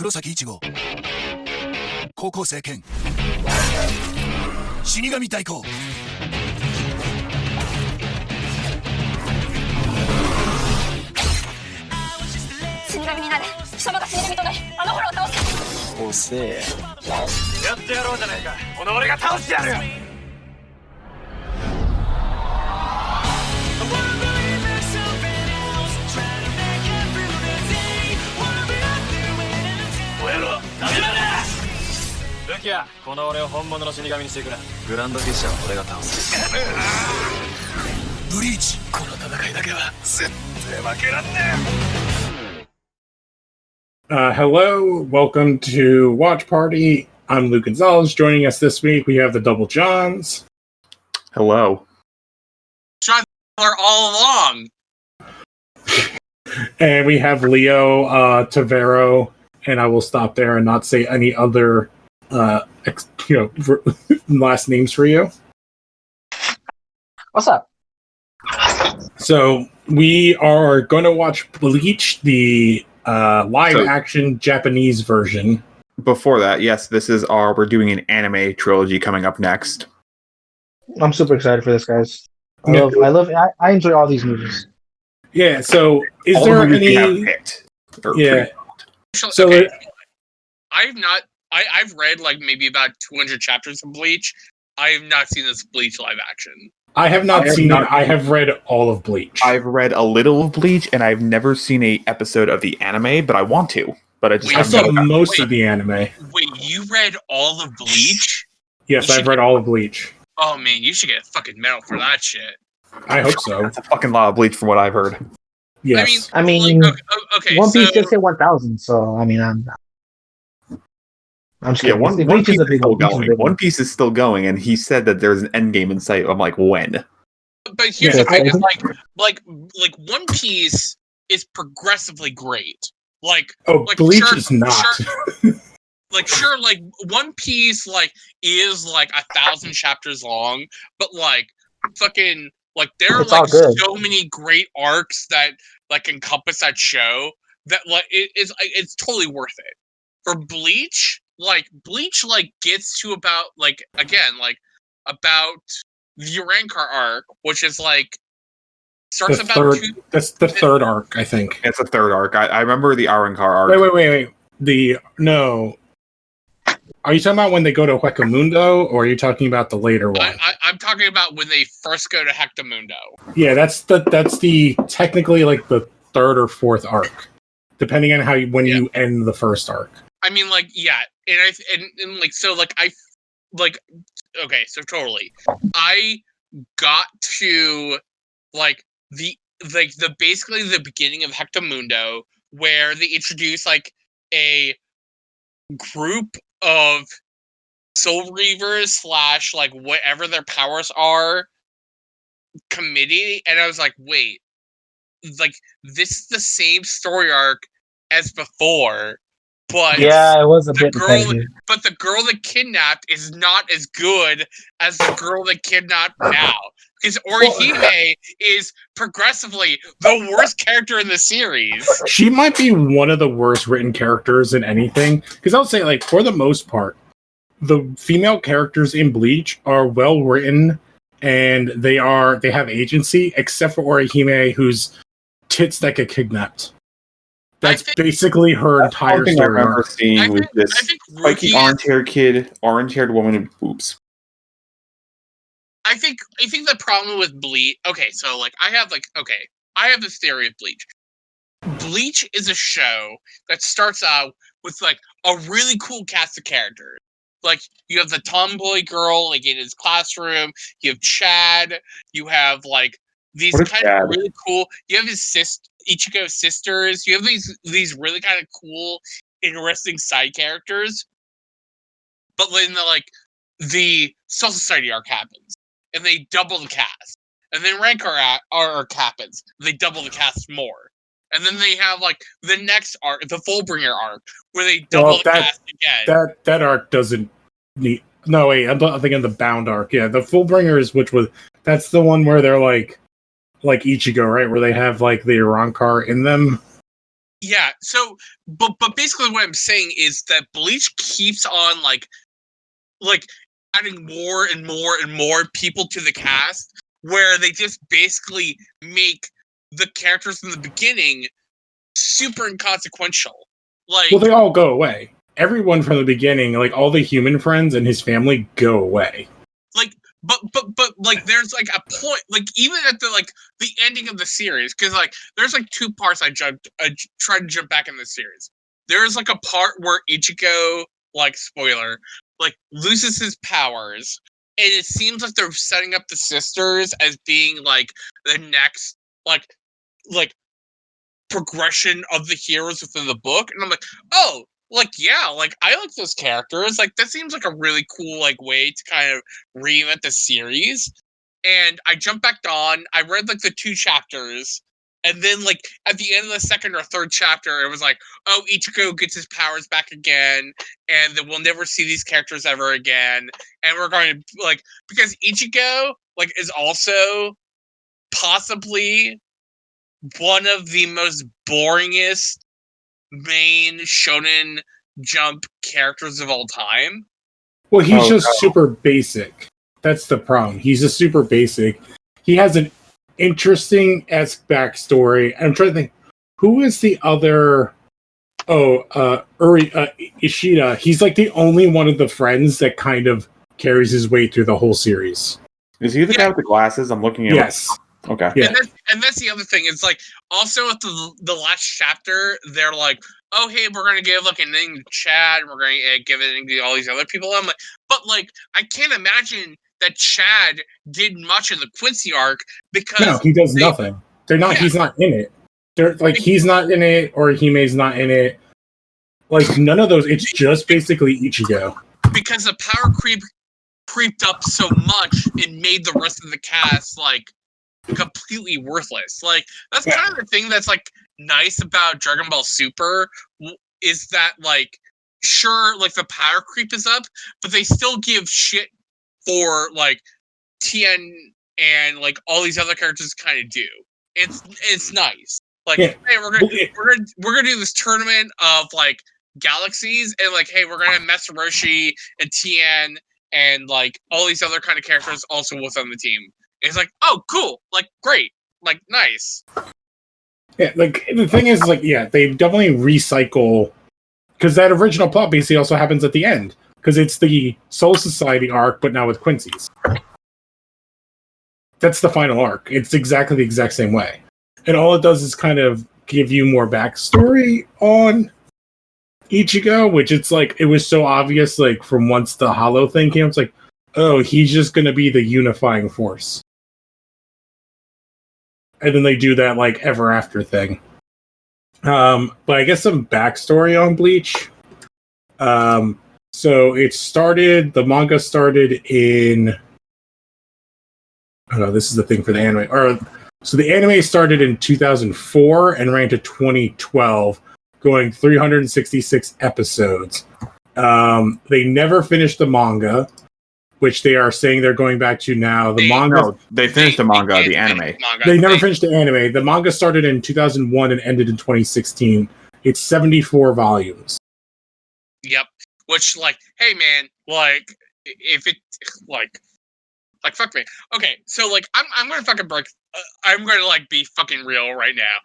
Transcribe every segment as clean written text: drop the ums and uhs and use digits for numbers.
黒崎一護高校生兼死神代行死神になれ貴様が死神となりあの頃を倒せ遅えやってやろうじゃないかこの俺が倒してやるよおやろダメだなルキアこの俺を本物の死神にしてくれグランドフィッシャーは俺が倒すブリーチこの戦いだけは絶対負けらんねえ Hello, welcome to Watch Party. I'm Luke Gonzalez. Joining us this week, we have the Double Johns. Hello. John all along. And we have Leo Tavero, and I will stop there and not say any other last names for you. What's up? So we are going to watch Bleach, the live-action Japanese version. Before that, yes, we're doing an anime trilogy coming up next. I'm super excited for this, guys. I enjoy all these movies. Yeah. So, is All there the movies any? you have picked, Yeah. So, Okay, I've read like maybe about 200 chapters of Bleach. I have not seen this Bleach live action. I have not seen it. I have read all of Bleach. I've read a little of Bleach, and I've never seen an episode of the anime, but I want to. But I saw most of the anime. Wait, you read all of Bleach? Yes, I've read all of Bleach. Oh man, you should get a fucking medal for that shit. I hope so. That's a fucking lot of Bleach from what I've heard. Yes. I mean, okay. One Piece so, just hit 1,000, so I mean, I'm just Yeah, kidding. One Bleach Piece is a is big still one. Bleach is a going. big One Piece is still going, and he said that there's an end game in sight. I'm like, when? but here's the Yeah, thing: I- is like One Piece is progressively great. Like Bleach sure, is not. Sure, like One Piece is like 1,000 chapters long, but like fucking like there are It's all like good. so many great arcs that like encompass that show that like it's totally worth it. For Bleach gets to about about the Rancor arc, which is like starts about That's the third arc, I think. It's a third arc. I remember the Arankar arc. Wait. No. Are you talking about when they go to Huecamundo, or are you talking about the later one? I'm talking about when they first go to Hectamundo. Yeah, that's the technically like the third or fourth arc, depending on when you end the first arc. I mean, like, yeah, so totally. I got to the basically the beginning of Hectamundo, where they introduce like a group of Soul Reavers / like whatever their powers are committee, and I was like, wait, like this is the same story arc as before, but Yeah, it was a bit repetitive. But the girl that kidnapped is not as good as the girl that kidnapped now. Because Orihime is progressively the worst character in the series. She might be one of the worst written characters in anything. Because I would say, like, for the most part, the female characters in Bleach are well written, and they have agency, except for Orihime, whose tits that get kidnapped. That's basically her entire thing I story. remember seeing was this spiky orange-haired woman in boobs. I think the problem with Bleach. Okay, so like I have this theory of Bleach. Bleach is a show that starts out with like a really cool cast of characters. Like you have the tomboy girl like in his classroom. You have Chad. You have like these kind of really cool. You have his Ichigo's sisters. You have these really kind of cool, interesting side characters. But then the Soul Society arc happens, and they double the cast. And then Rancor arc happens, they double the cast more. And then they have like the next arc, the Fullbringer arc, where they double the cast again. That arc doesn't need. No, wait, I'm thinking the Bound arc. Yeah, the Fullbringers, that's the one where they're like Ichigo, right? Where they have like the Rancor in them. Yeah, so but basically what I'm saying is that Bleach keeps on like adding more and more and more people to the cast, where they just basically make the characters in the beginning super inconsequential. Like, Well, they all go away. Everyone from the beginning, like all the human friends and his family, go away. like, but like, there's like a point, like even at the ending of the series, because like there's like two parts I tried to jump back in the series. There's like a part where Ichigo, like spoiler, like loses his powers, and it seems like they're setting up the sisters as being like the next like progression of the heroes within the book, and I'm like, oh, like yeah, like I like those characters. Like that seems like a really cool like way to kind of reinvent the series. And I jumped back on. I read like the 2 chapters, and then like at the end of the second or third chapter, it was like, oh, Ichigo gets his powers back again, and then we'll never see these characters ever again. And we're going to like because Ichigo like is also possibly one of the most boringest main shonen jump characters of all time. Well, he's just super basic. That's the problem. He's just super basic. He has an interesting backstory. I'm trying to think. Who is the other? Ishida. He's like the only one of the friends that kind of carries his way through the whole series. Is he the guy with the glasses? I'm looking at. Yes. Okay. Yeah. And that's the other thing. It's like also at the last chapter, they're like, oh hey, we're gonna give like an ending to Chad, and we're gonna give it to all these other people. I'm like, but like I can't imagine that Chad did much in the Quincy arc because No, he does nothing. They're not. Yeah. He's not in it. They're like he's not in it, or Hime's not in it. Like none of those. It's just basically Ichigo. Because the power creeped up so much, it made the rest of the cast like completely worthless. Like that's kind of the thing that's like nice about Dragon Ball Super is that like sure like the power creep is up, but they still give shit for like Tien and like all these other characters kind of do. It's nice. Like hey, we're gonna do this tournament of like galaxies, and like hey, we're gonna have Master Roshi and Tien and like all these other kind of characters also within the team. It's like, oh, cool, like great, like nice. Yeah, like the thing is, like, yeah, they definitely recycle because that original plot basically also happens at the end because it's the Soul Society arc, but now with Quincy's. That's the final arc. It's exactly the exact same way, and all it does is kind of give you more backstory on Ichigo, which it's like it was so obvious, like from once the Hollow thing came, it's like, oh, he's just gonna be the unifying force. And then they do that like ever after thing. But I guess some backstory on Bleach. So the manga started in. Oh no, this is the thing for the anime. So the anime started in 2004 and ran to 2012, going 366 episodes. They never finished the manga, which they are saying they're going back to now. The manga. No, they finished the manga, the anime. They never finished the anime. The manga started in 2001 and ended in 2016. It's 74 volumes. Yep. Which, like, hey, man, like, if it, like, fuck me. Okay, so, like, I'm gonna fucking break. I'm gonna, like, be fucking real right now.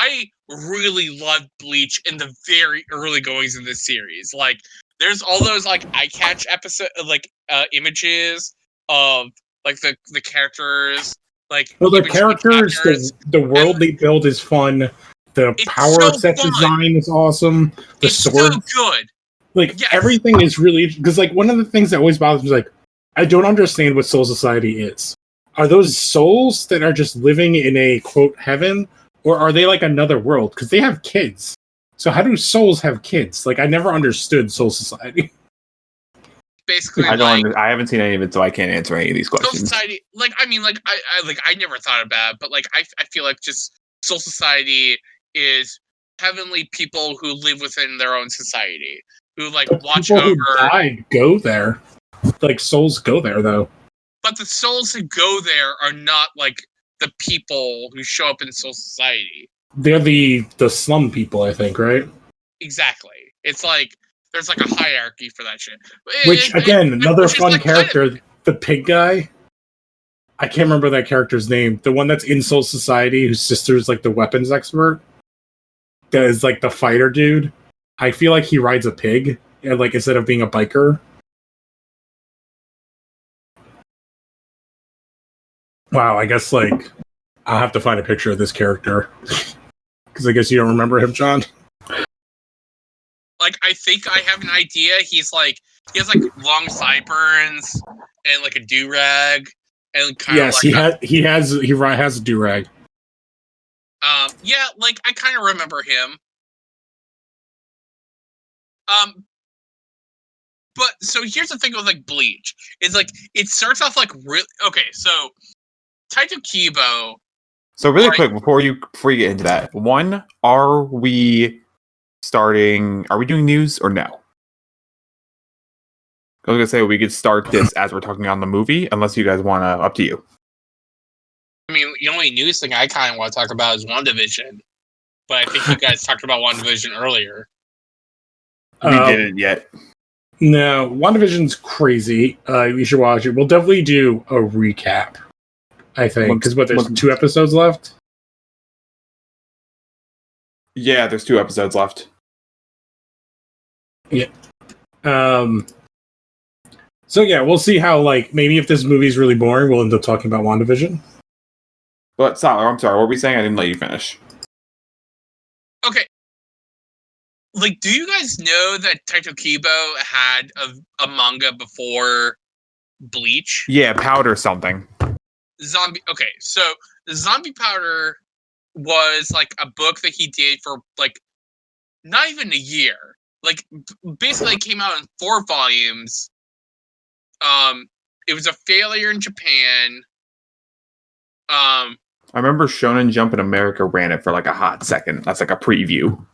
I really loved Bleach in the very early goings of this series. Like, there's all those like eye catch episode like images of like the characters, like well, the characters, the world they build is fun. The power set design is awesome. The sword, so good. Like everything is really because like one of the things that always bothers me is like I don't understand what Soul Society is. Are those souls that are just living in a quote heaven, or are they like another world? Because they have kids. So how do souls have kids? Like I never understood Soul Society. Basically, I haven't seen any of it, so I can't answer any of these questions. Soul Society, like I mean, like I never thought about it, but like I feel like just Soul Society is heavenly people who live within their own society, who like watch over. Who died go there, like souls go there though. But the souls who go there are not like the people who show up in Soul Society. They're the slum people, I think, right? Exactly. It's like there's like a hierarchy for that shit. Which again, another which is, fun like, kind of- character, the pig guy. I can't remember that character's name. The one that's in Soul Society, whose sister's like the weapons expert. That is like the fighter dude. I feel like he rides a pig, like instead of being a biker. Wow, I guess like I'll have to find a picture of this character because I guess you don't remember him, John. Like, I think I have an idea. He has like long sideburns and like a do rag and kind Yes, of like he has a do rag. yeah, like I kind of remember him. But so here's the thing with like Bleach. It's like it starts off like really okay. So Taito Kibo. So really quick before you get into that, one, are we doing news or no? I was gonna say we could start this as we're talking on the movie, unless you guys wanna, up to you. I mean, the only news thing I kind of want to talk about is WandaVision. But I think you guys talked about WandaVision earlier. We didn't yet. No, WandaVision's crazy. You should watch it. We'll definitely do a recap, I think, because there's 2 episodes left. Yeah, there's 2 episodes left. Yeah. So yeah, we'll see how like maybe if this movie's really boring, we'll end up talking about WandaVision. But Salar, I'm sorry, what were we saying? I didn't let you finish. Okay. Like, do you guys know that Taito Kibo had a manga before Bleach? Yeah, Powder something. Zombie. Okay, so the Zombie Powder was like a book that he did for like not even a year. Like basically, it came out in 4 volumes. It was a failure in Japan. I remember Shonen Jump in America ran it for like a hot second. That's like a preview.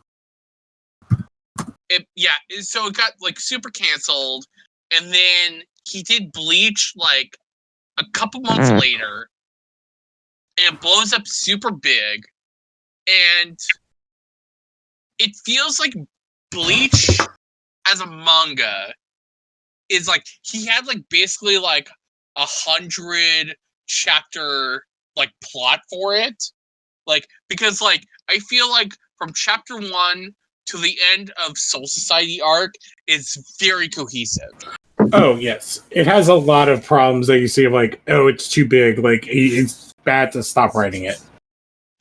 So it got like super canceled, and then he did Bleach like a couple months later, and it blows up super big, and it feels like Bleach as a manga is like he had like basically like 100 chapter like plot for it, like because like I feel like from chapter 1 to the end of Soul Society arc is very cohesive. Oh yes, it has a lot of problems that you see of like, oh, it's too big. Like it's bad to stop writing it.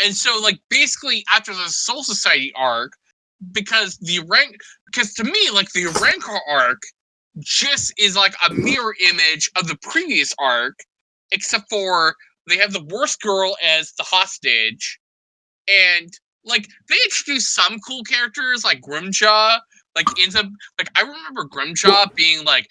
And so, like, basically after the Soul Society arc, because to me, like the Rancor arc just is like a mirror image of the previous arc, except for they have the worst girl as the hostage, and like they introduced some cool characters like Grimjaw. Like I remember Grimjaw being like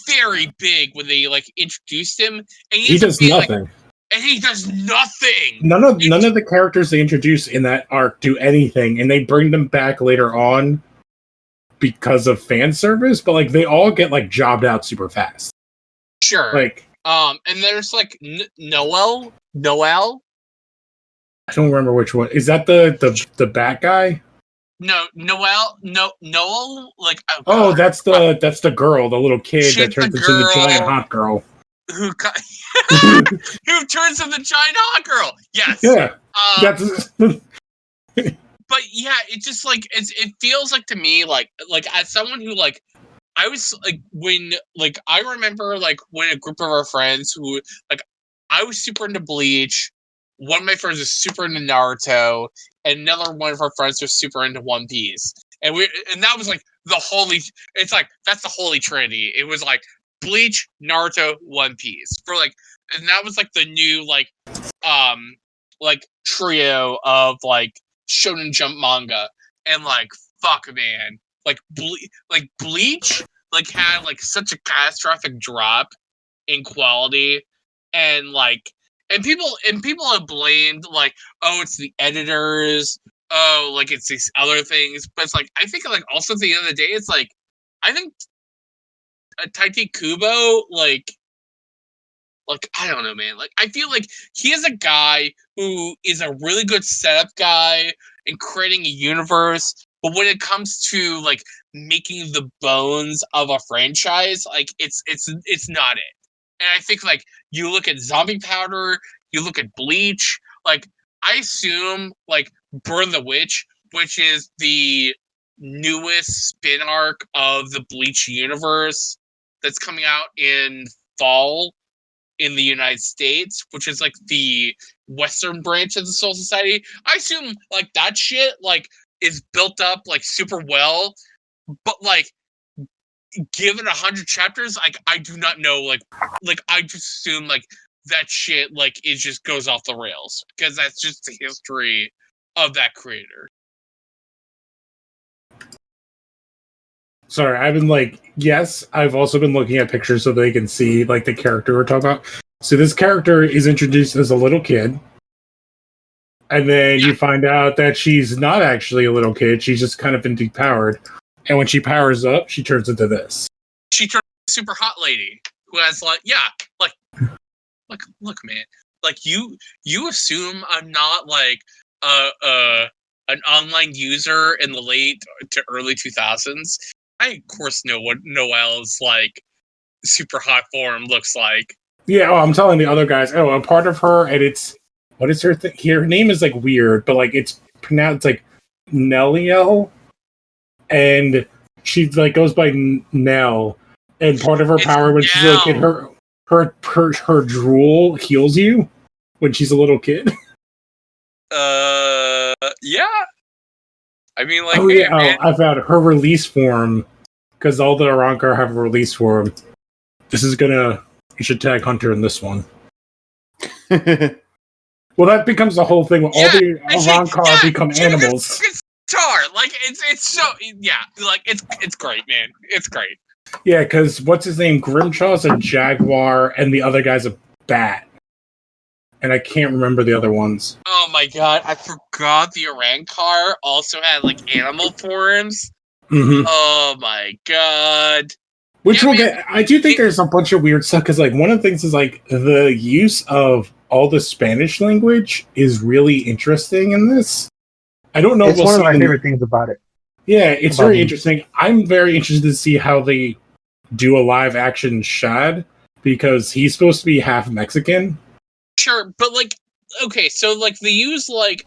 very big when they like introduced him, and he does nothing. And he does nothing. None of the characters they introduce in that arc do anything, and they bring them back later on because of fan service. But like they all get like jobbed out super fast. Sure. Like and there's like Noel. I don't remember which one. Is that the bat guy? No, Noel. Like that's the girl, the little kid that turns into the giant hot girl. Who turns into the giant hot girl? Yes. Yeah. But yeah, it just like it feels like to me like as someone who like I was like when like I remember like when a group of our friends who like I was super into Bleach. One of my friends was super into Naruto, and another one of our friends was super into One Piece. And that was like that's the holy trinity. It was like Bleach, Naruto, One Piece. And that was like the new like trio of like Shonen Jump manga. And like fuck man. Like Bleach like had like such a catastrophic drop in quality, and people have blamed like, oh, it's the editors, oh, like it's these other things, but it's like I think like also at the end of the day, it's like I think Taiti Kubo like Like, I don't know, man. Like, I feel like he is a guy who is a really good setup guy in creating a universe, but when it comes to like making the bones of a franchise, like it's not it. And I think like you look at Zombie Powder, you look at Bleach, like I assume like Burn the Witch, which is the newest spin arc of the Bleach universe that's coming out in fall in the United States, which is like the Western branch of the Soul Society. I assume like that shit like is built up like super well, but like given 100 chapters, like I do not know, like I just assume like that shit like it just goes off the rails because that's just the history of that creator. Sorry, I've been like, yes, I've also been looking at pictures so they can see like the character we're talking about. So this character is introduced as a little kid, and then you find out that she's not actually a little kid. She's just kind of been depowered, and when she powers up, she turns into this. She turns into a super hot lady who has like look, man, like you assume I'm not like an online user in the late to early 2000s. I of course know what Noelle's like super hot form looks like. Yeah, I'm telling the other guys. Oh, a part of her, and it's what is her thing? Her name is like weird, but like it's pronounced like Nelliel, and she like goes by Nell. And part of her power when she's a little kid, her drool heals you when she's a little kid. Yeah. I mean, like, I found her release form because all the Arankar have a release form. You should tag Hunter in this one. Well, that becomes the whole thing. All the Arankar become animals. Guitar, like it's so like it's great, man. It's great. Yeah, because what's his name? Grimshaw's a jaguar, and the other guy's a bat. And I can't remember the other ones. Oh my god, I forgot the Arankar also had like animal forms. Mm-hmm. Oh my god. Which we'll get. I do think there's a bunch of weird stuff because, like, one of the things is like the use of all the Spanish language is really interesting in this. I don't know. It's one of my favorite things about it. Yeah, it's very interesting. I'm very interested to see how they do a live action Shad because he's supposed to be half Mexican. Sure, but like, okay, so like they use like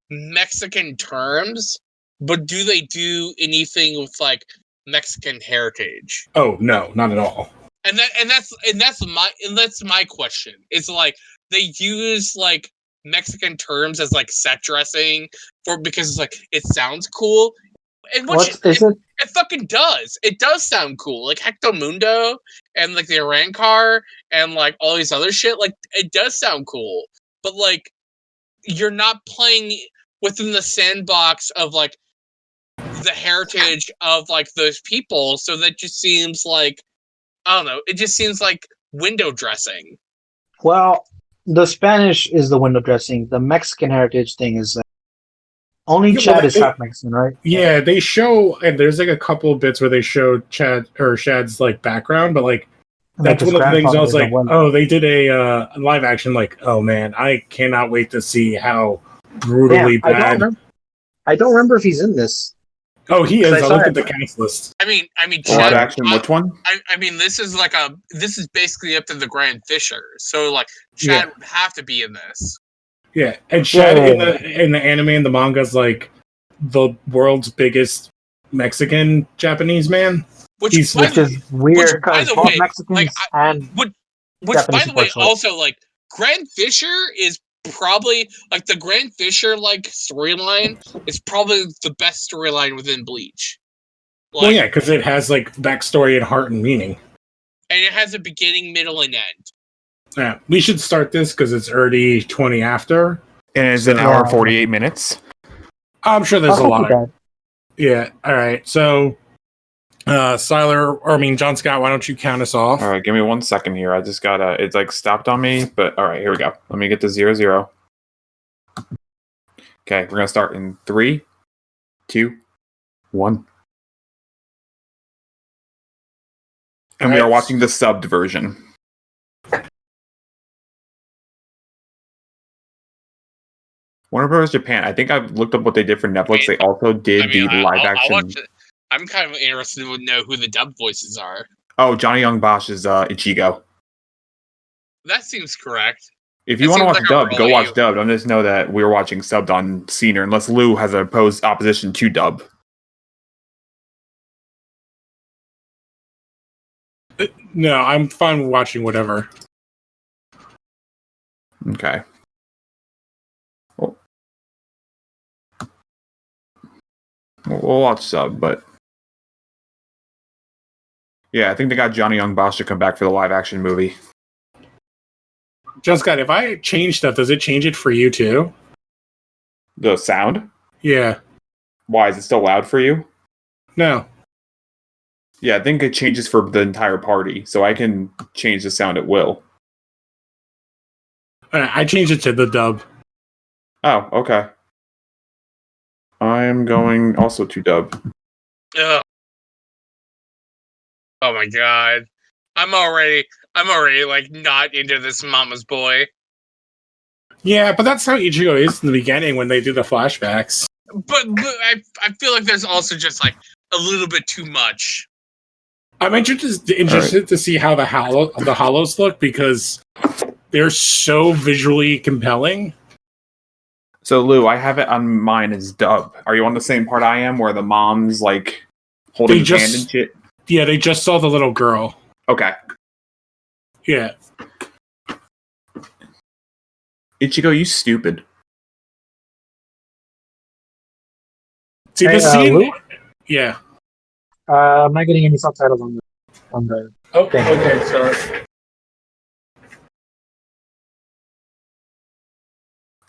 Mexican terms, but do they do anything with like Mexican heritage? Oh no, not at all. And that's my question. It's like they use like Mexican terms as like set dressing because it's like it sounds cool. And it fucking does. It does sound cool. Like Hectomundo and like the Arankar and like all these other shit. Like it does sound cool. But like you're not playing within the sandbox of like the heritage of like those people. So that just seems like I don't know. It just seems like window dressing. Well, the Spanish is the window dressing. The Mexican heritage thing is only Chad is half Mexican, right? Yeah, they show, and there's like a couple of bits where they show Shad's like background, but like that's one of the things I was like, oh, they did a live action. Like, oh man, I cannot wait to see how brutally bad. I don't remember if he's in this. Oh, he is. I looked at the cast list. I mean, Chad, live action. Which one? I mean, this is basically up to the Grand Fisher. So like, Chad would have to be in this. Yeah, and Chad in the anime and the manga is like the world's biggest Mexican Japanese man. Which is weird because both Mexicans which by the way, also like Grand Fisher is probably like the Grand Fisher like storyline is probably the best storyline within Bleach. Like, well, yeah, because it has like backstory and heart and meaning, and it has a beginning, middle, and end. Yeah, we should start this because it's already 20 after. And it's an hour and 48 minutes. I'm sure there's a lot. Yeah, all right. So, John Scott, why don't you count us off? All right, give me 1 second here. I just gotta, it's like stopped on me, but all right, here we go. Let me get to 0-0. Okay, we're gonna start in 3, 2, 1. And we are watching the subbed version. Warner Bros. Japan. I think I've looked up what they did for Netflix. They also did the live action. I'll watch it. I'm kind of interested to know who the dub voices are. Oh, Johnny Young Bosch is Ichigo. That seems correct. If you want to watch dubbed, go watch dubbed. I'm just know that we're watching subbed on Senior, unless Lou has an opposition to dub. No, I'm fine with watching whatever. Okay. We'll watch sub, but yeah, I think they got Johnny Young Bosch to come back for the live action movie. John Scott, if I change stuff, does it change it for you too? The sound? Yeah. Why is it still loud for you? No. Yeah, I think it changes for the entire party, so I can change the sound at will. I changed it to the dub. Oh, okay. I'm going also to dub. Ugh. Oh my god. I'm already like not into this mama's boy. Yeah, but that's how Ichigo is in the beginning when they do the flashbacks. But I feel like there's also just like a little bit too much. I'm interested to see how the hollows look because they're so visually compelling. So Lou, I have it on mine as dub. Are you on the same part I am, where the mom's like holding his hand and shit? Yeah, they just saw the little girl. Okay. Yeah. Ichigo, you stupid. See the scene? Lou? Yeah. I'm not getting any subtitles on the. Okay, sorry.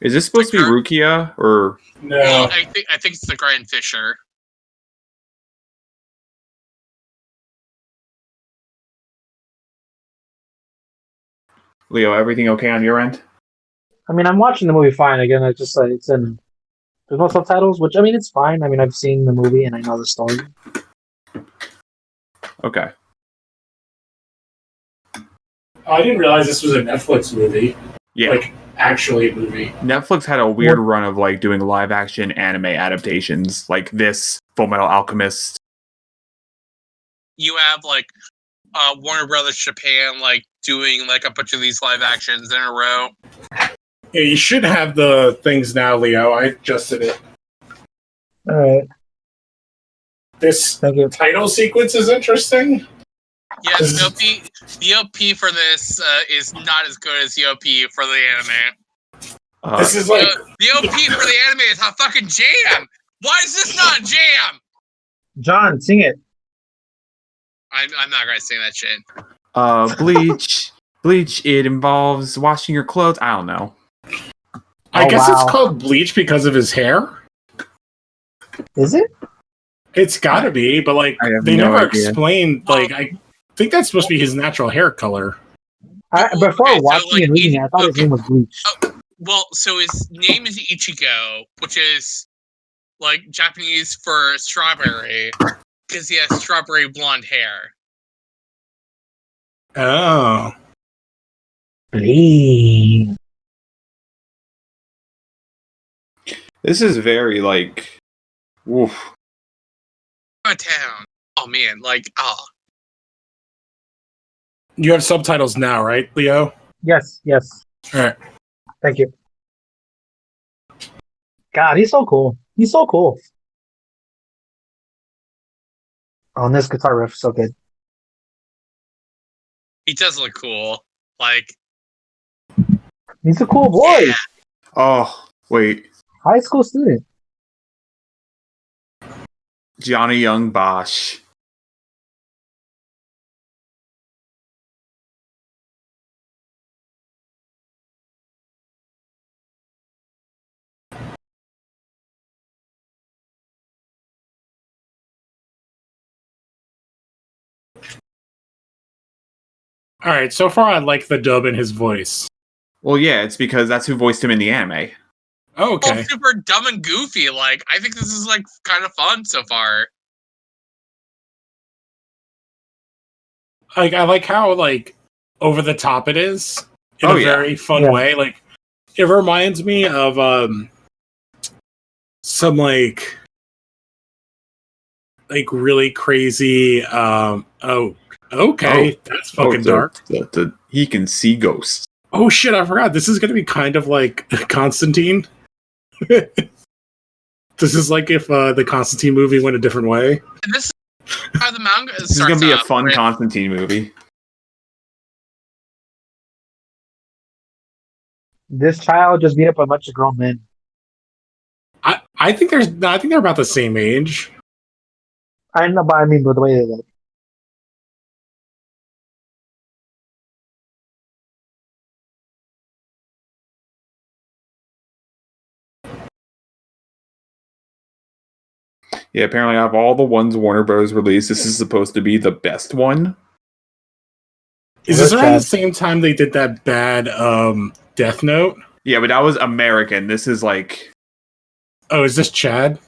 Is this supposed to be Rukia or No? Well, I think it's the Grand Fisher. Leo? Everything okay on your end? I mean, I'm watching the movie fine. Again, it's just like it's in. There's no subtitles, which I mean, it's fine. I mean, I've seen the movie and I know the story. Okay. I didn't realize this was a Netflix movie. Yeah. Like, actually a movie. Netflix had a weird run of like doing live action anime adaptations, like this Full Metal Alchemist. You have like Warner Brothers Japan like doing like a bunch of these live actions in a row. Yeah, you should have the things now, Leo. I adjusted it. All right. This title sequence is interesting. Yes, the OP for this is not as good as the OP for the anime. This is like the OP for the anime is a fucking jam. Why is this not a jam? John, sing it. I'm not gonna sing that shit. Bleach. Bleach. It involves washing your clothes. I don't know. I guess it's called Bleach because of his hair. Is it? It's gotta be, but like they never explained. Like I think that's supposed to be his natural hair color. Before watching and reading it, I thought his name was Bleach. Well, so his name is Ichigo, which is like Japanese for strawberry, because he has strawberry blonde hair. Oh. Bleach. This is very like, woof. Town. Oh man, like You have subtitles now, right, Leo? Yes. All right. Thank you. God, he's so cool. He's so cool. On this guitar riff, so good. he does look cool. Like He's a cool boy. Yeah. Oh, wait. High school student. Johnny Young Bosch. All right. So far, I like the dub in his voice. Well, yeah, it's because that's who voiced him in the anime. Oh, okay. Super dumb and goofy. Like I think this is like kind of fun so far. Like I like how like over the top it is in a very fun way. Like it reminds me of some like really crazy. Oh, okay, that's fucking dark. He can see ghosts. Oh shit, I forgot. This is gonna be kind of like Constantine. This is like if the Constantine movie went a different way. And this is how the manga This is gonna be a fun with, Constantine movie. This child just beat up a bunch of grown men. I think they're about the same age. I know, but I mean, with the way they look. Yeah, apparently out of all the ones Warner Bros. Released, this is supposed to be the best one. Is this around the same time they did that bad Death Note? Yeah, but that was American. This is like... Oh, is this Chad?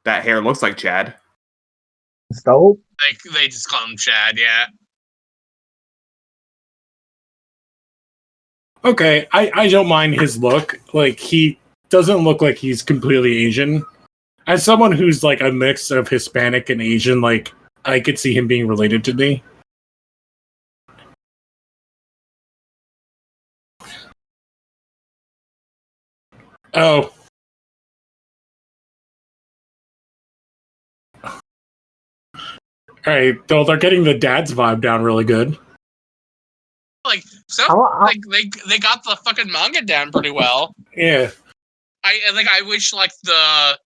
That hair looks like Chad. So? They just call him Chad, yeah. Okay, I don't mind his look. Like, he doesn't look like he's completely Asian. As someone who's like a mix of Hispanic and Asian, like, I could see him being related to me. Oh. Alright, well, they're getting the dad's vibe down really good. Like, so they got the fucking manga down pretty well. Yeah. I wish like I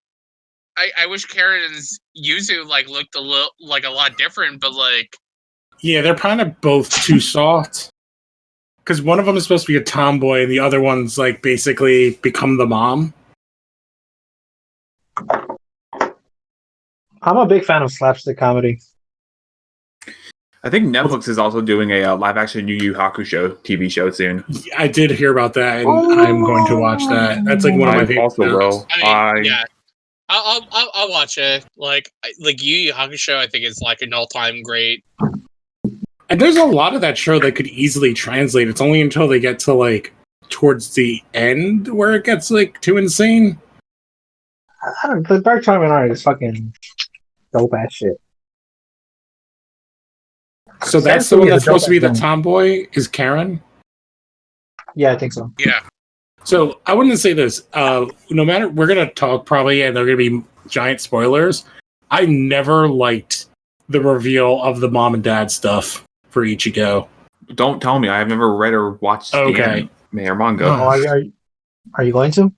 wish Karen's Yuzu like looked a lot different, but like yeah, they're kind of both too soft. Because one of them is supposed to be a tomboy, and the other one's like basically become the mom. I'm a big fan of slapstick comedy. I think Netflix is also doing a live-action Yu Yu Hakusho TV show soon. I did hear about that, and I'm going to watch that. That's like one of my favorite. Also will. I mean, yeah, I'll watch it. Like Yu Yu Hakusho, I think is like an all-time great. And there's a lot of that show that could easily translate. It's only until they get to like towards the end where it gets like too insane. I don't. The Dark Tournament art is fucking dope ass shit. So that's the one that's supposed to be the tomboy, is Karen? Yeah, I think so. Yeah. So I wouldn't say this. No matter, we're gonna talk probably, and they're gonna be giant spoilers. I never liked the reveal of the mom and dad stuff for Ichigo. Don't tell me. I have never read or watched the anime or manga. Oh, are you going to?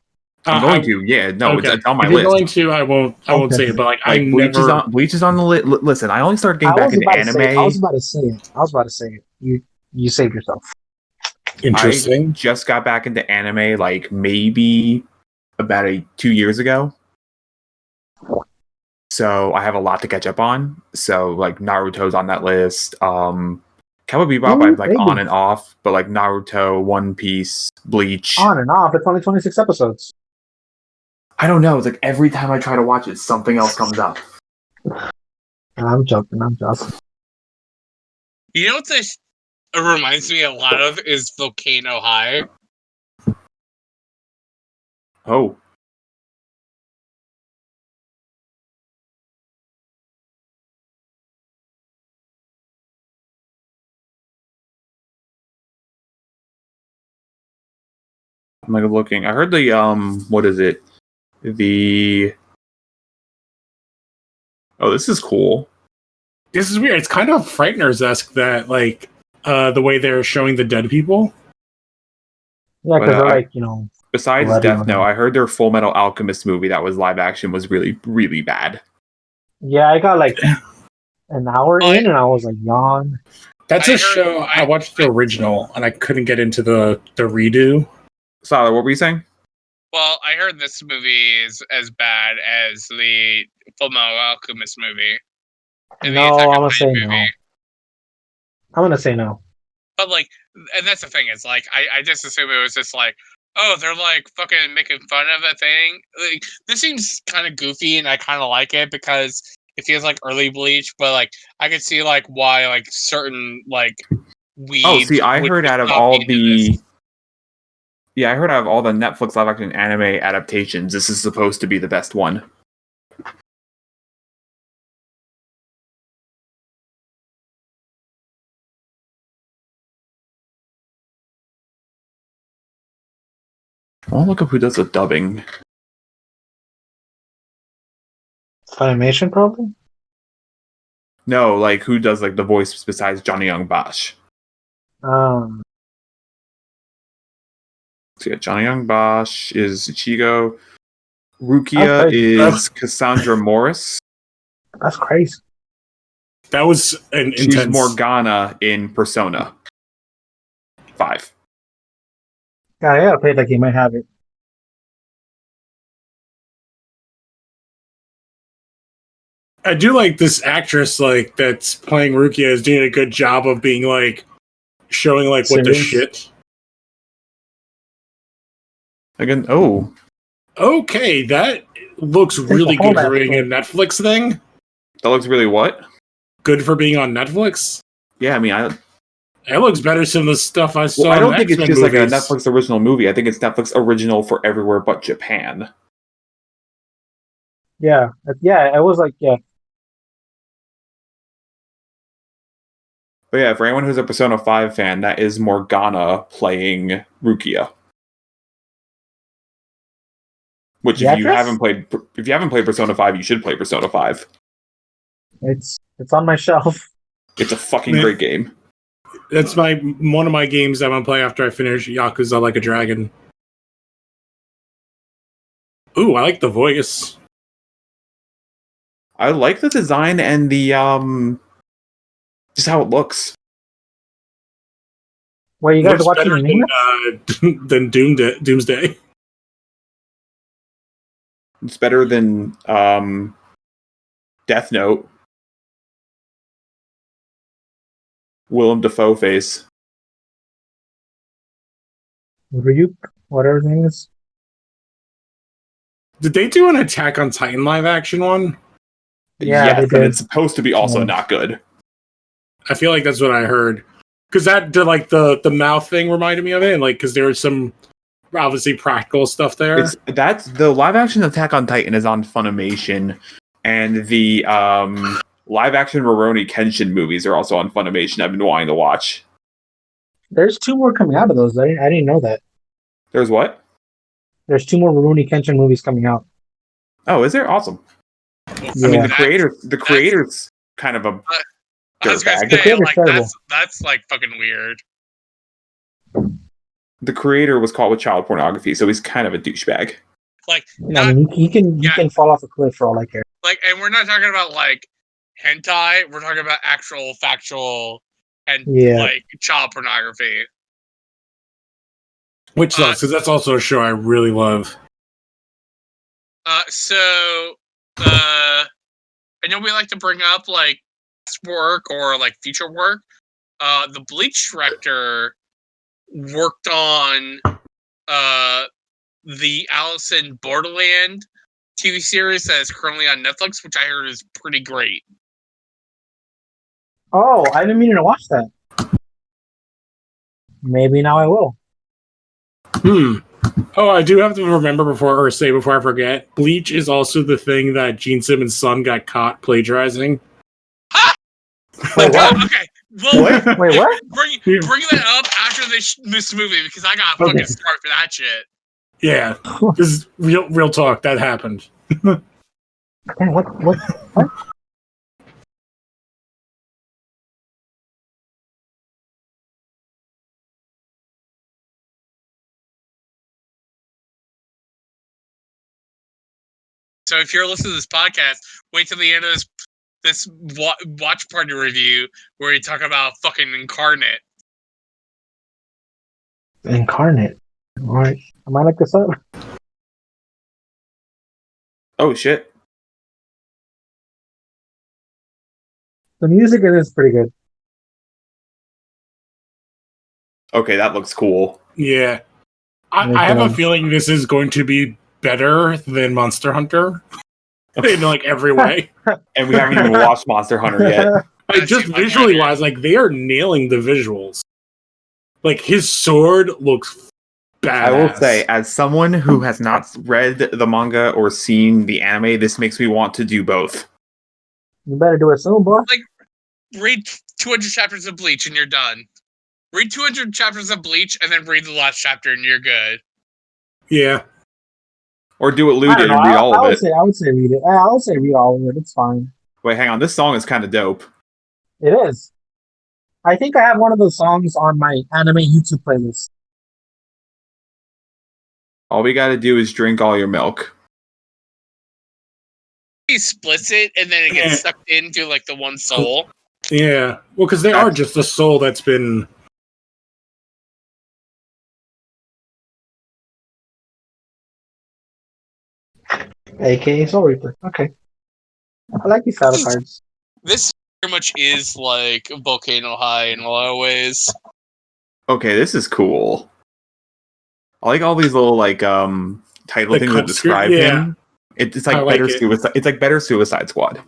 I'm going to. Yeah, no, okay. It's on my if list. You're going to. I won't say it, but like I Bleach never. Bleach is on the list. Listen, I only started getting back into anime. I was about to say it. You saved yourself. Interesting. I just got back into anime like maybe about 2 years ago. So I have a lot to catch up on. So like Naruto's on that list. Cowboy Bebop I'm like on and off, but like Naruto, One Piece, Bleach. On and off. It's only 26 episodes. I don't know. It's like every time I try to watch it, something else comes up. I'm joking. You know what this reminds me a lot of is Volcano High. Oh. I'm like looking. I heard the what is it? Oh, this is cool. This is weird. It's kind of Frighteners-esque that like the way they're showing the dead people. Yeah, because they're like, you know. Besides Death Note, I heard their Full Metal Alchemist movie that was live action was really, really bad. Yeah, I got like an hour in and I was like, yawn. That's a show. I watched the original and I couldn't get into the redo. Tyler, what were you saying? Well, I heard this movie is as bad as the Fullmetal Alchemist movie. No, I'm gonna say no. I'm gonna say no. But like, and that's the thing. It's like I just assume it was just like, oh, they're like fucking making fun of a thing. Like, this seems kind of goofy, and I kind of like it because it feels like early Bleach. But like, I could see like why like certain like weeds. Oh, see, I heard out of all the Yeah, I heard out of all the Netflix live action anime adaptations, this is supposed to be the best one. I'll look up who does the dubbing. Funimation, probably? No, like who does like the voice besides Johnny Young Bosch? Um, So yeah, Johnny Young Bosch is Ichigo. That's Rukia crazy. is Cassandra Morris. that's crazy. That was an She's intense. Morgana in Persona 5. Yeah, I gotta play it like you might have it. I do like this actress, like that's playing Rukia, is doing a good job of being like showing like what the Serious? shit. Again, Okay, that looks really a whole good for being a Netflix. Netflix thing. that looks really what? Good for being on Netflix. Yeah, I mean, I It looks better than the stuff I saw. don't in think it's X-Men just like a movies. Netflix original movie. I think it's Netflix original for everywhere but Japan. Yeah, it was like, yeah. But yeah, for anyone who's a Persona 5 fan, that is Morgana playing Rukia. Which The if you actress? haven't played Persona 5, you should play Persona 5. It's on my shelf. It's a fucking Man. great game. That's one of my games I'm gonna play after I finish Yakuza Like a Dragon. Ooh, I like the voice. I like the design and the just how it looks. Wait, you guys Looks watching better the anime? than Doomsday. It's better than Death Note. Willem Dafoe face. Ryuk, whatever his name is. Did they do an Attack on Titan live action one? Yeah, yes, they but did. it's supposed to be also Yeah. not good. I feel like that's what I heard. Because that did like the mouth thing reminded me of it, and like because there was some obviously practical stuff there. That's the live action Attack on Titan is on Funimation, and the live action Rurouni Kenshin movies are also on Funimation. I've been wanting to watch. There's 2 more coming out of those. I didn't know that. There's what? There's 2 more Rurouni Kenshin movies coming out. Oh, is there? Awesome. Yeah. I mean, the creator's kind of a I was gonna dirtbag. say, like, terrible. that's like fucking weird. The creator was caught with child pornography, so he's kind of a douchebag. Like, I not mean, he can fall off a cliff for all I care. like, and we're not talking about like hentai. We're talking about actual factual and Yeah. like child pornography. Which sucks, because that's also a show I really love. I know we like to bring up like work or like feature work. The Bleach director worked on the Alice in Borderland TV series that is currently on Netflix, which I heard is pretty great. Oh, I've been meaning to watch that. Maybe now I will. Oh, I do have to remember before I forget. Bleach is also the thing that Gene Simmons' son got caught plagiarizing. Wait, what? Okay, well, Wait, what? bring that up after this movie because I got fucking Okay. smart for that shit. Yeah, this is real talk. That happened. Man, what? So if you're listening to this podcast, wait till the end of this watch party review where we talk about fucking Incarnate. Incarnate. All right, I might look this up. Oh shit! The music in it is pretty good. Okay, that looks cool. Yeah, I have a feeling this is going to be better than Monster Hunter in like every way. And we haven't even watched Monster Hunter yet. Like just visually wise, like they are nailing the visuals. Like his sword looks badass. I will say, as someone who has not read the manga or seen the anime, this makes me want to do both. You better do it soon, boy. Read 200 chapters of Bleach and you're done. Read 200 chapters of Bleach and then read the last chapter and you're good. Yeah. Or do what Lou I did don't know. and read all I of would it. say read it. I would say read all of it. It's fine. Wait, hang on. This song is kind of dope. It is. I think I have one of those songs on my anime YouTube playlist. All we gotta do is drink all your milk. He splits it and then it gets sucked into like the one soul. Yeah. Well, because they are just a soul that's been. AKA Soul Reaper. Okay. I like these battle cards. This very much is like Volcano High in a lot of ways. Okay, this is cool. I like all these little title The things that cut describe screen, yeah. him. It's like I like better it. suicide. It's like better Suicide Squad.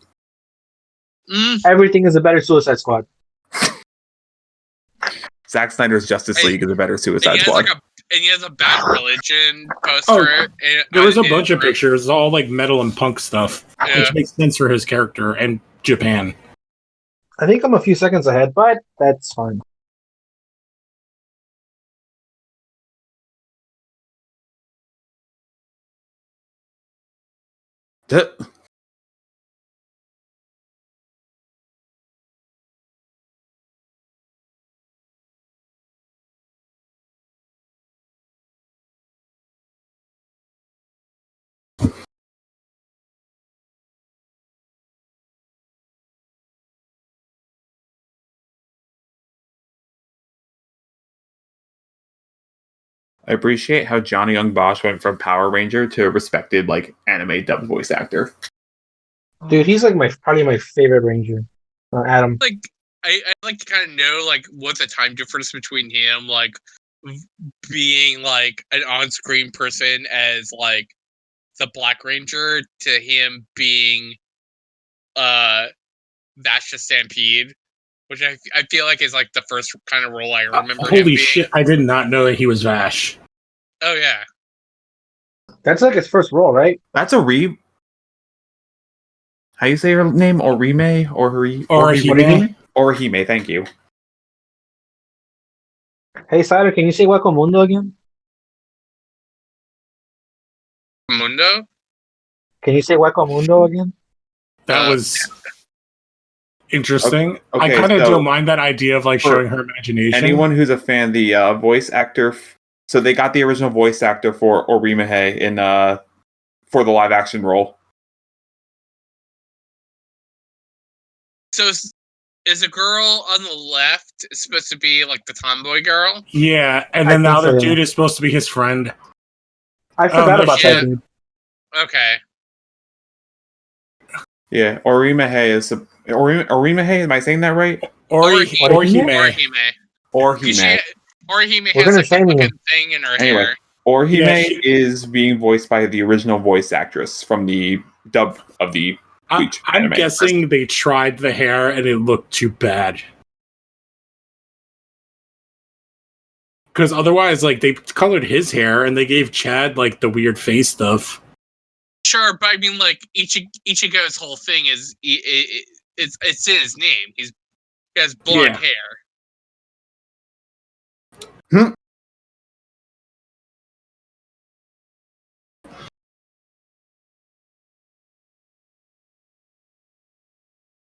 Everything is a better Suicide Squad. Zack Snyder's Justice League is a better And Suicide he has Squad. he has a Bad Religion poster. There was a bunch of pictures, all like metal and punk stuff, Yeah. which makes sense for his character and Japan. I think I'm a few seconds ahead, but that's fine. Duh. I appreciate how Johnny Young Bosch went from Power Ranger to a respected anime dub voice actor. Dude, he's like probably my favorite Ranger. Adam. Like I like to kind of know like what the time difference between him like being like an on-screen person as like the Black Ranger to him being Vash the Stampede, which I feel like is like the first kind of role I remember. him Holy being. shit! I did not know that he was Vash. Oh yeah. That's like his first role, right? That's a How you say her name? Orime? Orihime? Orihime, thank you. Hey, Cider, can you say Wacko Mundo again? Mundo? Can you say Wacko Mundo again? That was interesting. Okay, I kind of so don't mind that idea of showing her imagination. Anyone who's a fan, the voice actor. So they got the original voice actor for Orime in for the live action role. So is the girl on the left supposed to be like the tomboy girl? Yeah, and I then the think other so, yeah. dude is supposed to be his friend. I forgot no about shit. that dude. Okay. Yeah, Orime is Orime. Am I saying that right? Orihime. Orihime. Orihime We're has gonna like a shame you. fucking thing in her Anyway. hair. Orihime Yeah, she- is being voiced by the original voice actress from the dub of the Bleach I'm anime. guessing they tried the hair and it looked too bad. Because otherwise, they colored his hair and they gave Chad the weird face stuff. Sure, but I mean, like Ichigo's whole thing is it's in his name. He has blonde hair.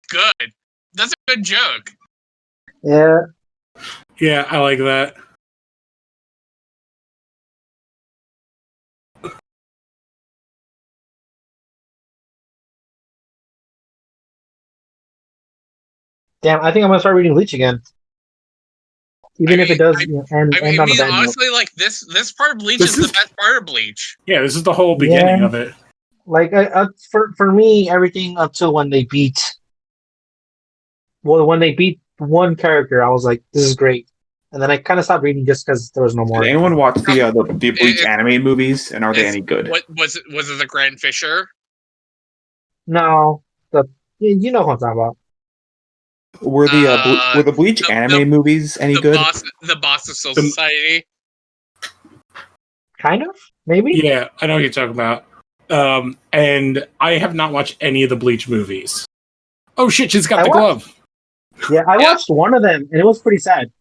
Good. That's a good joke. Yeah. Yeah, I like that. Damn, I think I'm gonna start reading Bleach again. Even if it does end on the bad note. Honestly, like this part of Bleach is the best part of Bleach. Yeah, this is the whole beginning of it. Like for me, everything until when they beat one character, I was like, "This is great," and then I kind of stopped reading just because there was no more. Did anyone watch the Bleach anime movies, and are they any good? What was it? Was it the Grand Fisher? No, you know what I'm talking about. Were the Bleach anime movies any good? The Boss of Soul Society. Kind of, maybe. Yeah, I know what you're talking about. And I have not watched any of the Bleach movies. Oh shit, she's got the glove. Yeah, I watched one of them, and it was pretty sad.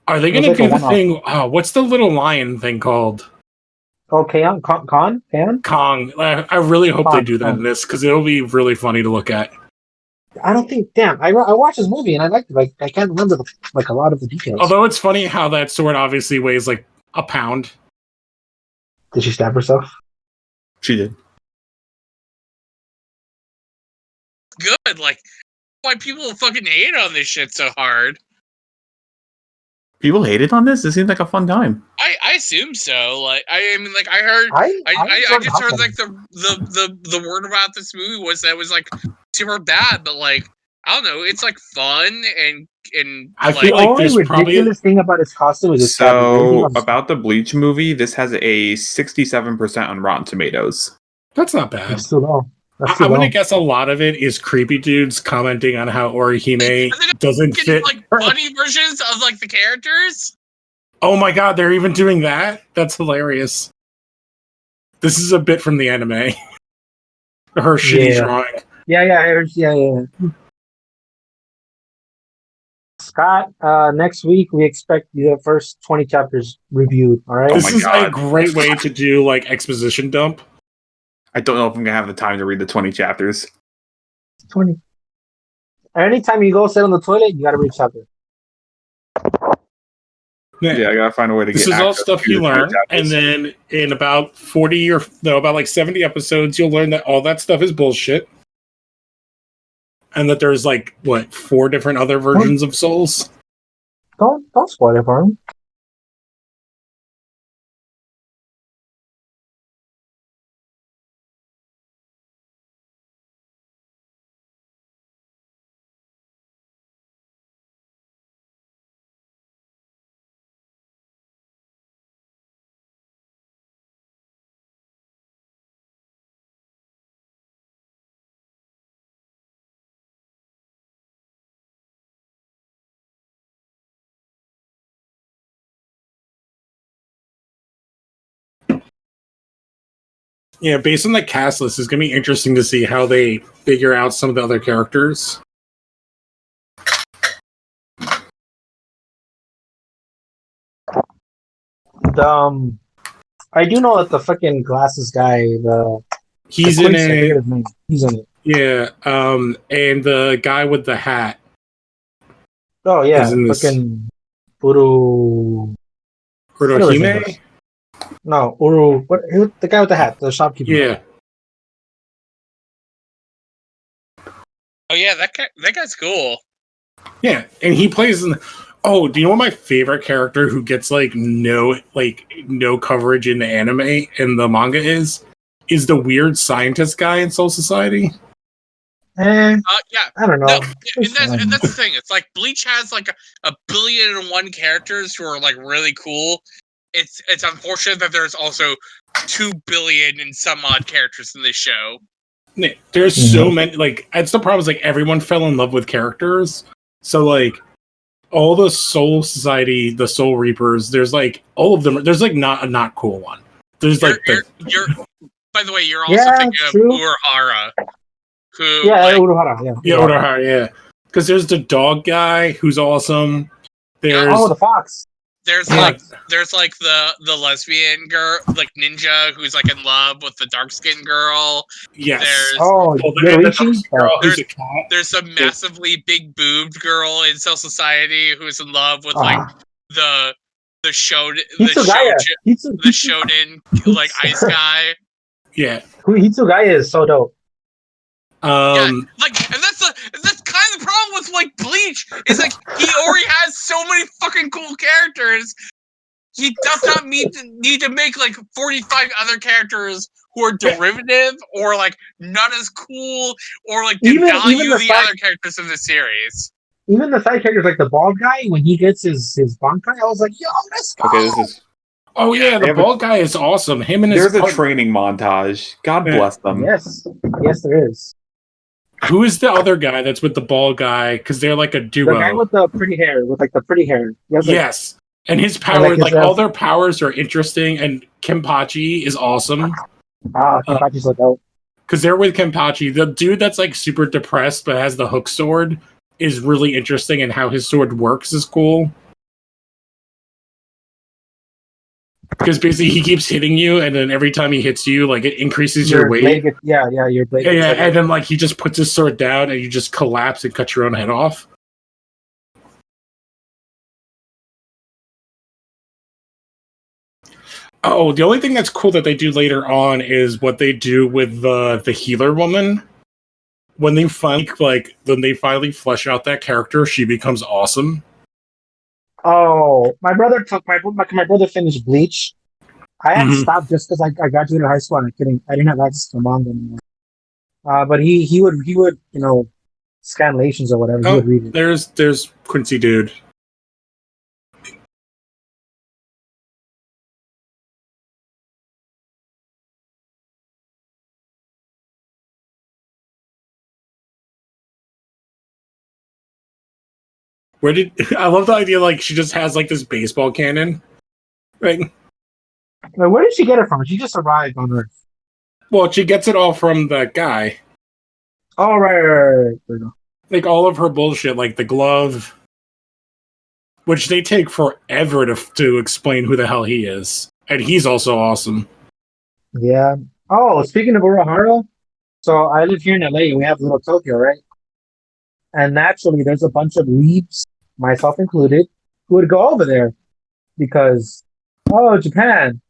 Are they going to do the thing? Oh, what's the little lion thing called? Oh, Kong? Kong. I really hope they do that in this, because it'll be really funny to look at. I don't think. Damn, I watched this movie and I liked it. Like, I can't remember a lot of the details. Although it's funny how that sword obviously weighs like a pound. Did she stab herself? She did. Good. Like, why people fucking hate on this shit so hard? People hated on this? It seemed like a fun time. I assume so. Like, I mean, like, I heard, I just heard like the word about this movie was that it was like super bad, but like, I don't know, it's like fun and I feel like there's probably ridiculous thing about its costume is so about the Bleach movie. This has a 67% on Rotten Tomatoes. That's not bad. That's too low. I'm gonna guess a lot of it is creepy dudes commenting on how Orihime doesn't fit. Like funny versions of like the characters. Oh my god, they're even doing that? That's hilarious. This is a bit from the anime. Her shitty drawing. Yeah. Scott, next week we expect the first 20 chapters reviewed. All right. This is a great way to do like exposition dump. I don't know if I'm gonna have the time to read the 20 chapters. 20. Anytime you go sit on the toilet, you gotta read chapter. Yeah, I gotta find a way to get. This is all stuff you learn, and then in about 40 or no, about like 70 episodes, you'll learn that all that stuff is bullshit, and that there's like 4 different other versions of souls. Don't spoil it for him. Yeah, based on the cast list, it's going to be interesting to see how they figure out some of the other characters. I do know that the fucking glasses guy, he's in it. He's in it. Yeah, and the guy with the hat. Oh yeah, fucking Uru. Urohime? No, Uru. What? The guy with the hat, the shopkeeper. Yeah. Oh yeah, that guy's cool. Yeah, and he plays in. Oh, do you know what my favorite character who gets no coverage in the anime and the manga is? Is the weird scientist guy in Soul Society? Yeah, I don't know. No, and that's the thing. It's like Bleach has like a 1,000,000,001 characters who are like really cool. It's unfortunate that there's also 2 billion and some odd characters in this show. There's so many. That's the problem. Is everyone fell in love with characters. So all the Soul Society, the Soul Reapers. There's all of them. There's not a not cool one. There's you're by the way, you're also thinking of Urahara. Urahara. Yeah, Urahara. Yeah, because there's the dog guy who's awesome. There's the fox. There's the lesbian girl, ninja, who's in love with the dark skinned girl. Yes. There's a massively big boobed girl in Cell Society who's in love with the shonen ice guy. Yeah. Hitsugaya is so dope. And that's kind of the problem with Bleach is he already has so many fucking cool characters. He does not need to make 45 other characters who are derivative or not as devalue the other characters in the series. Even the side characters like the bald guy when he gets his bankai, I was like, yo, let's go. Okay, this is. Oh yeah, the bald guy is awesome. Him and there's a training montage. God bless them. Yes, there is. Who is the other guy that's with the bald guy? Because they're a duo. The guy with the pretty hair, Yes. And his And, powers, his, like all their powers are interesting, and Kenpachi is awesome. Kenpachi's so dope. Because they're with Kenpachi. The dude that's like super depressed but has the hook sword is really interesting, and how his sword works is cool. Because basically he keeps hitting you, and then every time he hits you, like it increases your weight. Your blade. Yeah, and then like he just puts his sword down, and you just collapse and cut your own head off. Oh, the only thing that's cool that they do later on is what they do with the healer woman. When they finally flesh out that character, she becomes awesome. Oh, my brother finished Bleach. I had stopped just because I graduated high school and I didn't have access to manga anymore. But he would scan lations or whatever. He would read it. There's Quincy dude. I love the idea like she just has like this baseball cannon, right? Like, where did she get it from? She just arrived on Earth. Well, she gets it all from that guy. Oh, right. Like all of her bullshit, like the glove, which they take forever to explain who the hell he is, and he's also awesome. Yeah. Oh, speaking of Urahara, so I live here in LA and we have Little Tokyo, right? And naturally, there's a bunch of weebs, myself included, who would go over there because, Japan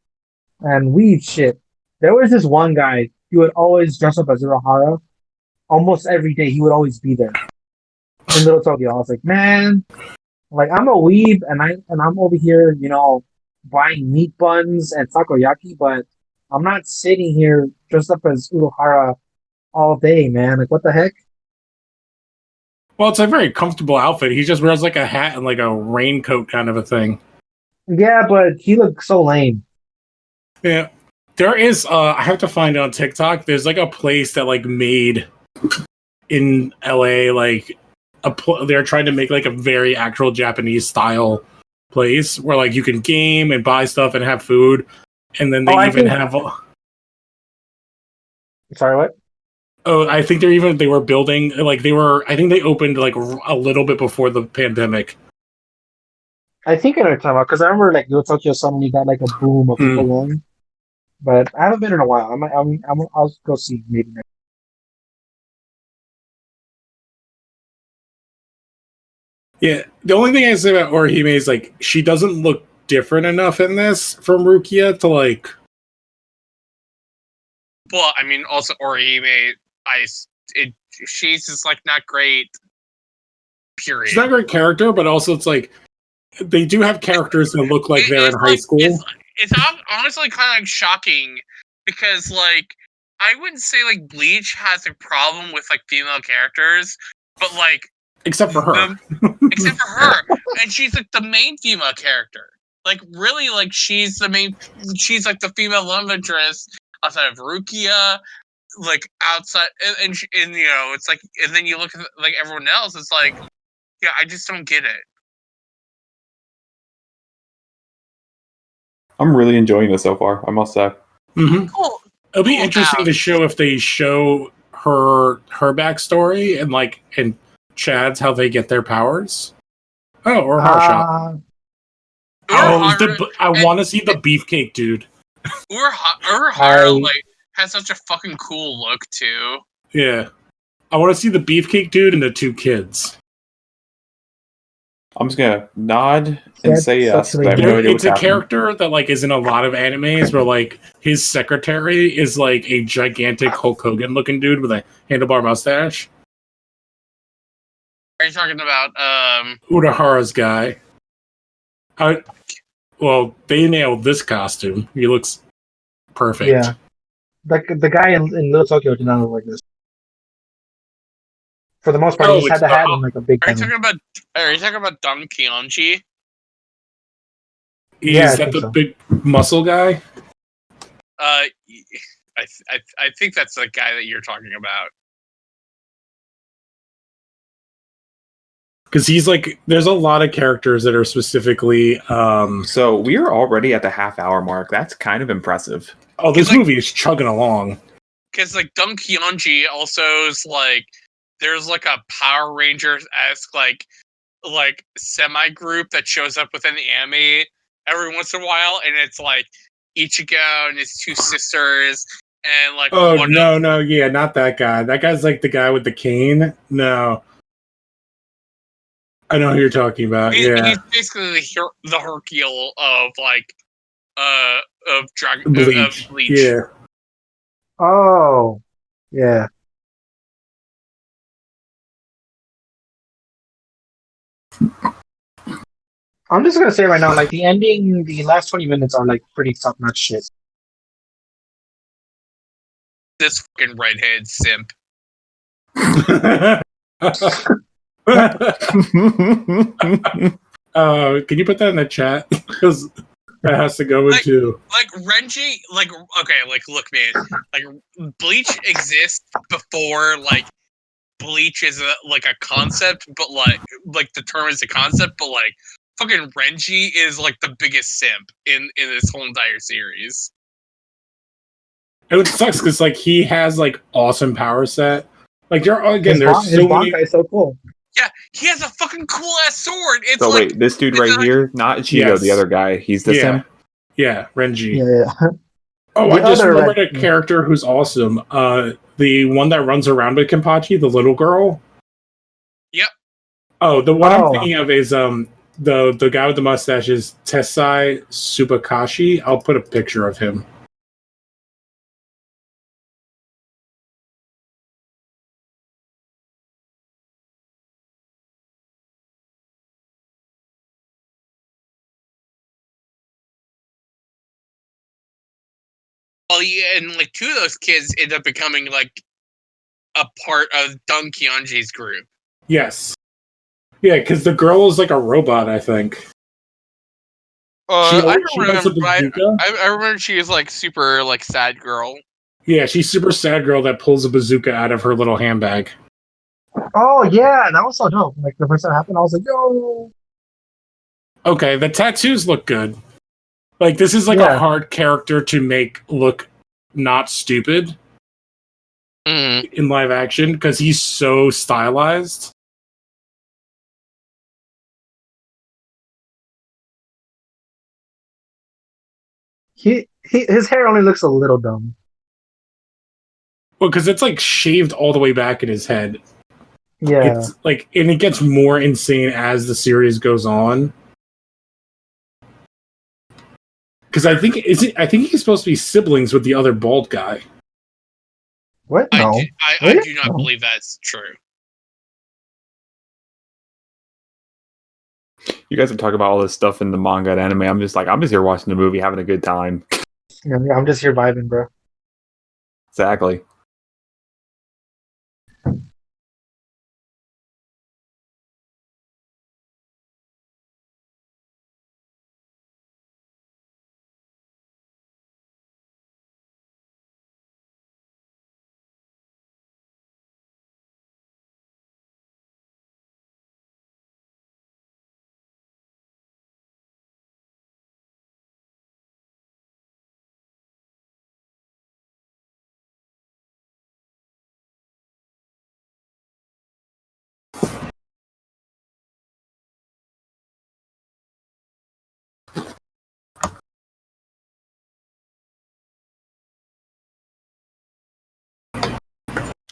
and weeb shit. There was this one guy, he would always dress up as Urahara. Almost every day, he would always be there in Little Tokyo. I was like, man, like I'm a weeb and I'm over here, buying meat buns and takoyaki, but I'm not sitting here dressed up as Urahara all day, man. Like, what the heck? Well, it's a very comfortable outfit. He just wears like a hat and like a raincoat kind of a thing. Yeah, but he looks so lame. Yeah. There is I have to find it on TikTok. There's like a place that like made in LA like they're trying to make like a very actual Japanese style place where like you can game and buy stuff and have food, and then they have Sorry, what? Oh, I think they were building I think they opened like a little bit before the pandemic. I think I know what you're talking about because I remember like Little Tokyo suddenly got like a boom of people going, but I haven't been in a while. I'll go see maybe next. Yeah, the only thing I say about Orihime is like she doesn't look different enough in this from Rukia to like. Well, I mean, also Orihime, she's just like not great. Period. She's not a great character, but also it's like they do have characters that look like they're in high school. It's honestly kind of like shocking because like I wouldn't say like Bleach has a problem with like female characters, but like except for her, and she's like the main female character. Like really, like she's like the female love interest outside of Rukia. Like outside, and it's like, and then you look at like everyone else. It's like, yeah, I just don't get it. I'm really enjoying this so far, I must say. Mm-hmm. Cool. It'll be interesting to show if they show her backstory and Chad's how they get their powers. Oh, or Harsha. I want to see the beefcake dude. Urahara like has such a fucking cool look too. Yeah, I want to see the beefcake dude and the two kids. I'm just gonna nod and say yes. But I have no idea it's a character that like is in a lot of animes where like his secretary is like a gigantic Hulk Hogan looking dude with a handlebar mustache. Are you talking about Urahara's guy? Well, they nailed this costume. He looks perfect. Yeah, like the guy in Little Tokyo did not look like this. For the most part, he just had the hat and like a big. Are you talking about Don Kionji? Is that the big muscle guy? I think that's the guy that you're talking about. because he's like, there's a lot of characters that are specifically. So we are already at the half-hour mark. That's kind of impressive. Oh, this movie is chugging along. Because like Dunk Kyonji also is like, there's like a Power Rangers-esque like semi-group that shows up within the anime every once in a while, and it's like Ichigo and his two sisters, and like no, yeah, not that guy. That guy's like the guy with the cane. No, I know who you're talking about. He's He's basically the Hercule of like of Bleach. Of Bleach. Yeah. Oh, yeah. I'm just gonna say right now, like the ending, the last 20 minutes are like pretty top notch shit. This fucking redhead simp. Can you put that in the chat? Because that has to go into like Renji. Like okay, like look, man. Like Bleach exists before like Bleach is a concept, but like the term is a concept, but like fucking Renji is like the biggest simp in this whole entire series. It sucks because like he has like awesome power set. Like there's His so many. Bankai is so cool. Yeah, he has a fucking cool ass sword. It's So like, wait, this dude right here, not Ichigo, Yes. the other guy. He's the sim. Yeah, Renji. Yeah. Oh, The I just other remembered a Renji. character who's awesome. The one that runs around with Kenpachi, the little girl. Yep. Oh, the one I'm Oh. thinking of is the guy with the mustache is Tessai Subakashi. I'll put a picture of him. well, yeah, and like two of those kids end up becoming like a part of Dunk Kyonji's group. Yes. Yeah, because the girl is like a robot, I think. I don't she has a remember. I bazooka? remember she was like super like sad girl. Yeah, she's super sad girl that pulls a bazooka out of her little handbag. Oh yeah, that was so dope. Like the first time it happened, I was like, yo. Okay, the tattoos look good. Like this is like Yeah. a hard character to make look not stupid in live action because he's so stylized. His hair only looks a little dumb. Well, because it's like shaved all the way back in his head. Yeah. It's like, and it gets more insane as the series goes on. Because I think he's supposed to be siblings with the other bald guy. What? I No. do not believe that's true. You guys are talking about all this stuff in the manga and anime. I'm just here watching the movie, having a good time. Yeah, I'm just here vibing, bro. Exactly.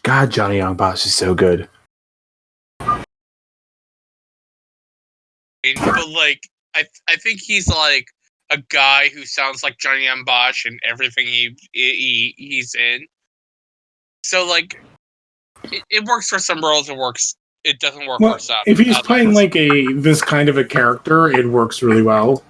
God, Johnny Young Bosch is so good. But like, I think he's like a guy who sounds like Johnny M. Bosch in everything he's in. So like, it works for some roles. It doesn't work Well, for some. if he's others. playing like this kind of a character, it works really well.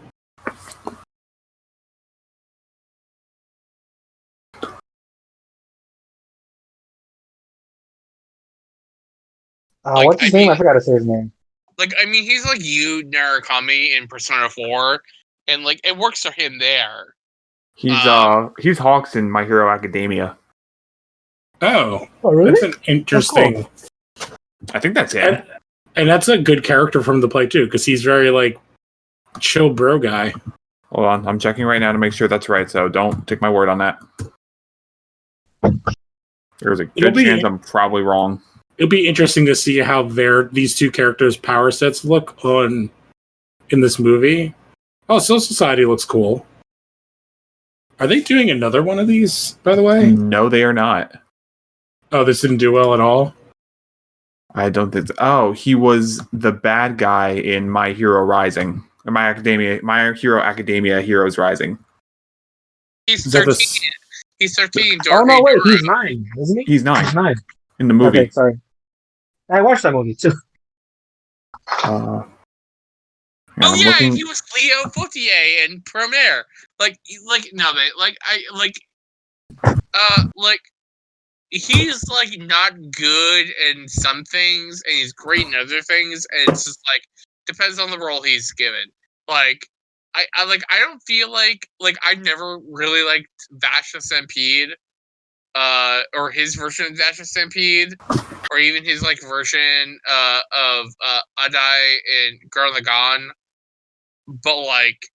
Like, What's his name? I forgot to say his name. like I mean, he's like Yu Narukami in Persona 4, and like it works for him there. He's Hawks in My Hero Academia. Oh, Oh, really? that's an interesting. I think that's it. And that's a good character from the play too, because he's very like chill bro guy. Hold on, I'm checking right now to make sure that's right. So don't take my word on that. There's a good chance I'm probably wrong. It'll be interesting to see how these two characters' power sets look in this movie. Oh, Soul Society looks cool. Are they doing another one of these, by the way? No, they are not. Oh, this didn't do well at all? I don't think so. Oh, he was the bad guy in My Hero Rising. Or My Hero Academia Heroes Rising. He's 13. He's 13. Oh, no, wait. He's 9, isn't he? He's 9. He's 9. In the movie. Okay, sorry. I watched that movie, too. Oh, yeah, he was Leo Fautier in Premiere. He's like not good in some things and he's great in other things, and it's just like depends on the role he's given. Like I don't feel like I never really liked Vash the Stampede, or his version of Vash the Stampede, or even his like version of Adai in Girl Lagann. But like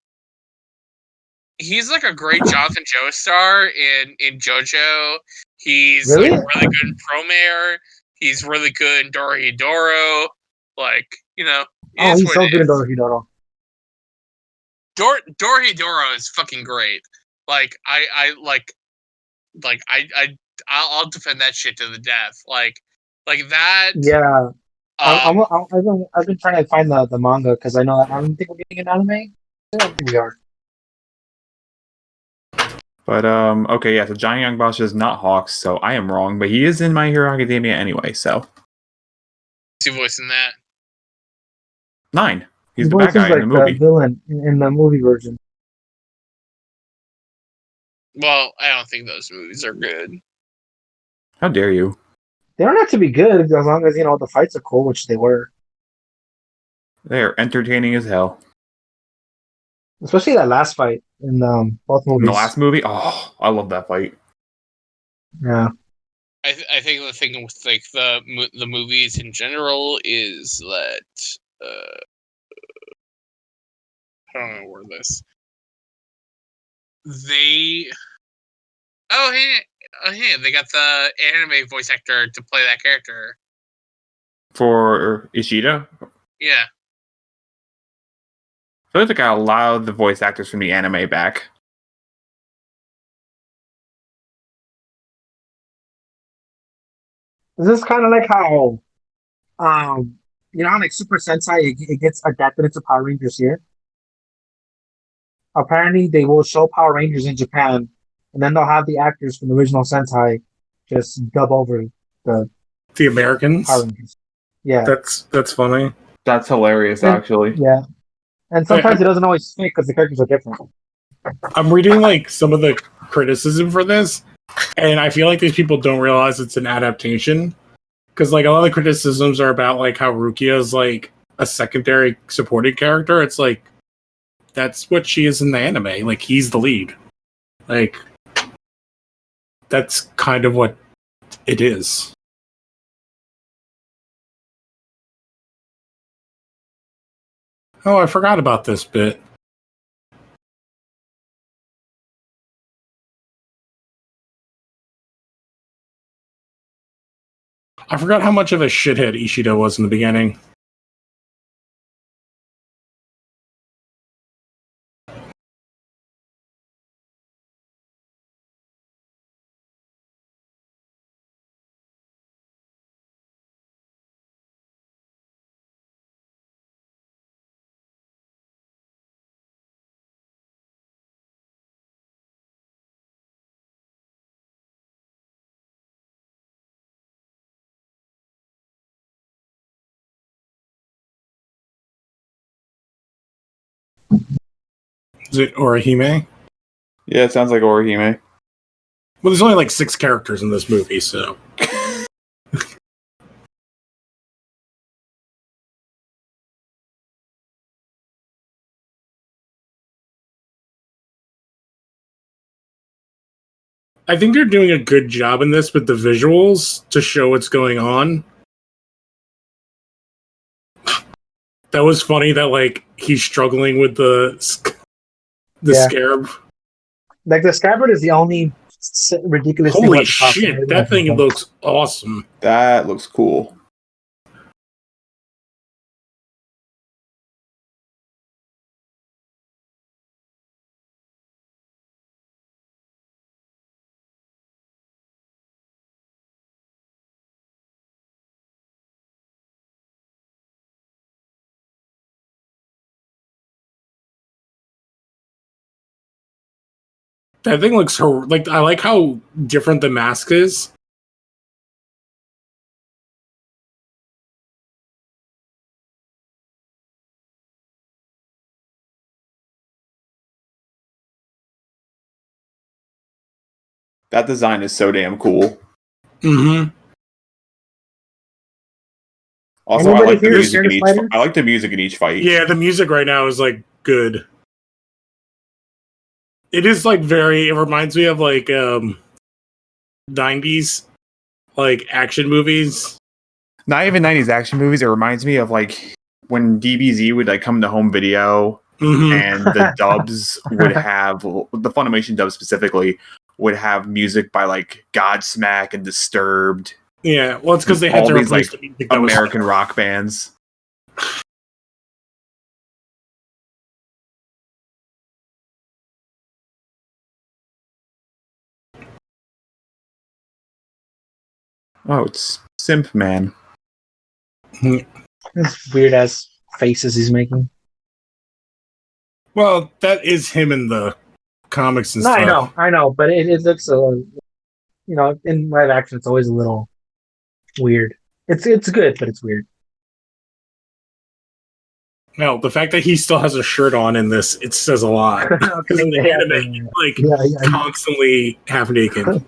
he's like a great Jonathan Joestar in JoJo. He's really? like really good in Promare. He's really good in Dorohedoro. Like, you know. He's so good in Dorohedoro. Dorohedoro is fucking great. Like I'll defend that shit to the death. Like that. Yeah. I've been trying to find the manga because I know that I don't think we're getting an anime. I don't think we are. But okay, yeah. So Johnny Young Bosch is not Hawks, so I am wrong. But he is in My Hero Academia anyway. So Is he voicing that? 9. He's the bad guy in the movie. The villain in the movie version. Well, I don't think those movies are good. How dare you? They don't have to be good as long as the fights are cool, which they were. They are entertaining as hell. Especially that last fight in both movies. In the last movie, oh, I love that fight. Yeah. I think the thing with like the movies in general is that I don't know where this. They they got the anime voice actor to play that character. For Ishida? Yeah. I feel like I allowed the voice actors from the anime back. Is this kind of like how, how like Super Sentai it gets adapted into Power Rangers here? Apparently, they will show Power Rangers in Japan, and then they'll have the actors from the original Sentai just dub over the Americans. Power Rangers. Yeah, that's funny. That's hilarious, actually. Yeah, and sometimes it doesn't always fit because the characters are different. I'm reading like some of the criticism for this, and I feel like these people don't realize it's an adaptation, because like a lot of the criticisms are about like how Rukia is like a secondary supporting character. It's like that's what she is in the anime. Like he's the lead. Like that's kind of what it is. Oh, I forgot about this bit. I forgot how much of a shithead Ishida was in the beginning. Is it Orihime? Yeah, it sounds like Orihime. Well, there's only like 6 characters in this movie, so. I think they're doing a good job in this with the visuals to show what's going on. That was funny that like he's struggling with the Yeah. scarab. Like the scabbard is the only ridiculous thing Holy about the costume. shit, that thing looks awesome. That looks cool. That thing looks like I like how different the mask is. That design is so damn cool. Mm-hmm. Also, I Anybody like the here music scared in of each. spiders? I like the music in each fight. Yeah, the music right now is like good. It is like very. It reminds me of like 90s like action movies. Not even 90s action movies. It reminds me of like when DBZ would like come to home video Mm-hmm. and the dubs would have the Funimation dubs specifically would have music by like Godsmack and Disturbed. Yeah, well, it's because they had All to these replace like the music that American rock bands. Oh, it's Simp Man. These weird ass faces he's making. Well, that is him in the comics and No, stuff. I know, but it looks in live action, it's always a little weird. It's good, but it's weird. No, the fact that he still has a shirt on in this, it says a lot. Because in the anime, he's like constantly half naked.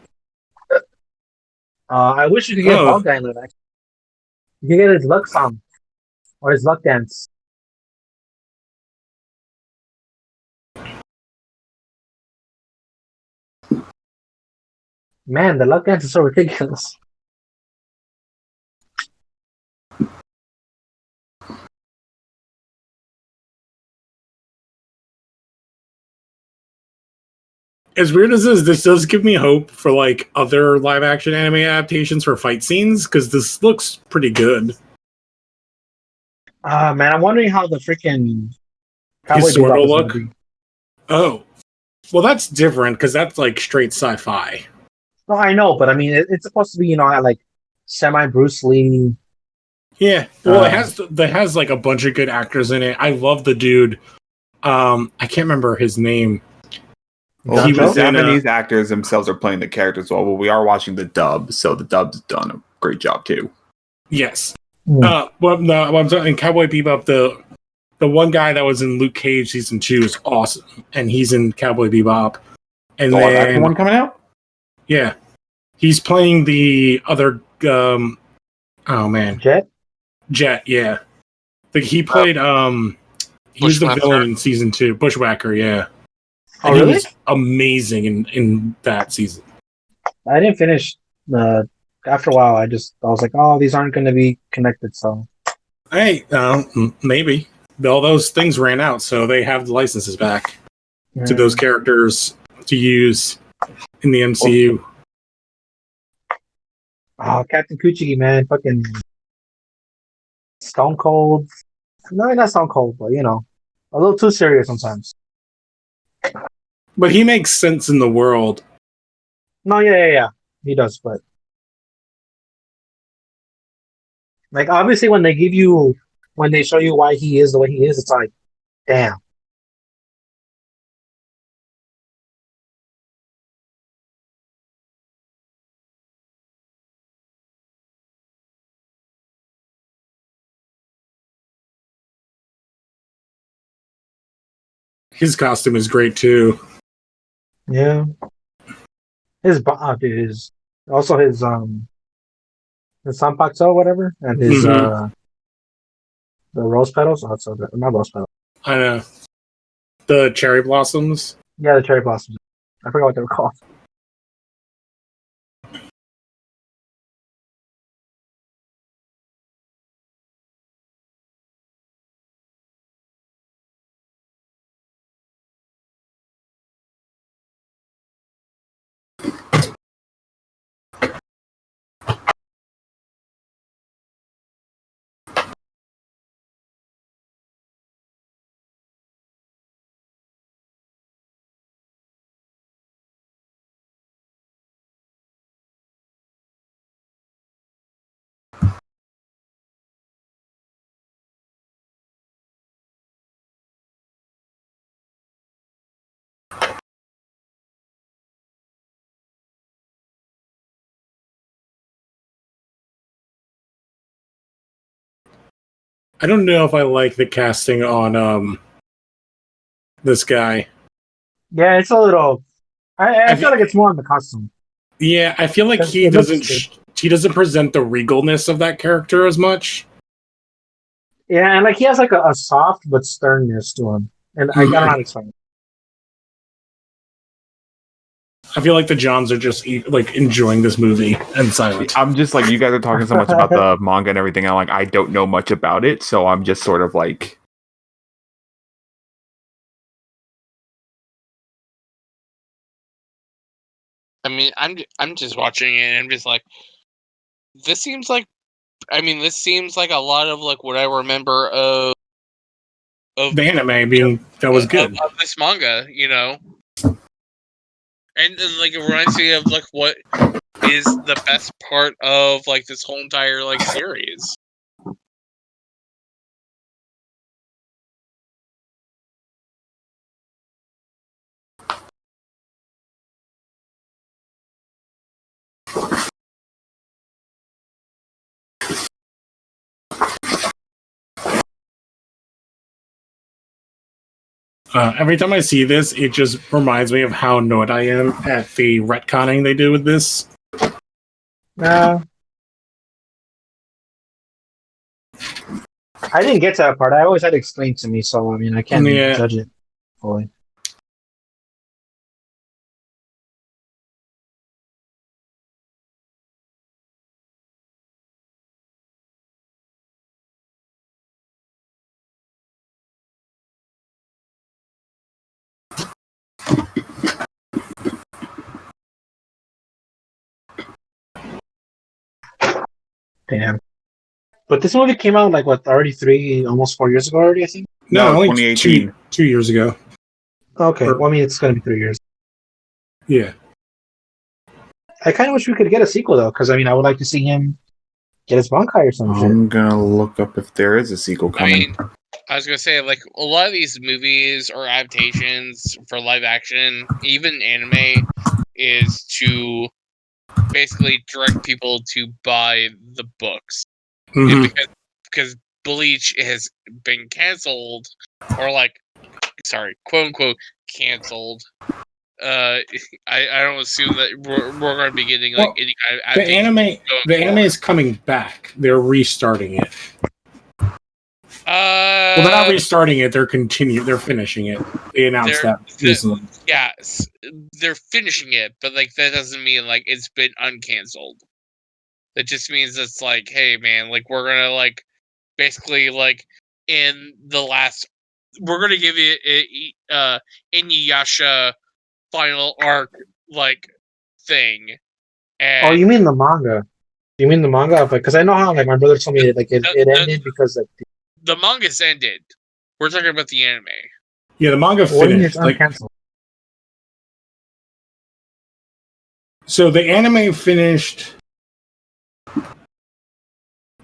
I wish you could get Bald Guy in live action. You can get his luck song or his luck dance. Man, the luck dance is so ridiculous. As weird as this does give me hope for like other live action anime adaptations for fight scenes because this looks pretty good. Man, I'm wondering how the freaking His sword will look. be. Oh, well, that's different because that's like straight sci-fi. No, I know, but I mean, it's supposed to be, like semi Bruce Lee. Yeah, well, it has like a bunch of good actors in it. I love the dude. I can't remember his name. Well, He the was in Japanese actors themselves are playing the characters well, but we are watching the dub, so the dub's done a great job too. Yes. Hmm. Well, no, I'm talking Cowboy Bebop. The one guy that was in Luke Cage season 2 is awesome, and he's in Cowboy Bebop. And The live then action one coming out? yeah, he's playing the other. Oh man, Jet. Yeah, he played. He was the Bushwhacker. villain in season 2, Bushwhacker. Yeah, Oh, and he really? was amazing in that season. I didn't finish. After a while, I was like, oh, these aren't going to be connected. So Hey, maybe all those things ran out, so they have the licenses back to those characters to use in the MCU. Oh, Captain Kuchiki, man, fucking Stone Cold. No, not Stone Cold, but a little too serious sometimes. But he makes sense in the world. No, yeah, he does. But like, obviously, when they show you why he is the way he is, it's like, damn. His costume is great too. Yeah, his also his Sanpakuto, whatever, and his the rose petals. Also, not rose petals. I know. The cherry blossoms. Yeah, the cherry blossoms. I forgot what they were called. I don't know if I like the casting on this guy. Yeah, it's a little. I feel like it's more on the costume. Yeah, I feel like he doesn't present the regalness of that character as much. Yeah, and like he has like a soft but sternness to him, and I don't know how to explain it. I feel like the Johns are just like enjoying this movie and silent. I'm just like, you guys are talking so much about the manga and everything. I'm like, I don't know much about it, so I'm just sort of like. I mean, I'm just watching it, and I'm just like, this seems like. I mean, this seems like a lot of like what I remember of The anime being that was good. Of this manga, you know, and like it reminds me of like what is the best part of like this whole entire like series. Every time I see this, it just reminds me of how annoyed I am at the retconning they do with this. No. I didn't get to that part. I always had it explained to me, so I mean, I can't judge it fully. Damn. But this movie came out like what, already almost 4 years ago already, I think? No, only 2018. Two years ago. Okay, well, I mean, it's going to be 3 years. Yeah. I kind of wish we could get a sequel, though, because, I mean, I would like to see him get his Bankai or some shit. I'm gonna look up if there is a sequel coming. I mean, I was gonna say, like, a lot of these movies or adaptations for live action, even anime, is to basically direct people to buy the books. Mm-hmm. Because Bleach has been canceled, or like, sorry, quote unquote, canceled. I don't assume that we're going to be getting like any kind of the anime is coming back. They're restarting it. Well, they're not restarting it. They're finishing it. They announced that recently. Yeah, they're finishing it, but like that doesn't mean like it's been uncanceled. That just means it's like, hey man, like we're gonna like basically like in the last, we're gonna give you Inuyasha final arc like thing. And oh, you mean the manga? You mean the manga? Because I know how like my brother told me like it ended because like the manga's ended. We're talking about the anime. Yeah, the manga finished. Like, so the anime finished.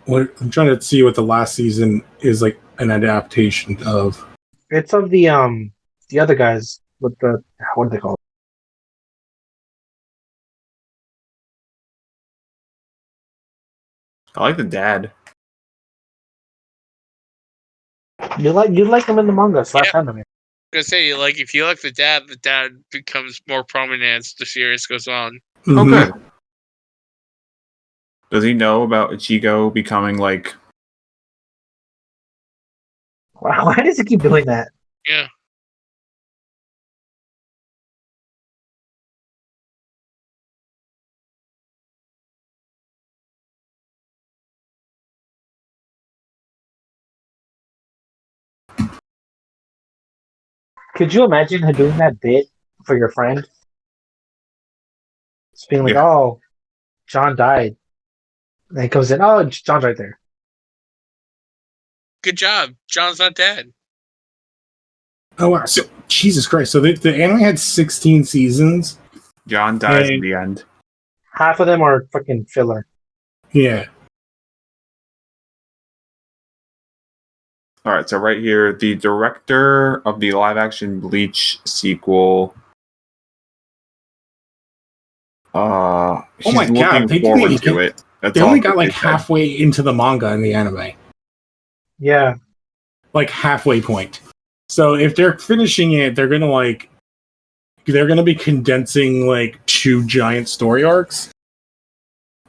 I'm trying to see what the last season is like an adaptation of. It's of the other guys with the, what do they call it? I like the dad. You like him in the manga / anime. I'm gonna say, like, if you like the dad becomes more prominent as the series goes on. Mm-hmm. Okay. Does he know about Ichigo becoming like? Wow, why does he keep doing that? Yeah. Could you imagine her doing that bit for your friend? Just being like, oh, John died. And he comes in, oh, John's right there. Good job. John's not dead. Oh wow! So Jesus Christ! So the anime had 16 seasons. John dies in the end. Half of them are fucking filler. Yeah. All right, so right here, the director of the live-action Bleach sequel. Oh my god! They only got like halfway into the manga in the anime. Yeah. like halfway point. So if they're finishing it, they're gonna be condensing like 2 giant story arcs.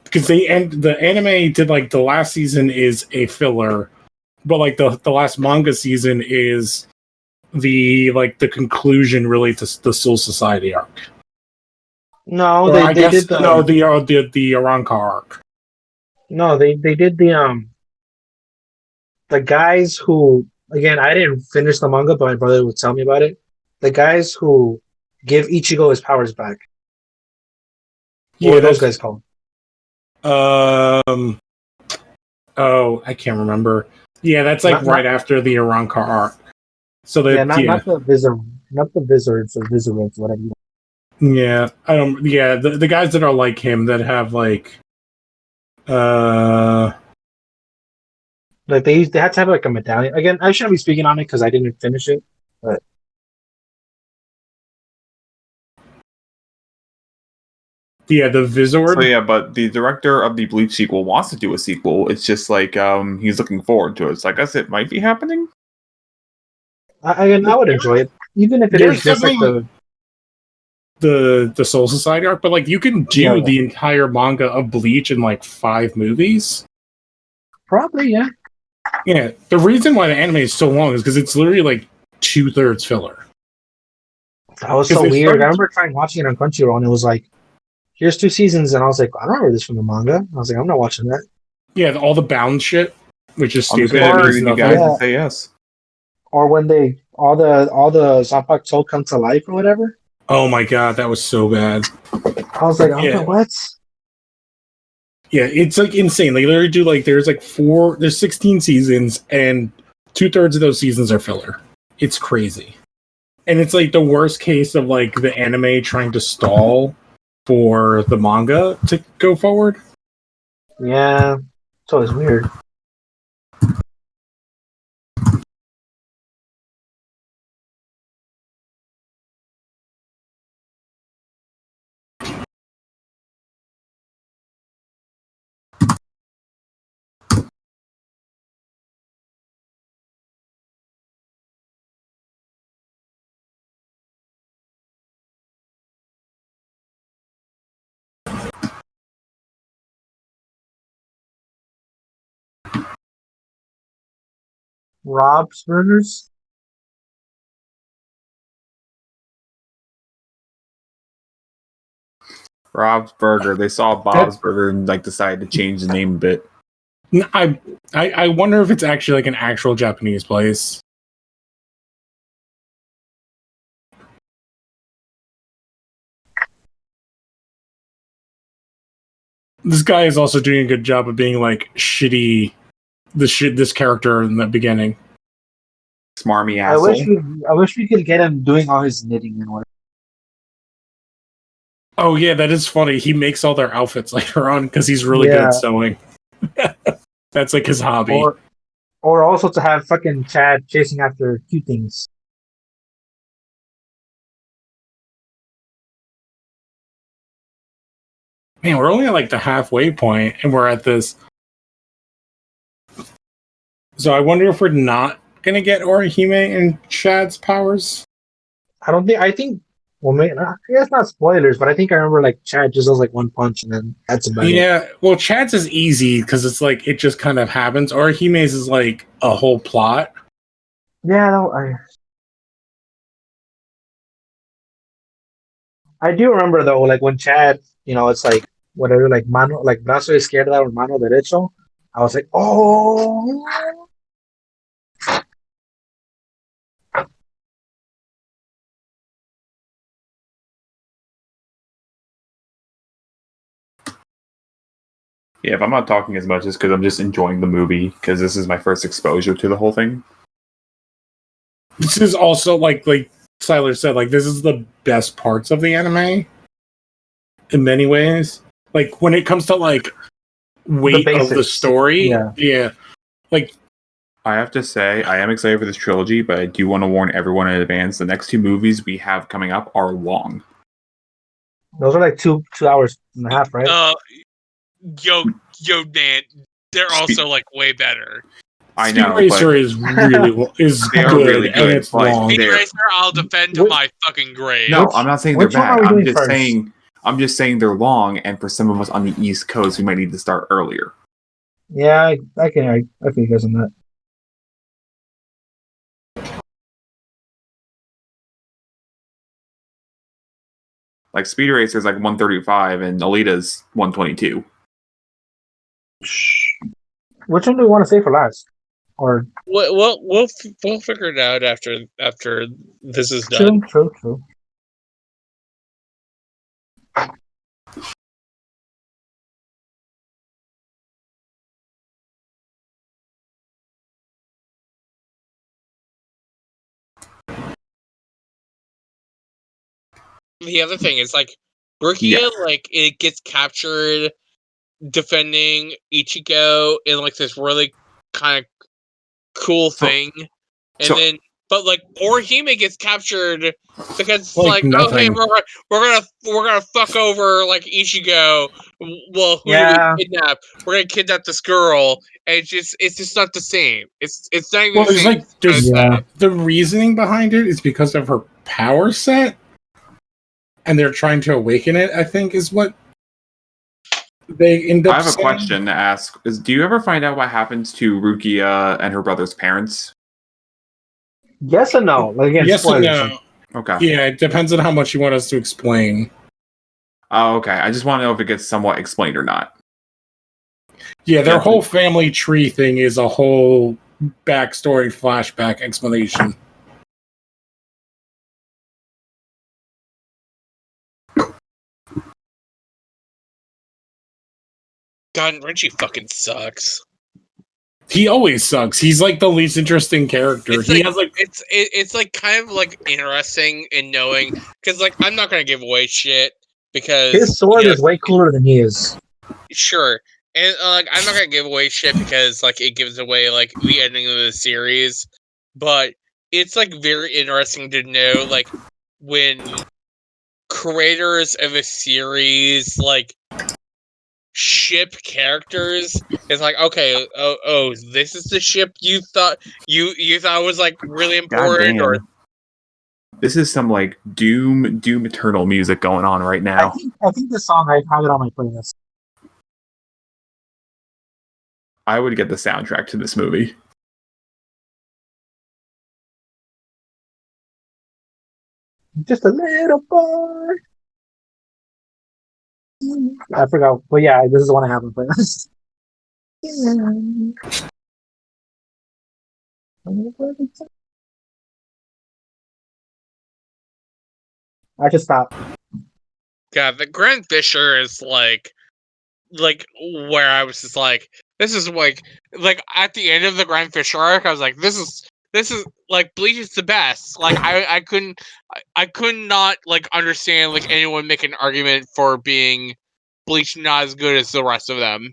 Because the anime did like the last season is a filler, but like the last manga season is the conclusion really to the Soul Society arc. No, Or they I guess did the no the Aranka arc. no, they did the guys who, again, I didn't finish the manga, but my brother would tell me about it. The guys who give Ichigo his powers back. What were those guys called? Oh, I can't remember. Yeah, that's like right after the Aranka arc. So not the Vizards or Vizards, whatever. Yeah, I don't. Yeah, the guys that are like him that have like they had to have like a medallion. Again, I shouldn't be speaking on it because I didn't finish it. But yeah, the Vizord. So yeah, but the director of the Bleach sequel wants to do a sequel. It's just like he's looking forward to it. So I guess it might be happening. I would enjoy it, even if it is just like the Soul Society arc. But like, you can do the entire manga of Bleach in like 5 movies. Probably, yeah. Yeah, the reason why the anime is so long is because it's literally like 2/3 filler. That was so weird. I remember trying watching it on Crunchyroll, and it was like, here's 2 seasons, and I was like, I don't remember this from the manga. I was like, I'm not watching that. Yeah, all the bound shit, which is stupid. You guys and say yes. Or when they all the Zanpakuto Soul come to life or whatever. Oh my god, that was so bad. I was like, what? Yeah, it's like insane. They literally do like there's 16 seasons, and 2/3 of those seasons are filler. It's crazy. And it's like the worst case of like the anime trying to stall for the manga to go forward. Yeah, it's always weird. Rob's Burgers? Rob's Burger. They saw Bob's Burger and like decided to change the name a bit. I wonder if it's actually like an actual Japanese place. This guy is also doing a good job of being like shitty. This character in the beginning. Smarmy asshole. I wish we could get him doing all his knitting and whatever. Oh yeah, that is funny. He makes all their outfits later on because he's really good at sewing. That's like his hobby. Or also to have fucking Chad chasing after cute things. Man, we're only at like the halfway point, and we're at this. So I wonder if we're not gonna get Orihime and Chad's powers. I think. Well, maybe, I guess not spoilers, but I think I remember like Chad just does like one punch, and then that's about it. Yeah, well, Chad's is easy because it's like it just kind of happens. Orihime's is like a whole plot. Yeah, no, I do remember though, like when Chad, it's like whatever, like mano, like brazo izquierda or mano derecho. I was like, oh. Yeah, if I'm not talking as much, it's because I'm just enjoying the movie because this is my first exposure to the whole thing. This is also like Siler said, like this is the best parts of the anime in many ways. Like when it comes to like weight of the story, yeah. Like I have to say, I am excited for this trilogy, but I do want to warn everyone in advance: the next 2 movies we have coming up are long. Those are like 2 hours and a half, right? Yo, man, they're also like way better. I Speed know, Racer but is really is They are good, really and good, it's but long. Speed they're- Racer, I'll defend to Which- my fucking grave. no, I'm not saying they're which one bad. are we I'm doing just first? saying they're long, and for some of us on the East Coast, we might need to start earlier. Yeah, I can. I feel you guys on that. Like Speed Racer is like 135, and Alita's 122. Which one do we want to say for last? Or We'll figure it out after this is done. true. The other thing is like Rukia, Yeah. like it gets captured defending Ichigo in like this really kind of cool thing, and so- then but like Orihime gets captured because it's Like like oh hey nothing. we're gonna fuck over like Ichigo. Well, who Yeah. do we kidnap? We're gonna kidnap this girl, and it's just not the same. It's not even Well, the there's same. like there's Yeah. the reasoning behind it is because of her power set, and they're trying to awaken it. I think is what they end up. I have a saying. question to ask: do you ever find out what happens to Rukia and her brother's parents? Yes and no. Like again, Yes and spoilers. no. Okay. Yeah, it depends on how much you want us to explain. Oh, okay. I just want to know if it gets somewhat explained or not. Yeah, their Yeah. whole family tree thing is a whole backstory flashback explanation. God, Renchi fucking sucks. He always sucks. He's like the least interesting character. It's He like, has like it's like kind of like interesting in knowing because like I'm not gonna give away shit because His sword you know, is way cooler than he is. sure, and like I'm not gonna give away shit because like it gives away like the ending of the series, but it's like very interesting to know like when creators of a series like ship characters. It's like okay, oh, this is the ship you thought was like really important, or Goddamn. This is some like doom eternal music going on right now. I think this song I have it on my playlist. I would get the soundtrack to this movie. Just a little boy. I forgot, but yeah, this is the one I have on playlist. I just stopped. God, the Grand Fisher is like where I was just like, this is like at the end of the Grand Fisher arc, I was like, this is like Bleach is the best. Like I could not like understand like anyone make an argument for being Bleach not as good as the rest of them.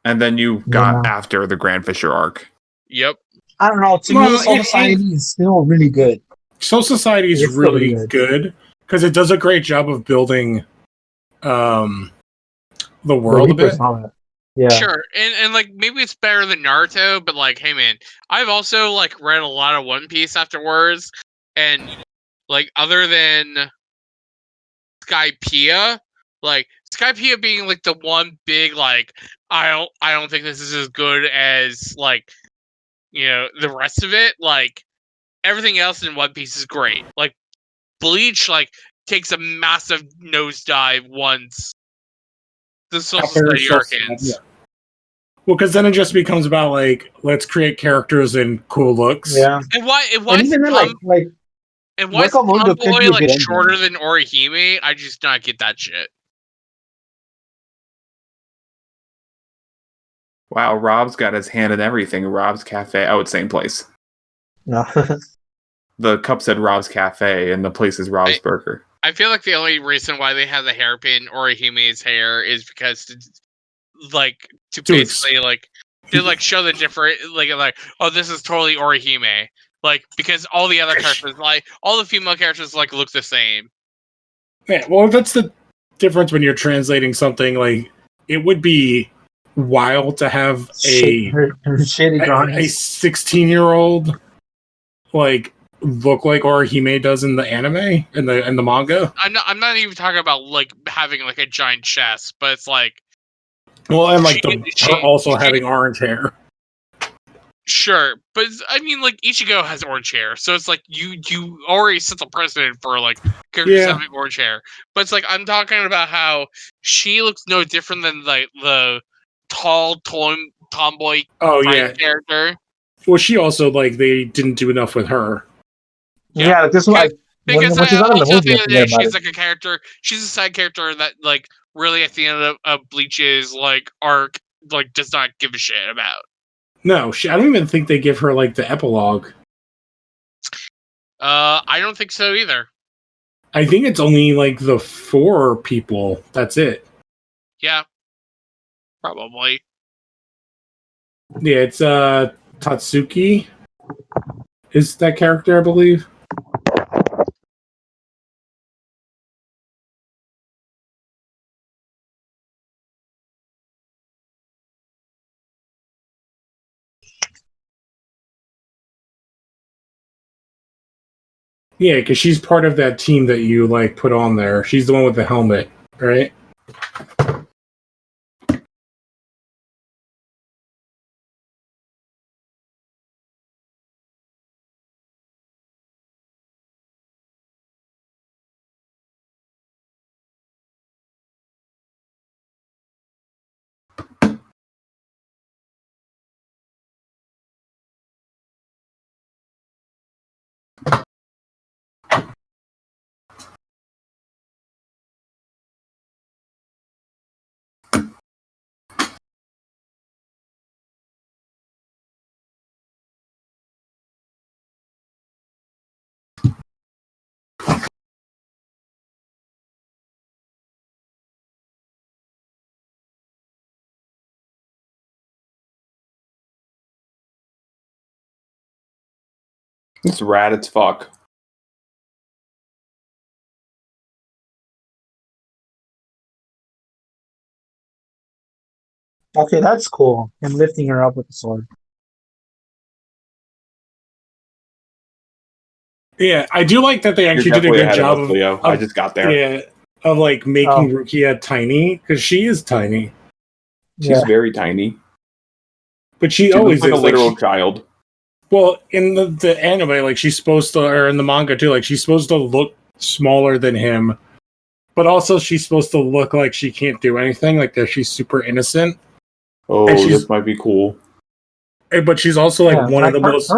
And then you got Yeah. after the Grand Fisher arc. Yep. I don't know. To Well, me, Soul Society is still really good. Soul Society is It's still really really good because it does a great job of building the world a Reapers bit. and all that. Yeah. Sure, and like maybe it's better than Naruto, but like, hey man, I've also like read a lot of One Piece afterwards, and like other than Skypiea, like Skypiea being like the one big like I don't think this is as good as like the rest of it. Like everything else in One Piece is great. Like Bleach like takes a massive nosedive once the Soul After Society Soul arc Society, ends. yeah. Well, because then it just becomes about like let's create characters and cool looks. Yeah. And why And is even then, like and why is Wakamoto could Tomboy be a like good ending. shorter than Orihime? I just not get that shit. Wow, Rob's got his hand in everything. Rob's Cafe. Oh, it's same place. no. The cup said Rob's Cafe, and the place is Rob's Burger. I feel like the only reason why they have the hairpin Orihime's hair is because to basically like to like show the different like oh, this is totally Orihime. Like because all the other characters like all the female characters like look the same. Yeah, well, that's the difference when you're translating something. Like it would be wild to have her shitty a drawings. 16-year-old like look like Orihime does in the anime and the manga. I'm not even talking about like having like a giant chest, but it's like Well, and like her also having orange hair. Sure, but I mean, like Ichigo has orange hair, so it's like you already set the precedent for like characters having orange hair. But it's like I'm talking about how she looks no different than like the tall tomboy character. Well, she also like they didn't do enough with her. Yeah, this one because when she's I not in the also movie, think that she's like a character. She's a side character that like really at the end of Bleach's like arc like does not give a shit about. No, I don't even think they give her like the epilogue. I don't think so either. I think it's only like the 4 people. That's it. Yeah, probably. Yeah, it's Tatsuki is that character, I believe. Yeah, because she's part of that team that you like put on there. She's the one with the helmet, right? It's rad as fuck. Okay, that's cool. Him lifting her up with the sword. Yeah, I do like that they actually did a good job of Leo. I just got there. Yeah, of like making Rukia tiny because she is tiny. She's very tiny, but she looks always like is a literal child. Well, in the anime, like she's supposed to, or in the manga too, like she's supposed to look smaller than him, but also she's supposed to look like she can't do anything, like that she's super innocent. Oh, this might be cool. But she's also like one of the most.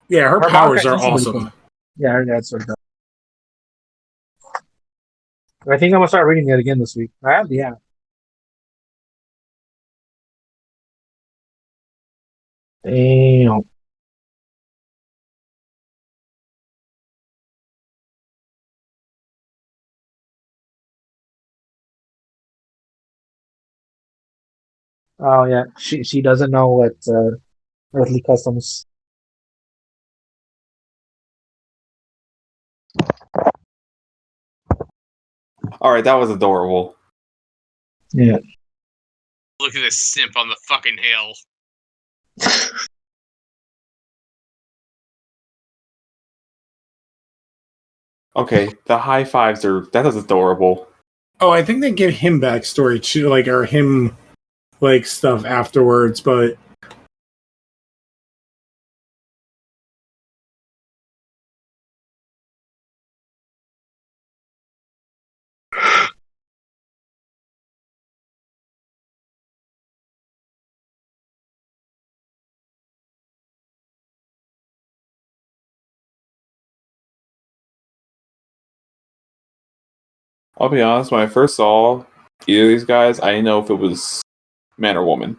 Her powers are awesome. Cool. Yeah, that's what. I think I'm gonna start reading it again this week. I have the app. Damn. Oh yeah, she doesn't know what earthly customs. All right, that was adorable. Yeah. Look at this simp on the fucking hill. Okay, the high fives that is adorable. Oh, I think they give him backstory too, like or him like stuff afterwards, but I'll be honest, when I first saw either of these guys, I didn't know if it was man or woman.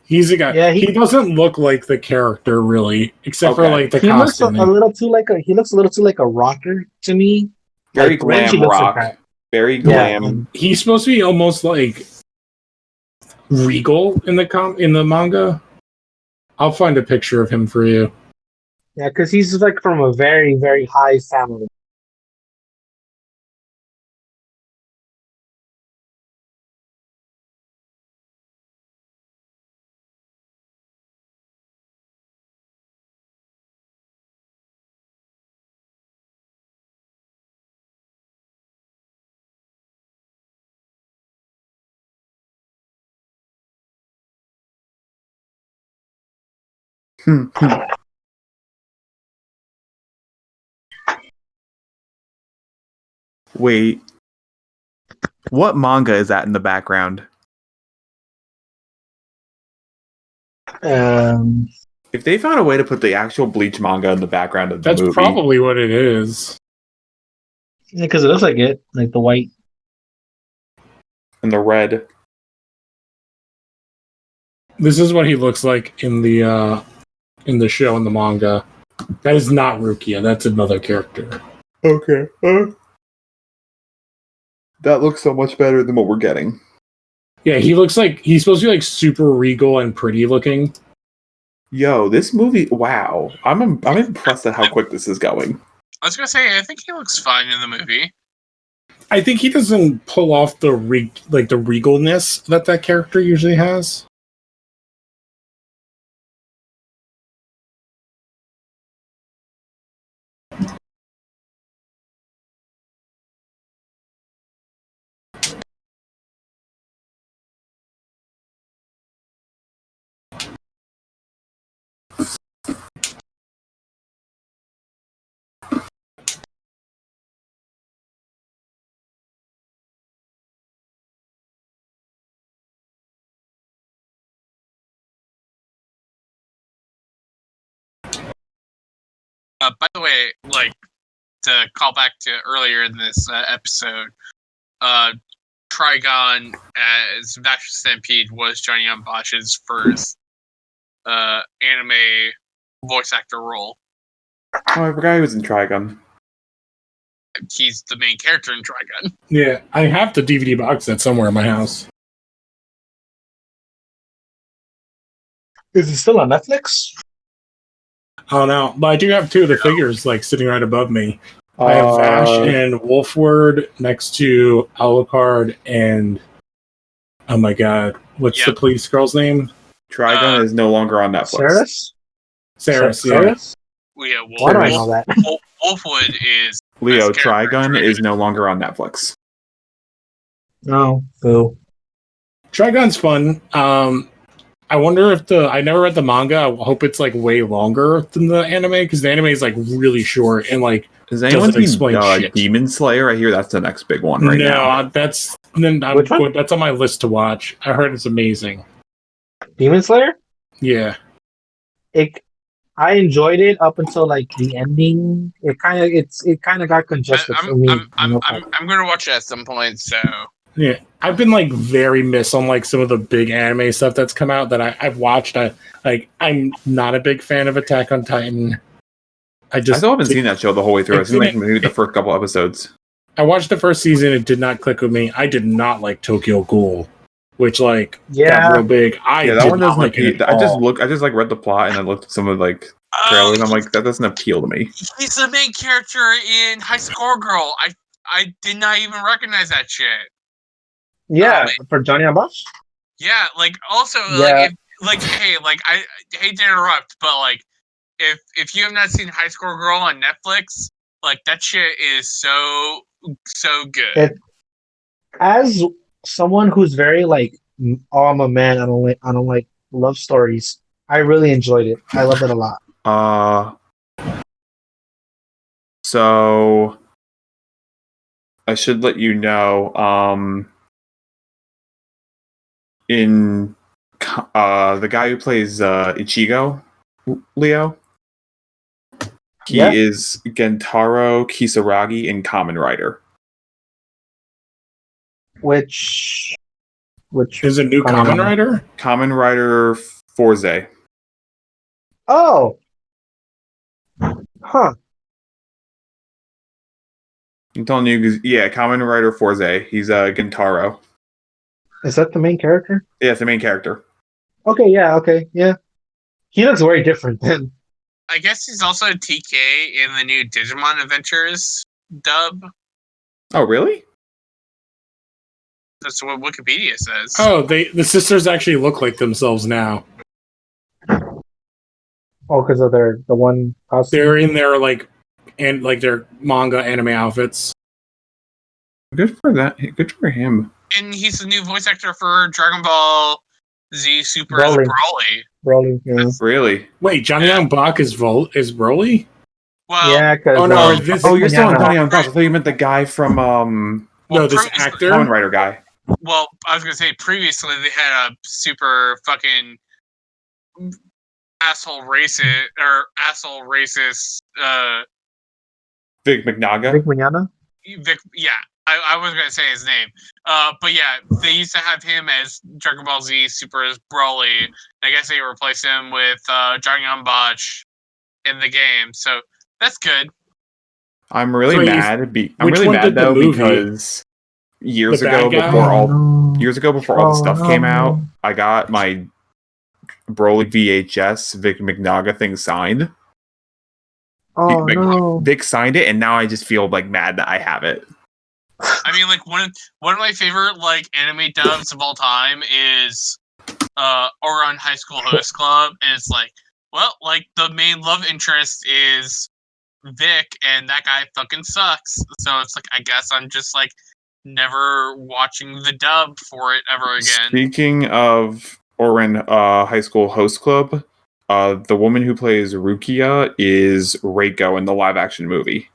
he's a guy. Yeah, he doesn't look like the character really, except for like the he costume. Looks a little too like he looks a little too like a rocker to me. Very like, glam rock. Very glam. Yeah. He's supposed to be almost like regal in the manga. I'll find a picture of him for you. Yeah, because he's like from a very, very high family. Wait, what manga is that in the background? If they found a way to put the actual Bleach manga in the background of the That's movie, probably what it is. Yeah, because it looks like it, like the white. and the red. This is what he looks like in the show in the manga. That is not Rukia. That's another character. Okay. That looks so much better than what we're getting. Yeah, he looks like he's supposed to be like super regal and pretty looking. Yo, this movie! Wow, I'm impressed at how quick this is going. I was gonna say, I think he looks fine in the movie. I think he doesn't pull off the regalness that character usually has. By the way, like to call back to earlier in this episode, Trigon as Vash Stampede was Johnny Young Bosch's first anime voice actor role. Oh, I forgot he was in Trigun. He's the main character in Trigon. Yeah, I have the DVD box set somewhere in my house. Is it still on Netflix? Oh no, but I do have two of the figures like sitting right above me. I have Vash and Wolfward next to Alucard and oh my god, what's the police girl's name? Trigun is no longer on Netflix. Saris? Yeah. Yeah, Why do I know that? Wolfwood is Leo, best character in Trigun is no longer on Netflix. No, boo. Trigun's fun. I wonder if I never read the manga. I hope it's like way longer than the anime because the anime is like really short and like Has anyone doesn't explain seen shit. Demon Slayer? I hear that's the next big one right now. No, that's on my list to watch. I heard it's amazing. Demon Slayer? Yeah. I enjoyed it up until like the ending. It kind of got congested for me. I'm gonna watch it at some point. So Yeah, I've been like very miss on like some of the big anime stuff that's come out that I've watched. I'm not a big fan of Attack on Titan. I still haven't seen that show the whole way through. I've seen like maybe the first couple episodes. I watched the first season. It did not click with me. I did not like Tokyo Ghoul, which got real big. That one doesn't like appeal. I just like read the plot and I looked at some of like trailers. And I'm like, that doesn't appeal to me. he's the main character in High Score Girl. I did not even recognize that shit. Yeah, for Johnny and Bosch? Yeah, like also Yeah. I hate to interrupt, but like if you have not seen High Score Girl on Netflix, like that shit is so good. As someone who's very like, oh, I'm a man. I don't like love stories. I really enjoyed it. I love it a lot. So I should let you know. In the guy who plays Ichigo, Leo, he is Gentaro Kisaragi in Kamen Rider. Which is a new Kamen Rider? Kamen Rider Forze. Oh, huh. I'm telling you, yeah, Kamen Rider Forze. He's Gentaro. Is that the main character? Yeah, it's the main character. Okay, yeah. He looks very different then. I guess he's also TK in the new Digimon Adventures dub. Oh, really? That's what Wikipedia says. Oh, the sisters actually look like themselves now. Oh, because of the one costume? They're in their their manga anime outfits. Good for that. Good for him. And he's the new voice actor for Dragon Ball Z Super Broly. is Broly. Broly, yeah. Really? Wait, Johnny Young Bach is Broly? Well, Yeah, because Oh no, this Oh, you're still on Manana. Johnny Young Boss. I thought you meant the guy from no, this previously- actor. Kamen Rider guy. Well, I was gonna say previously they had a super fucking asshole racist. Vic Magnaga. Vic Mignogna? Vic, yeah, I was gonna say his name. But yeah, they used to have him as Dragon Ball Z Super as Broly. I guess they replaced him with Johnny Young Botch in the game, so that's good. I'm really So wait, mad. I'm which really one mad did the though movie? because years The ago, bad guy? before all no. the stuff came out, I got my Broly VHS Vic Magnaga thing signed. Oh, Like, no. Vic signed it, and now I just feel like mad that I have it. I mean, like one of my favorite like anime dubs of all time is Ouran High School Host Club, and it's like, well, like the main love interest is Vic, and that guy fucking sucks. So it's like, I guess I'm just like never watching the dub for it ever again. Speaking of Oren High School Host Club, the woman who plays Rukia is Reiko in the live action movie.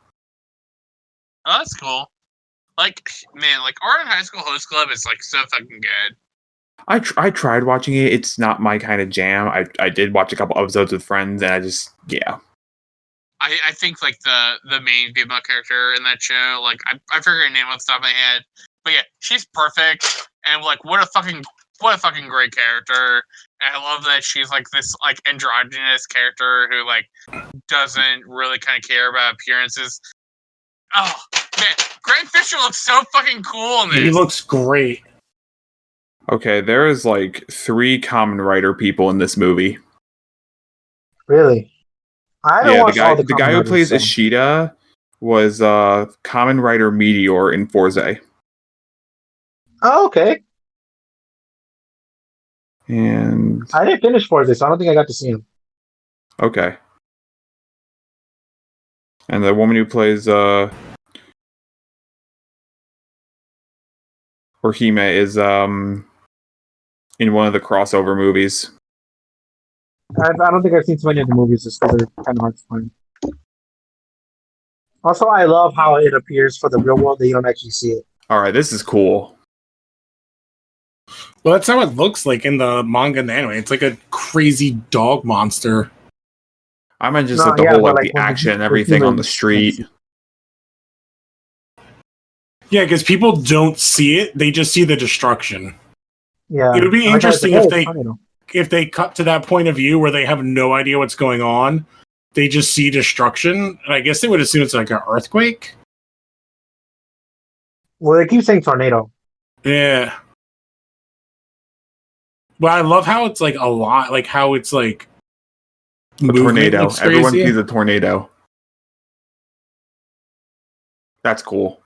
Oh, that's cool. Like, man, like Ouran High School Host Club is like so fucking good. I tried watching it. It's not my kind of jam. I did watch a couple episodes with friends, and I just I think like the main female character in that show, like I forget her name off the top of my head, but yeah, she's perfect, and like what a fucking great character. And I love that she's like this like androgynous character who like doesn't really kind of care about appearances. Oh man, Grant Fisher looks so fucking cool in this. He looks great. Okay, there is like 3 Kamen Rider people in this movie. Really? I haven't Yeah, watched all the the guy Kamen who Riders, plays so- Ishida was Kamen Rider Meteor in Forza. Oh, okay. And I didn't finish Forza, so I don't think I got to see him. okay. And the woman who plays Orihime is in one of the crossover movies. I don't think I've seen too many of the movies just because they're kind of hard to find. Also, I love how it appears for the real world that you don't actually see it. Alright, this is cool. Well, that's how it looks like in the manga and the anime. It's like a crazy dog monster. I meant just No, like the yeah, whole but, like like, the when action and the everything on the humans- street. Yeah, because people don't see it; they just see the destruction. Yeah. It would be And like I interesting said, if hey, they it's funny, though. if they cut to that point of view where they have no idea what's going on. They just see destruction, and I guess they would assume it's like an earthquake. Well, they keep saying tornado. Yeah. But I love how it's like a lot, like how it's like A movement tornado. looks Everyone crazy. sees a tornado. That's cool.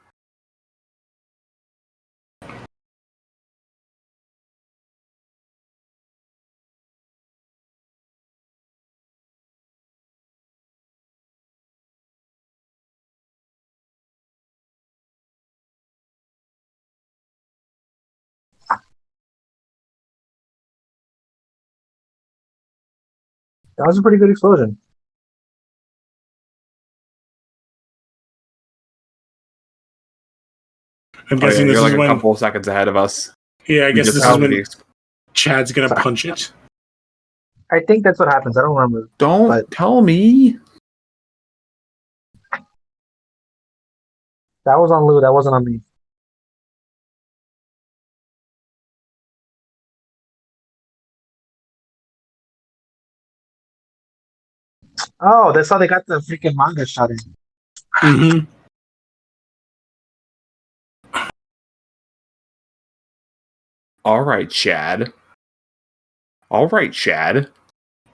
That was a pretty good explosion. I'm Oh, yeah, guessing this you're is like a when. couple seconds ahead of us. Yeah, I We guess just this is have when the Chad's gonna punch it. I think that's what happens. I don't remember. Don't But- tell me. That was on Lou. That wasn't on me. Oh, that's how they got the freaking manga shot in. Mm-hmm. All right, Chad. All right, Chad.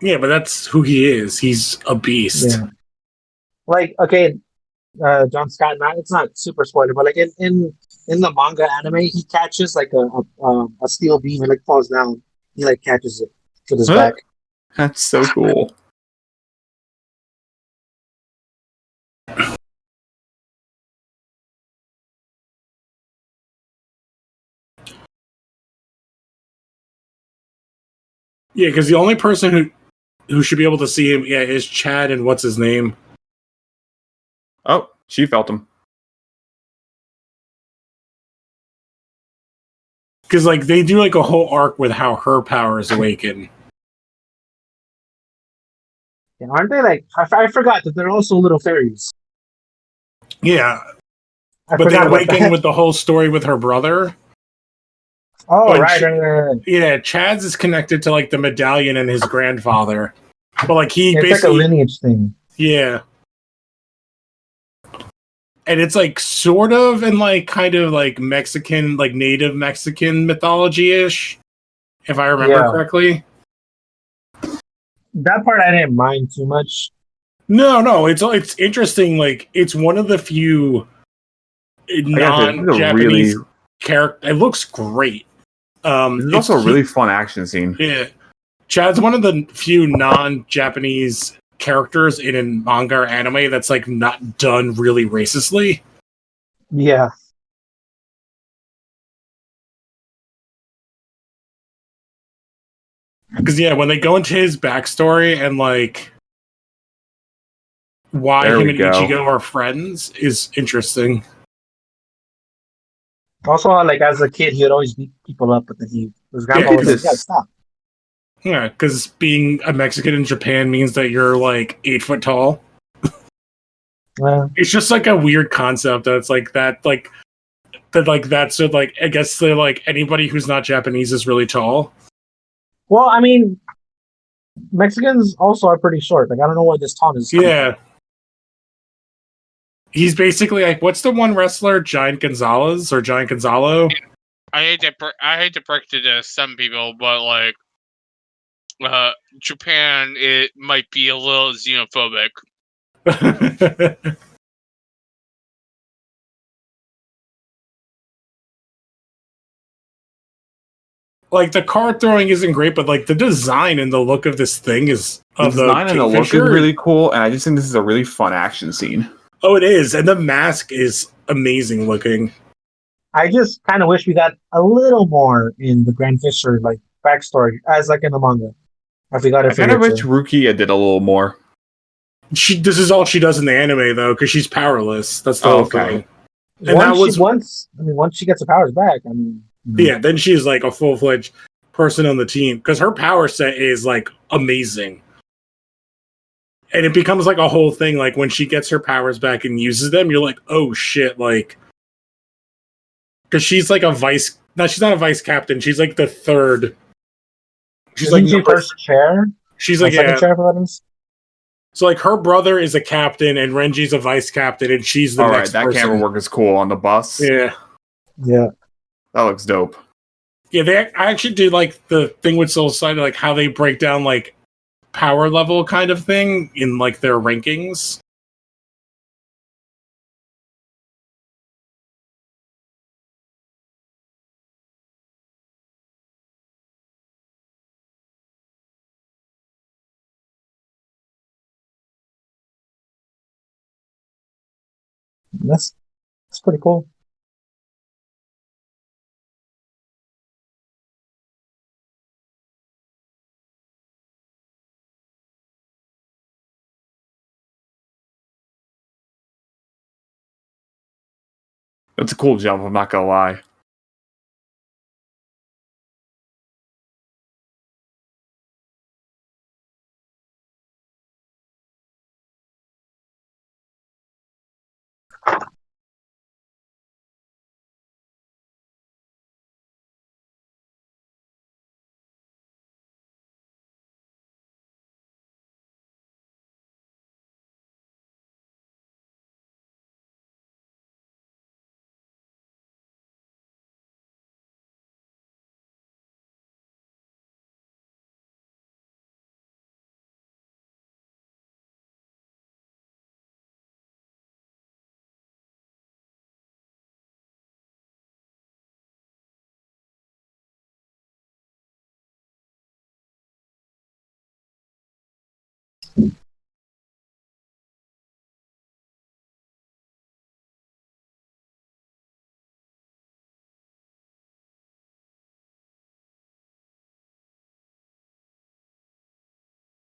Yeah, but that's who he is. He's a beast. Yeah. Like, okay, John Scott. It's not super spoiler, but like in the manga anime, he catches like a steel beam and like falls down. He like catches it with his Huh? back. That's so cool. Yeah, because the only person who should be able to see him, is Chad and what's his name? Oh, she felt him. Because like they do like a whole arc with how her powers awaken. Yeah, aren't they like? I forgot that they're also little fairies. Yeah, I but they forgot about awaken that. with the whole story with her brother. Oh, And right. Yeah, Chad's is connected to like the medallion and his grandfather. But like he It's like a basically, lineage thing. yeah. And it's like sort of in like kind of like Mexican, like native Mexican mythology ish, if I remember Yeah, correctly. that part I didn't mind too much. No, it's interesting. Like it's one of the few I gotta say, this is a non-Japanese character. It looks great. This is also a really fun action scene. Yeah, Chad's one of the few non-Japanese characters in a manga or anime that's like not done really racistly. Yeah, Because when they go into his backstory and like why There him we and go. Ichigo are friends is interesting. also, like as a kid, he would always beat people up, but then his grandpa Yeah, was like, "You gotta stop." Yeah, because being a Mexican in Japan means that you're like 8 foot tall. It's just like a weird concept that's like that, like that, like that's so like I guess they're like anybody who's not Japanese is really tall. Well, I mean, Mexicans also are pretty short. Like I don't know where this taunt is coming Yeah, he's basically like what's the one wrestler, Giant Gonzalez or Giant Gonzalo? I hate to break it to some people, but like Japan, it might be a little xenophobic. Like the card throwing isn't great, but like the design and the look of this thing is The of the design and the look is Kingfisher. really cool, and I just think this is a really fun action scene. Oh, it is, and the mask is amazing looking. I just kind of wish we got a little more in the Grand Fisher like backstory, as like in the manga. If we got it I for kind here of wish too. Rukia did a little more. This is all she does in the anime though, because she's powerless. That's the whole thing. And Once she gets her powers back, I mean, yeah, then she's like a full-fledged person on the team because her power set is like amazing. And it becomes like a whole thing. Like when she gets her powers back and uses them, you're like, oh shit, like because she's like a vice. No, she's not a vice captain. She's like the third. She's isn't like she first chair? She's Or like second chair for that is? So like her brother is a captain and Renji's a vice captain and she's the All right, next that person. camera work is cool on the bus. Yeah. Yeah. That looks dope. Yeah, I actually did like the thing with Soul Society, like how they break down like power level kind of thing in like their rankings. That's pretty cool. That's a cool jump, I'm not gonna lie.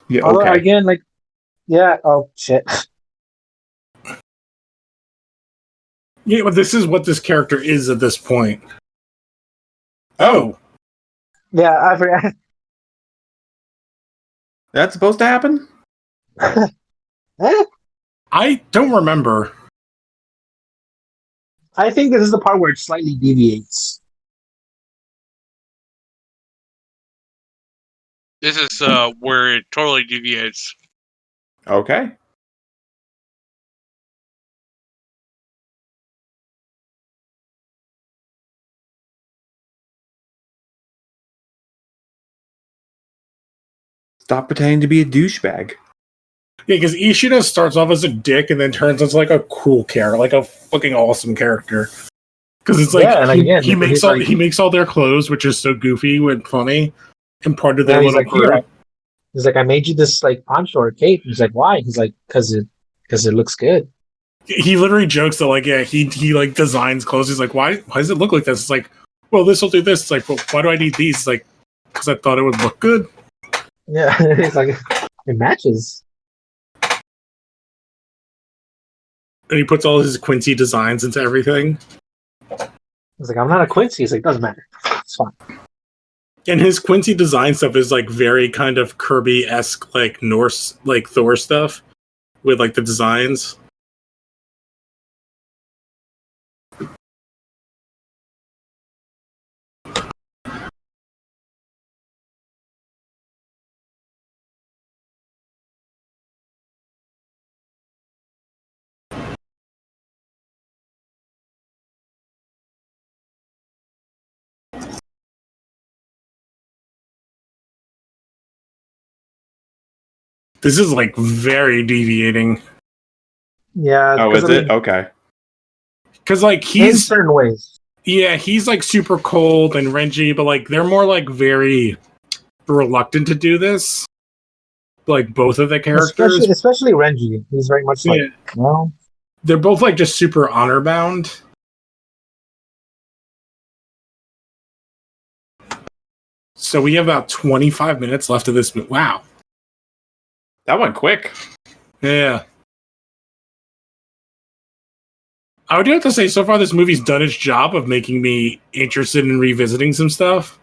Yeah, Although okay. again, like, yeah. Oh shit. Yeah, but this is what this character is at this point. Oh, Yeah, I forgot. that's supposed to happen? I don't remember. I think this is the part where it slightly deviates. This is where it totally deviates. Okay. Stop pretending to be a douchebag. Yeah, because Ishida starts off as a dick and then turns into like a cool character, like a fucking awesome character. Because it's like Yeah, and again, he makes he's all like- he makes all their clothes, which is so goofy and funny, and part of their he's little like, crew. here, he's like, I made you this like poncho or cape. He's like, why? He's like, because it looks good. He literally jokes that like, yeah, he like designs clothes. He's like, why does it look like this? It's like, well, this will do this. It's like, well, why do I need these? It's like, because I thought it would look good. Yeah, he's like, it matches. And he puts all his Quincy designs into everything. He's like, I'm not a Quincy. He's like, doesn't matter. It's fine. And his Quincy design stuff is like very kind of Kirby-esque, like Norse, like Thor stuff with like the designs. This is like very deviating. Yeah. Oh, 'cause, is I it? mean, Okay. Because like in he's certain ways. yeah, he's like super cold and Renji, but like they're more like very reluctant to do this. Like both of the characters. Especially Renji. He's very much like, Yeah. well, They're both like just super honor bound. So we have about 25 minutes left of this. Wow. That went quick. Yeah. I would have to say, so far, this movie's done its job of making me interested in revisiting some stuff.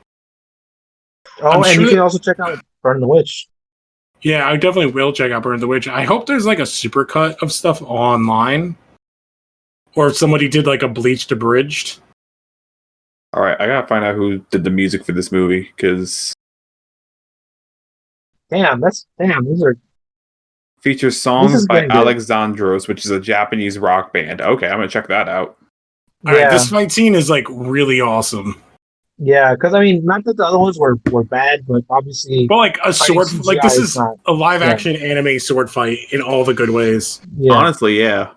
oh, I'm and sure you that- can also check out Burn the Witch. Yeah, I definitely will check out Burn the Witch. I hope there's like a supercut of stuff online. Or if somebody did like a bleached abridged. All right, I gotta find out who did the music for this movie because Damn, these are features songs is by getting good. Alexandros, which is a Japanese rock band. Okay, I'm gonna check that out. Alright, yeah, this fight scene is like really awesome. yeah. Because I mean, not that the other ones were bad, but obviously, But like a sword, CGI like this is is not- a live action anime sword fight in all the good ways. yeah. Honestly, yeah.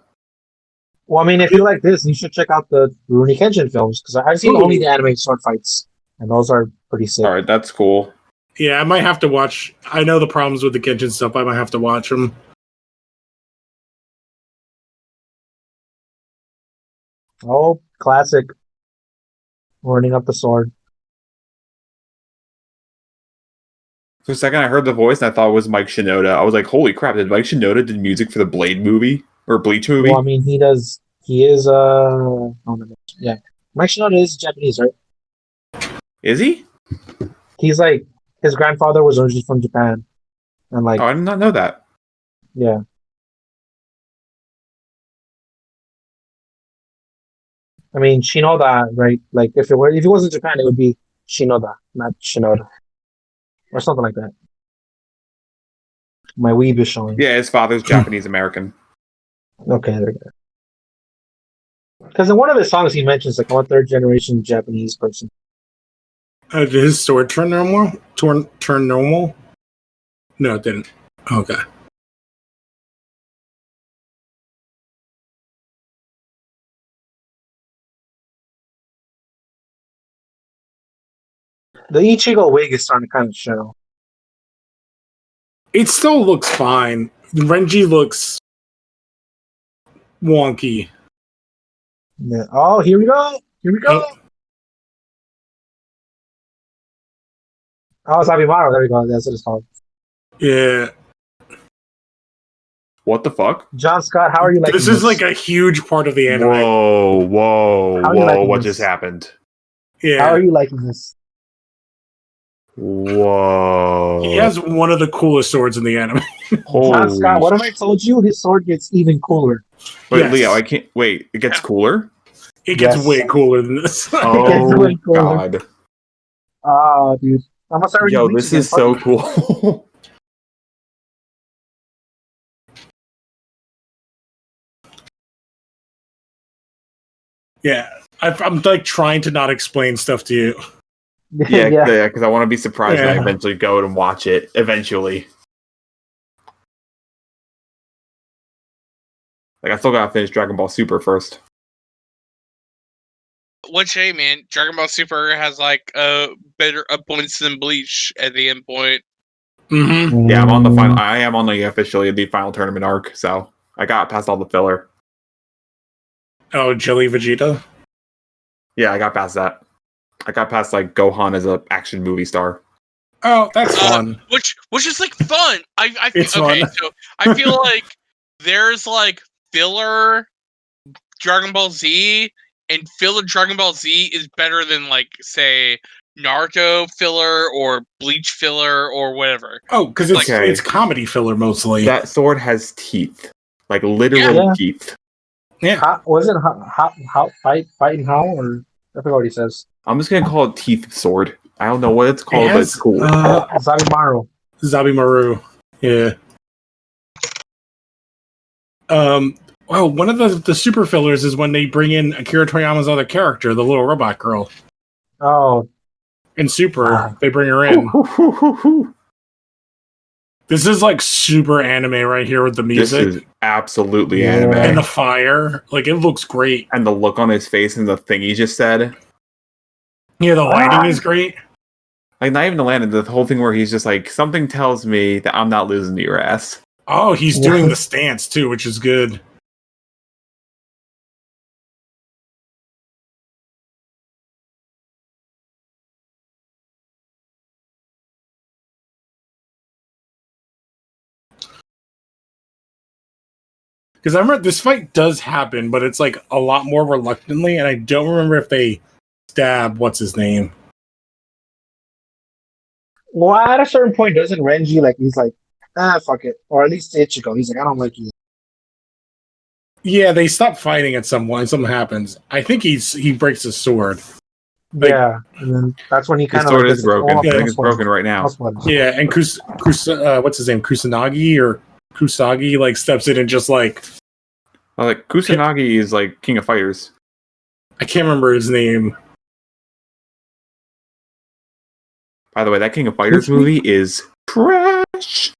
Well, I mean, if you like this, you should check out the Rurouni Kenshin films because I've seen Ooh. only the anime sword fights, and those are pretty sick. All right, that's cool. Yeah, I might have to watch. I know the problems with the Genshin stuff. I might have to watch them. Oh, classic. Running up the sword. For a second, I heard the voice and I thought it was Mike Shinoda. I was like, "Holy crap! Did Mike Shinoda did music for the Blade movie or Bleach movie?" Well, I mean, he does. He is. Oh, no, yeah. Mike Shinoda is Japanese, right? Is he? He's like his grandfather was originally from Japan, and like, Oh, I did not know that. yeah. I mean, Shinoda, right? Like, if it wasn't Japan, it would be Shinoda, not Shinoda, or something like that. My weeb is showing. Yeah, his father's Japanese American. Okay, there we go. Because in one of his songs, he mentions like I'm a third generation Japanese person. Did his sword turn normal? Turn normal? No, it didn't. Okay. The Ichigo wig is starting to kind of show. It still looks fine. Renji looks wonky. Yeah. Oh, here we go. Here we go. Oh, it's Abimaru. There we go. That's what it's called. Yeah. What the fuck? John Scott, how are you liking This is like a huge part of the anime. Whoa! How are you liking What this? just happened? Yeah. How are you liking this? Whoa! He has one of the coolest swords in the anime. John Scott, what have I sh- told you? His sword gets even cooler. Wait, Yes. Leo, I can't. Wait, it gets cooler. It gets Yes. way cooler than this. Oh way cooler. god! Ah, dude. I'm gonna start reading Yo, Bleach this again. is so cool. Yeah. I'm like trying to not explain stuff to you. Yeah, yeah. because I want to be surprised when I Yeah. eventually go and watch it. Eventually, like I still gotta finish Dragon Ball Super first. Which, hey, man, Dragon Ball Super has like better points than Bleach at the end point. Mm-hmm. Yeah, I'm on the final. I am on the officially the final tournament arc, so I got past all the filler. Oh, Jelly Vegeta. Yeah, I got past that. I got past like Gohan as a action movie star. Oh, that's fun. Which is like fun. I It's okay, fun. so I feel like there's like filler Dragon Ball Z, and filler Dragon Ball Z is better than like say Naruto filler or Bleach filler or whatever. Oh, because it's Okay. it's comedy filler mostly. That sword has teeth, like literal Yeah. teeth. Yeah. Was it fighting how or I forgot what he says. I'm just gonna call it teeth sword. I don't know what it's called, but it's cool. Zabimaru. Zabimaru. Yeah. Well, one of the super fillers is when they bring in Akira Toriyama's other character, the little robot girl. Oh, In Super, Ah. they bring her in. This is like super anime right here with the This music is absolutely Yeah. anime. and the fire. Like, it looks great. And the look on his face and the thing he just said. Yeah, the lighting is great. Like, not even the landing, the whole thing where he's just like, something tells me that I'm not losing to your ass. Oh, he's Yeah. doing the stance too, which is good. Because I remember this fight does happen, but it's like a lot more reluctantly, and I don't remember if they stab what's his name. well, at a certain point, doesn't Renji like he's like, fuck it, or at least Ichigo. He's like, I don't like you. Yeah, they stop fighting at some point. Something happens. I think he breaks his sword. Like- Yeah, and then that's when he His kind of sword like, is broken. oh, The thing is that's what- broken right now. that's what- Yeah, and what's his name? Kusanagi or Kusagi like steps in and just like Like, Kusanagi is like King of Fighters. I can't remember his name. By the way, that King of Fighters movie is trash.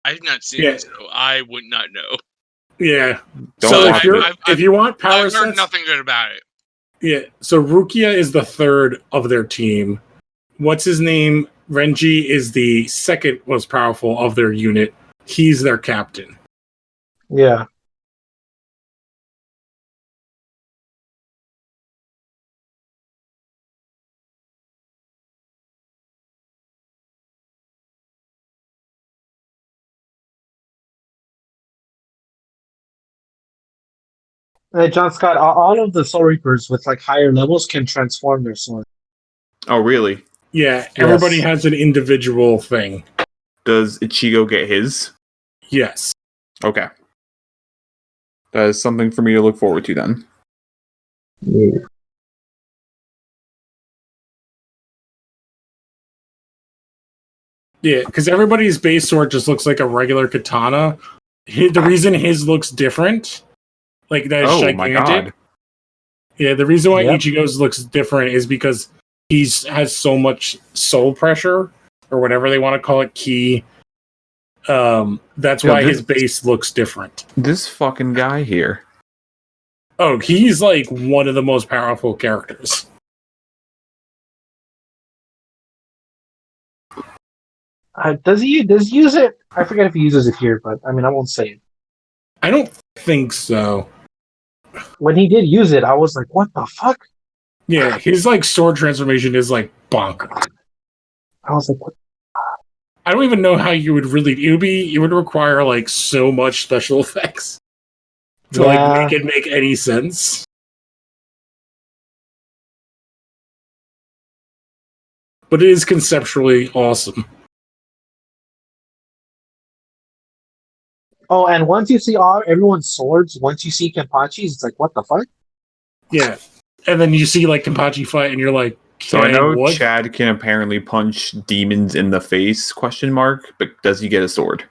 I've not seen Yeah. it, so I would not know. Yeah. Don't So watch if you want power I've heard sets, nothing good about it. yeah. So Rukia is the third of their team. What's his name? Renji is the second most powerful of their unit. He's their captain. Yeah, and John Scott, all of the Soul Reapers with like higher levels can transform their sword. Oh, really? Yeah, everybody Yes. has an individual thing. Does Ichigo get his? Yes. Okay. That is something for me to look forward to then. Yeah, because everybody's base sword just looks like a regular katana. The reason his looks different, like that is Oh my gigantic. god. Yeah, the reason why Yep. Ichigo's looks different is because has so much soul pressure, or whatever they want to call it, ki. That's Yo, why this- his base looks different. This fucking guy here. Oh, he's like one of the most powerful characters. Does he use it? I forget if he uses it here, but I mean, I won't say it. I don't think so. When he did use it, I was like, what the fuck? Yeah, his like sword transformation is like bonkers. I was like, what? I don't even know how you would really. It would require like so much special effects to like make it make any sense. But it is conceptually awesome. Oh, and once you see everyone's swords, once you see Kenpachi's, it's like, what the fuck? Yeah, and then you see like Kenpachi fight, and you're like, So I know what? Chad can apparently punch demons in the face, question mark, but does he get a sword?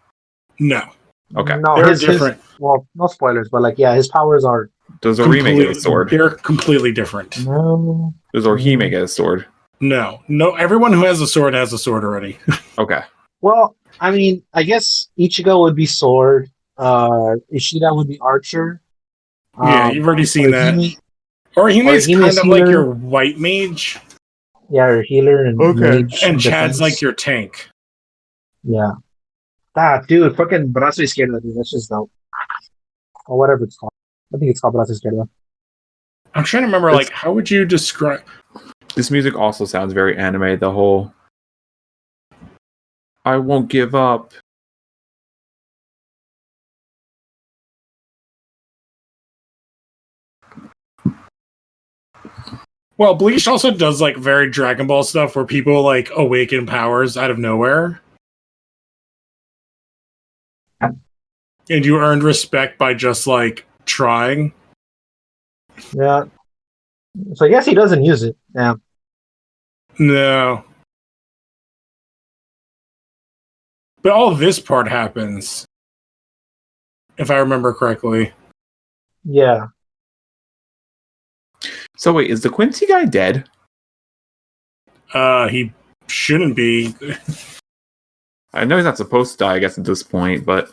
No. Okay. No, They're different. Well, no spoilers, but like, yeah, his powers are. Does Orihime get a sword? They're completely different. No. Does Orihime get a sword? No. Everyone who has a sword has a sword already. Okay. Well, I mean, I guess Ichigo would be sword. Ishida would be archer. Yeah, you've already seen that. Orihime's kind of like your white mage. Yeah, your healer and mage. And Chad's like your tank. Yeah. Dude, fucking Brazo Izquierdo, dude. That's just dope. Or whatever it's called. I think it's called Brazo Izquierdo. I'm trying to remember, like, how would you describe... This music also sounds very anime, the whole... I won't give up. Well, Bleach also does, like, very Dragon Ball stuff where people, like, awaken powers out of nowhere. And you earned respect by just, like, trying. Yeah. So I guess he doesn't use it. Yeah. No. But all this part happens. If I remember correctly. Yeah. So wait, is the Quincy guy dead? He shouldn't be. I know he's not supposed to die, I guess, at this point, but...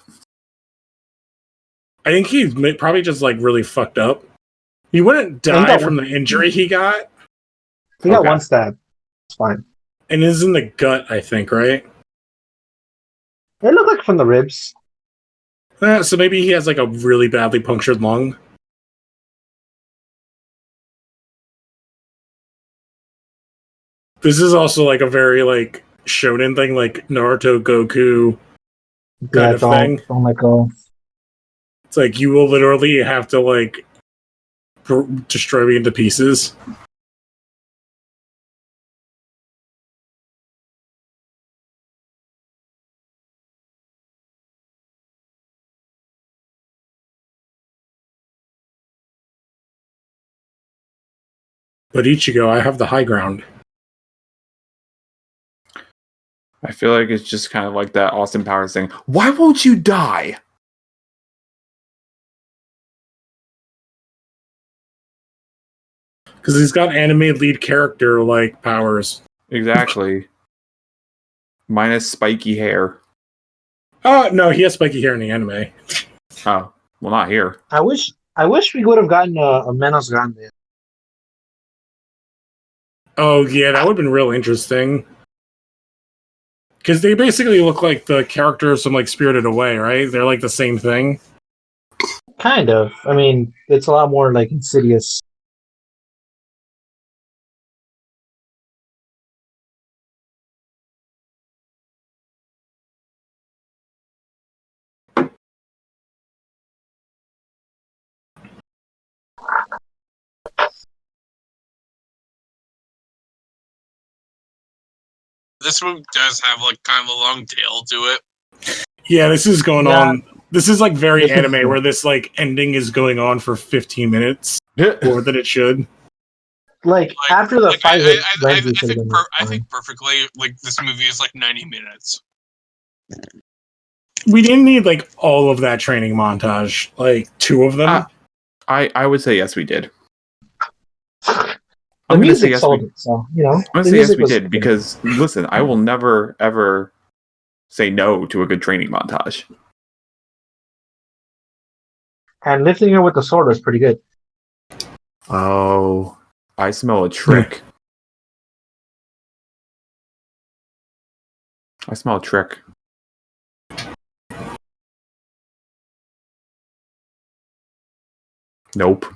I think he's probably just, like, really fucked up. He wouldn't die from the injury he got. He got one stab. It's fine. And it's in the gut, I think, right? It looked like from the ribs. So maybe he has, like, a really badly punctured lung. This is also, like, a very, like, shonen thing, like Naruto, Goku kind of thing. Don't let go. It's like, you will literally have to, like, destroy me into pieces. But Ichigo, I have the high ground. I feel like it's just kind of like that Austin Powers thing. Why won't you die? Because he's got anime lead character, like, powers. Exactly. Minus spiky hair. Oh, no, he has spiky hair in the anime. Oh, well, not here. I wish we would have gotten a Menos Grande. Oh, yeah, that would have been real interesting. Because they basically look like the characters from, like, Spirited Away, right? They're, like, the same thing. Kind of. I mean, it's a lot more, like, insidious. This one does have like kind of a long tail to it. Yeah, this is going on. This is like very anime, where this like ending is going on for 15 minutes more than it should. Like after the fight, I think perfectly. Like this movie is like 90 minutes. We didn't need like all of that training montage, like 2 of them. I would say yes, we did. The music sold it, so you know. I'm gonna say yes, we did because listen, I will never ever say no to a good training montage. And lifting her with the sword was pretty good. Oh, I smell a trick. I smell a trick. Nope.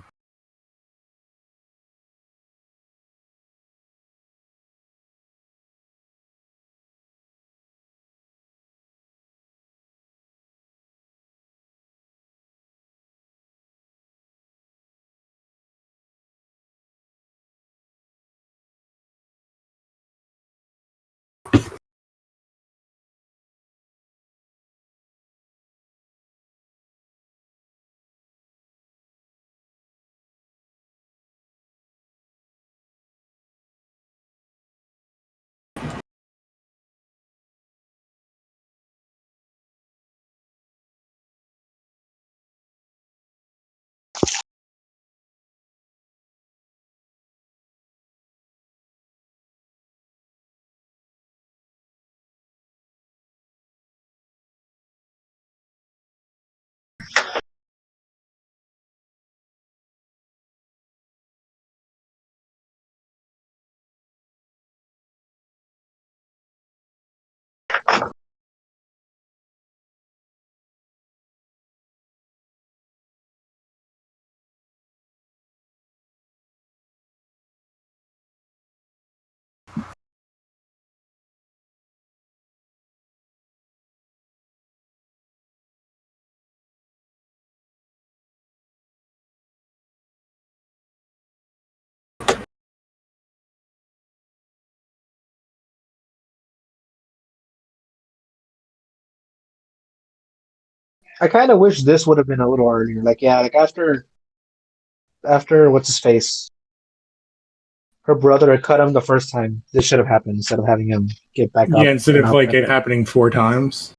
I kind of wish this would have been a little earlier. Like, yeah, like after what's his face, her brother had cut him the first time. This should have happened instead of having him get back Yeah, up instead and of up. like it happening 4 times.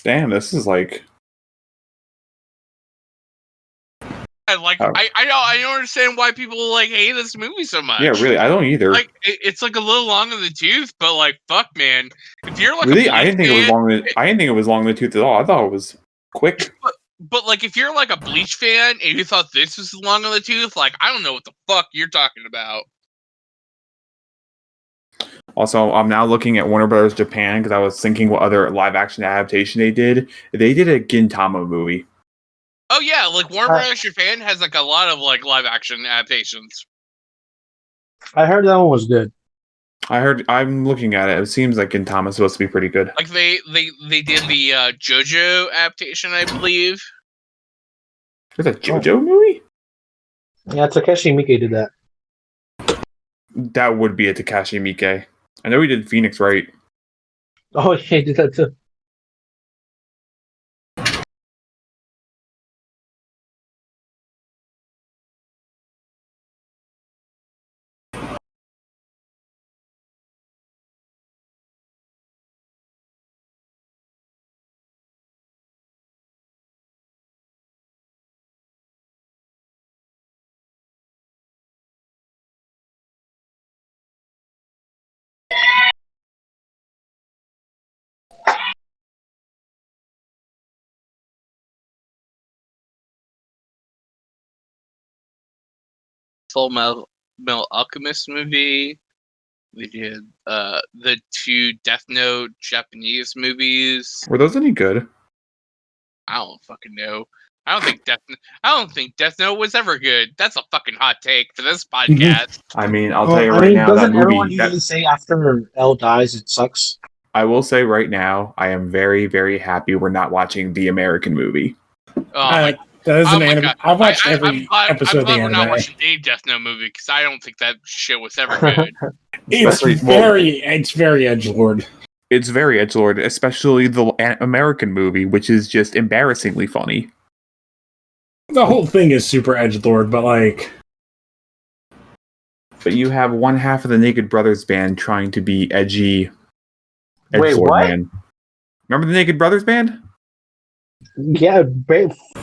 Damn, this is like. I don't understand why people like hate this movie so much. Yeah, really, I don't either. Like it's like a little long in the tooth, but like fuck, man. If you're like Really, a I Bleach didn't think it was fan, long. I didn't think it was long in the tooth at all. I thought it was quick. but like if you're like a Bleach fan and you thought this was long in the tooth, like I don't know what the fuck you're talking about. Also, I'm now looking at Warner Brothers Japan because I was thinking what other live action adaptation they did. They did a Gintama movie. Oh yeah, like Warner Brothers Japan has like a lot of like live action adaptations. I heard that one was good. I'm looking at it. It seems like Gintama is supposed to be pretty good. Like they did the JoJo adaptation, I believe. There's a JoJo movie? Yeah, Takeshi Miike did that. That would be a Takashi Miike. I know he did Phoenix Wright. Oh, yeah, he did that too. Full Metal Alchemist movie. We did the 2 Death Note Japanese movies. Were those any good? I don't fucking know. I don't think Death Note was ever good. That's a fucking hot take for this podcast. I mean, I'll tell you right now, that doesn't everyone movie. usually say after L dies it sucks? I will say right now, I am very, very happy we're not watching the American movie. That is an anime. I've watched every episode of the I'm glad we're not anime. watching any Death Note movie because I don't think that shit was ever good. It's very edgelord. It's very edgelord, especially the American movie, which is just embarrassingly funny. The whole thing is super edgelord, but like. But you have one half of the Naked Brothers band trying to be edgy. Wait, what? Man. Remember the Naked Brothers band? Yeah,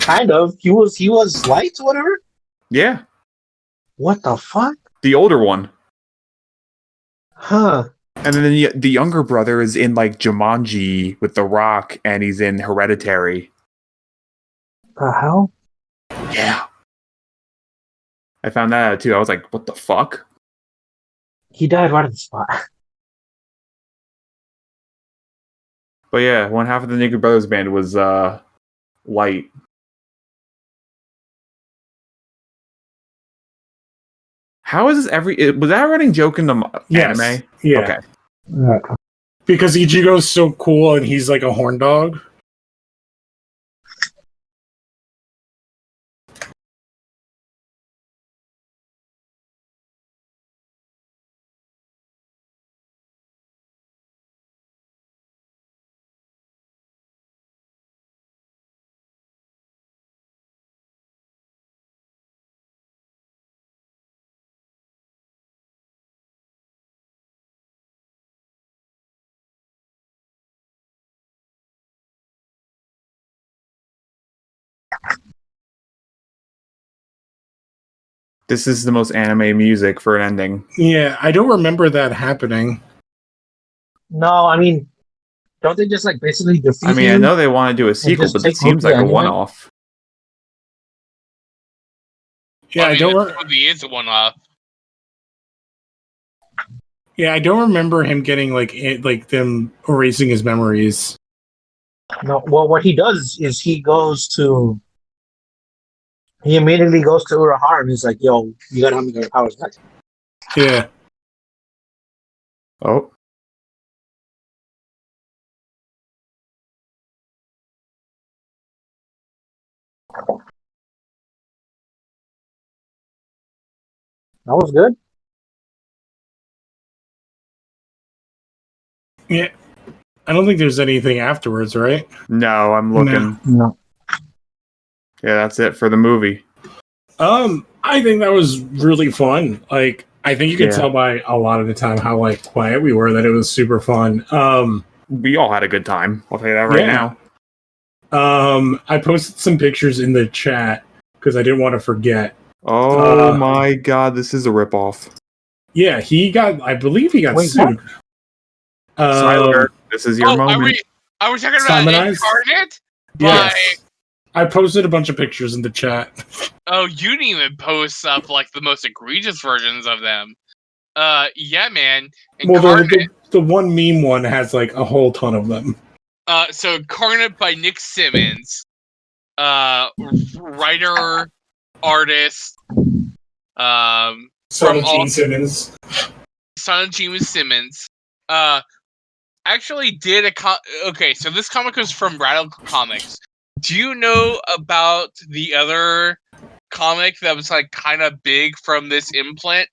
kind of. He was light, whatever. Yeah. What the fuck? The older one. Huh. And then the younger brother is in like Jumanji with The Rock, and he's in Hereditary. The hell? Yeah. I found that out too. I was like, what the fuck? He died right on the spot. But yeah, one half of the Naked Brothers band was light. How is this was that a running joke in the anime? Yeah. Okay. Because Ichigo's so cool and he's like a horn dog. This is the most anime music for an ending. Yeah, I don't remember that happening. No, I mean, don't they just like basically defeat I mean, I you know they want to do a sequel, just but take this seems over like the a anime? one-off. Yeah, I don't. This movie is a one-off. Yeah, I don't remember him getting like them erasing his memories. No, well, what he does is he immediately goes to Urahara and he's like, "Yo, you gotta help me get your powers back." Yeah. Oh, That was good. Yeah. I don't think there's anything afterwards, right? no, I'm looking. No. Yeah, that's it for the movie. I think that was really fun. Like, I think you could Yeah. tell by a lot of the time how like quiet we were that it was super fun. We all had a good time. I'll tell you that right Yeah. now. I posted some pictures in the chat because I didn't want to forget. Oh my god, this is a ripoff. Yeah, I believe he got Wait, sued. Tyler, this is your moment. Are we talking about Simonized? Incarnate? Yes. I posted a bunch of pictures in the chat. Oh, you didn't even post up like the most egregious versions of them. Yeah, man. Well, Incarnate. the one meme one has like a whole ton of them. So Incarnate by Nick Simmons, writer, artist, Son from of Gene Simmons. son of Gene Simmons, actually did okay, so this comic was from Radical Comics. Do you know about the other comic that was like kind of big from this imprint?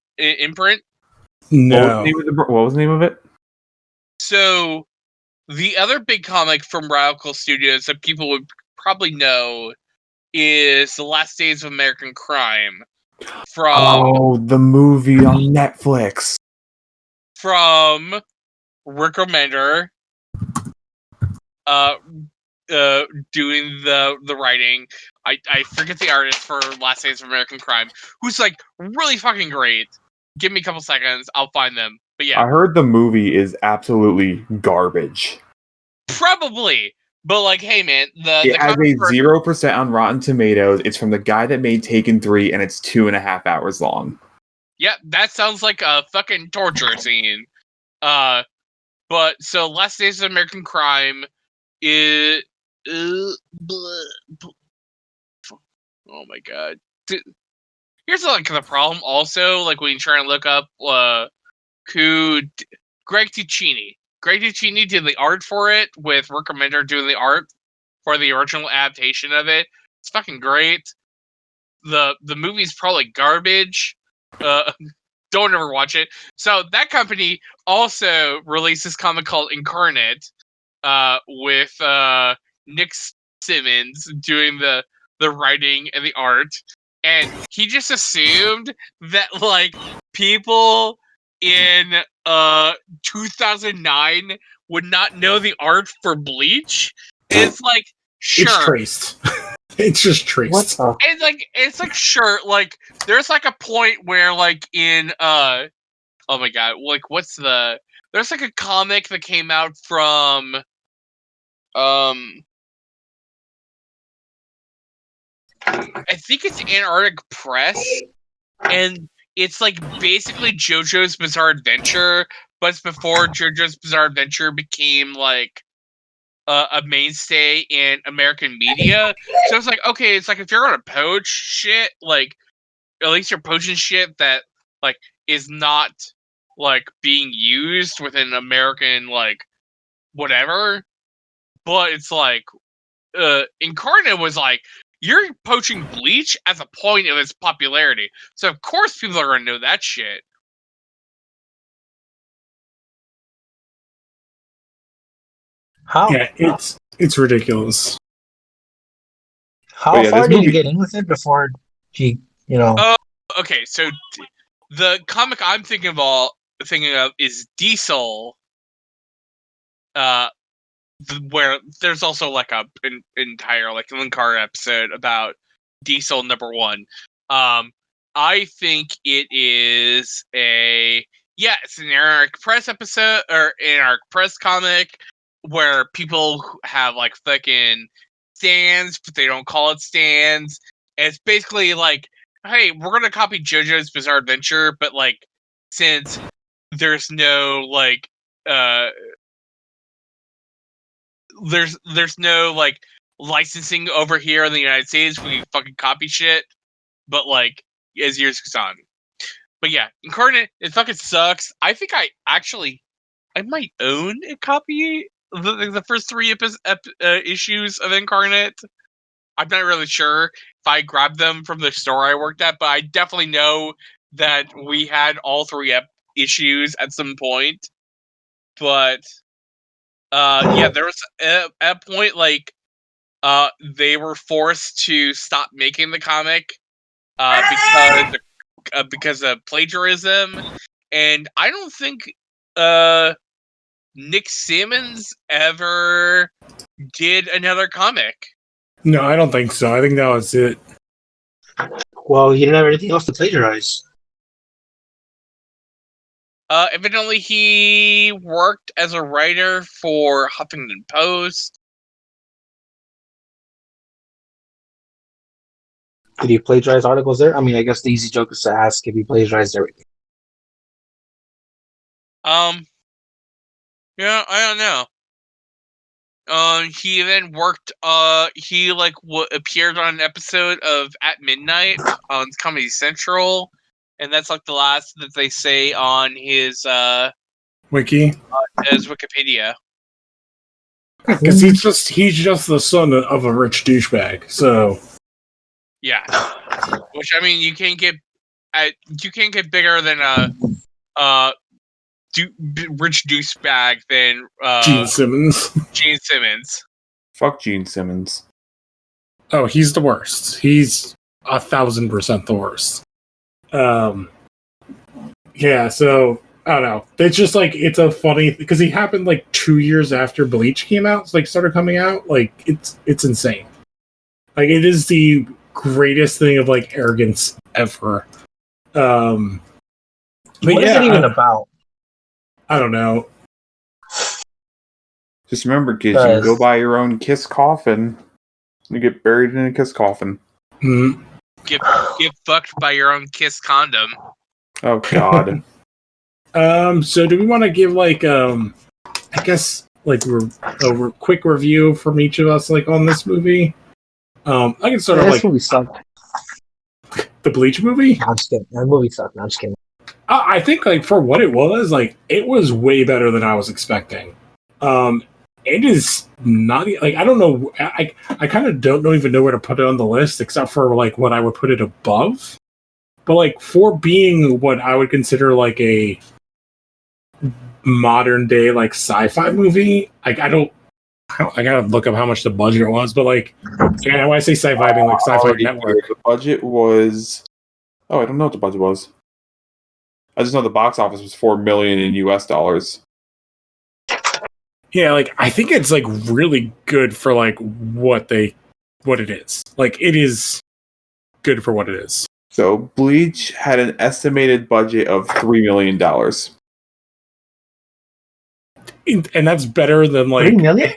No. What was the name of it? So the other big comic from Radical Studios that people would probably know is The Last Days of American Crime Oh, the movie on Netflix. from Rick Remender, doing the writing. I forget the artist for Last Days of American Crime, who's like really fucking great. Give me a couple seconds, I'll find them. But yeah, I heard the movie is absolutely garbage. probably. But like, hey man, It the has comic a 0% on Rotten Tomatoes. It's from the guy that made Taken 3, and it's 2.5 hours long. yeah, that sounds like a fucking torture scene. But so Last Days of American Crime is. Oh my god. Here's like the problem. Also, like when you try and look up Greg Ticini. Greg Ticini did the art for it, with Rick Remender doing the art for the original adaptation of it. It's fucking great. The movie's probably garbage. Don't ever watch it. So that company also released this comic called Incarnate, with Nick Simmons doing the writing and the art, and he just assumed that like people in 2009 would not know the art for Bleach. It's like, sure. It's traced. It's just traced. What the? It's like sure, like there's like a point where like in oh my god, like there's like a comic that came out from I think it's Antarctic Press, and it's like basically JoJo's Bizarre Adventure, but it's before JoJo's Bizarre Adventure became like a mainstay in American media. So it's like, okay, it's like if you're gonna poach shit, like at least you're poaching shit that like is not like being used within American like whatever. But it's like Incarnate was like, you're poaching Bleach at the point of its popularity, so of course people are gonna know that shit. How Yeah, it's ridiculous. how yeah, far this did movie- you get in with it before he, Okay, so the comic I'm thinking of is Diesel, where there's also like an entire like Linkar episode about Diesel #1. I think it is it's an Eric Press episode or an Eric Press comic where people have like fucking stands, but they don't call it stands. And it's basically like, hey, we're gonna copy JoJo's Bizarre Adventure, but like since there's no like there's no like licensing over here in the United States, we fucking copy shit. But like as years goes on. But yeah, Incarnate, it fucking sucks. I think I might own a copy of the first three issues of Incarnate. I'm not really sure if I grabbed them from the store I worked at, but I definitely know that we had all three issues at some point. But there was a point like they were forced to stop making the comic because of plagiarism, and I don't think Nick Simmons ever did another comic. No, I don't think so. I think that was it. Well, he didn't have anything else to plagiarize. Evidently, he worked as a writer for Huffington Post. Did he plagiarize articles there? I mean, I guess the easy joke is to ask if he plagiarized everything. Yeah, I don't know. He then worked. He like appeared on an episode of At Midnight on Comedy Central, and that's like the last that they say on his Wiki. His Wikipedia. Because he's just the son of a rich douchebag. So yeah, which I mean, you can't get bigger than a rich douchebag than Gene Simmons. Gene Simmons. Fuck Gene Simmons. Oh, he's the worst. He's 1,000% the worst. Yeah, so I don't know. It's just like it's a funny because he happened like 2 years after Bleach came out, like started coming out. Like it's insane. Like it is the greatest thing of like arrogance ever. What is it even about? I don't know. Just remember, kids, you can go buy your own Kiss coffin. You get buried in a Kiss coffin. Mm-hmm. Get fucked by your own Kiss condom. Oh God. So do we want to give like I guess like a quick review from each of us like on this movie? I can start off like this movie sucked. The Bleach movie. No, I'm just kidding. That movie sucked. No, I'm just kidding. I think like for what it was, like it was way better than I was expecting. It is not like I don't know. I kind of don't even know where to put it on the list, except for like what I would put it above. But like for being what I would consider like a modern day like sci-fi movie, like I gotta look up how much the budget was. But like, yeah, when I say sci-fi, I mean like Sci-Fi Network. The budget was. Oh, I don't know what the budget was. I just know the box office was $4 million in US dollars. Yeah, like I think it's like really good for like what it is. Like it is good for what it is. So Bleach had an estimated budget of $3 million. And that's better than like 3 million?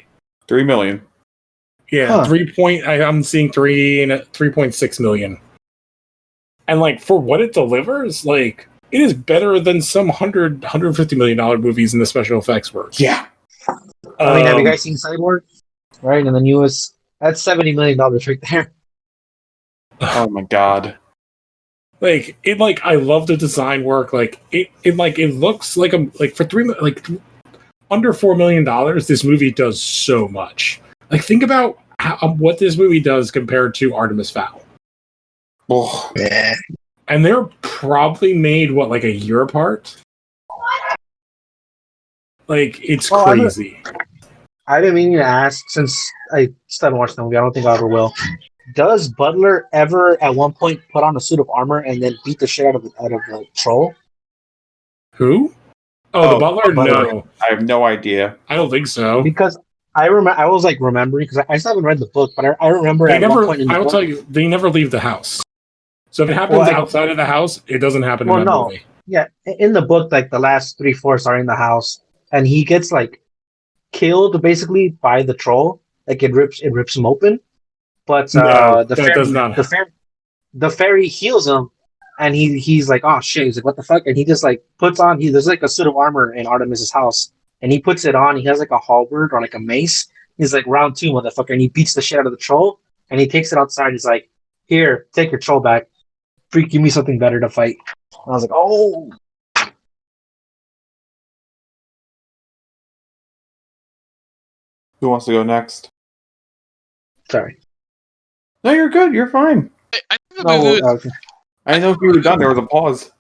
3 million. Yeah, Huh. I'm seeing 3.6 million. And like for what it delivers, like it is better than some $150 million movies in the special effects work. Yeah. I mean, have you guys seen Cyborg? Right, and the newest. That's $70 million right there. Oh my God. Like it, like I love the design work. Like it looks like for under $4 million, this movie does so much. Like think about what this movie does compared to Artemis Fowl. Oh. Yeah. And they're probably made like a year apart. Like it's crazy. I've been meaning to ask since I started watching the movie. I don't think I ever will. Does Butler ever at one point put on a suit of armor and then beat the shit out of the troll? Who? Oh, the Butler? No, I have no idea. I don't think so. Because I was like remembering because I still haven't read the book, but I remember They at never. one point in the I will book, tell you, they never leave the house. So if it happens Well, outside of the house, it doesn't happen well, in that no, movie. yeah. In the book, like the last 3/4 are in the house, and he gets like killed basically by the troll. Like it rips him open. But No, that does not happen. the fairy heals him, and he's like, oh shit. He's like, what the fuck? And he just like puts on. There's like a suit of armor in Artemis's house, and he puts it on. He has like a halberd or like a mace. He's like, round two, motherfucker, and he beats the shit out of the troll, and he takes it outside. He's like, here, take your troll back. Freak, give me something better to fight. And I was like, oh. Who wants to go next? Sorry. No, you're good. You're fine. I think the No, movie was, okay. I didn't know if you were done. There was a pause.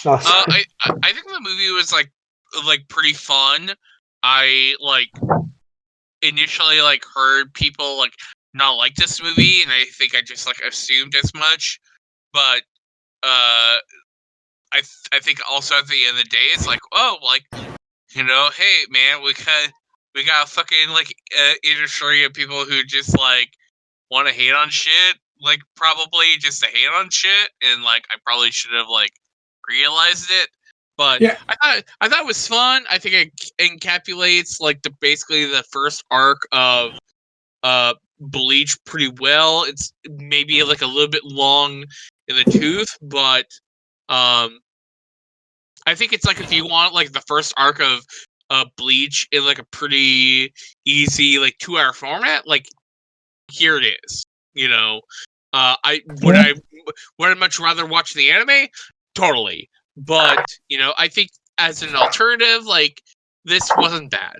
No, sorry. I think the movie was like pretty fun. I like initially like heard people like not like this movie, and I think I just like assumed as much. But I think also at the end of the day, it's like, oh, like, you know, hey man, we got fucking like industry of people who just like want to hate on shit, like probably just to hate on shit, and like I probably should have like realized it. But Yeah. I thought it was fun. I think it encapsulates like basically the first arc of Bleach pretty well. It's maybe like a little bit long in the tooth, but I think it's like if you want like the first arc of Bleach in like a pretty easy like 2-hour format, like here it is. You know, I would I much rather watch the anime? Totally, but you know, I think as an alternative, like this wasn't bad.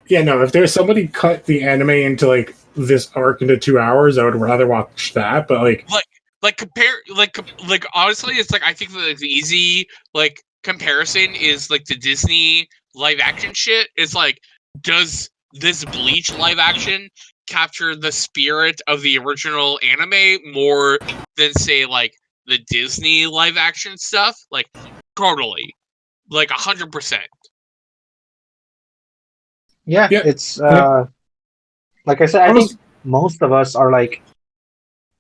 Yeah, no, if there's somebody cut the anime into like this arc into 2 hours, I would rather watch that. But like compare like honestly, it's like I think the easy like comparison is like the Disney live action shit. It's like, does this Bleach live action capture the spirit of the original anime more than say like the Disney live action stuff? Like totally, like 100%. Yeah, Yeah. it's like I said, I think most of us are like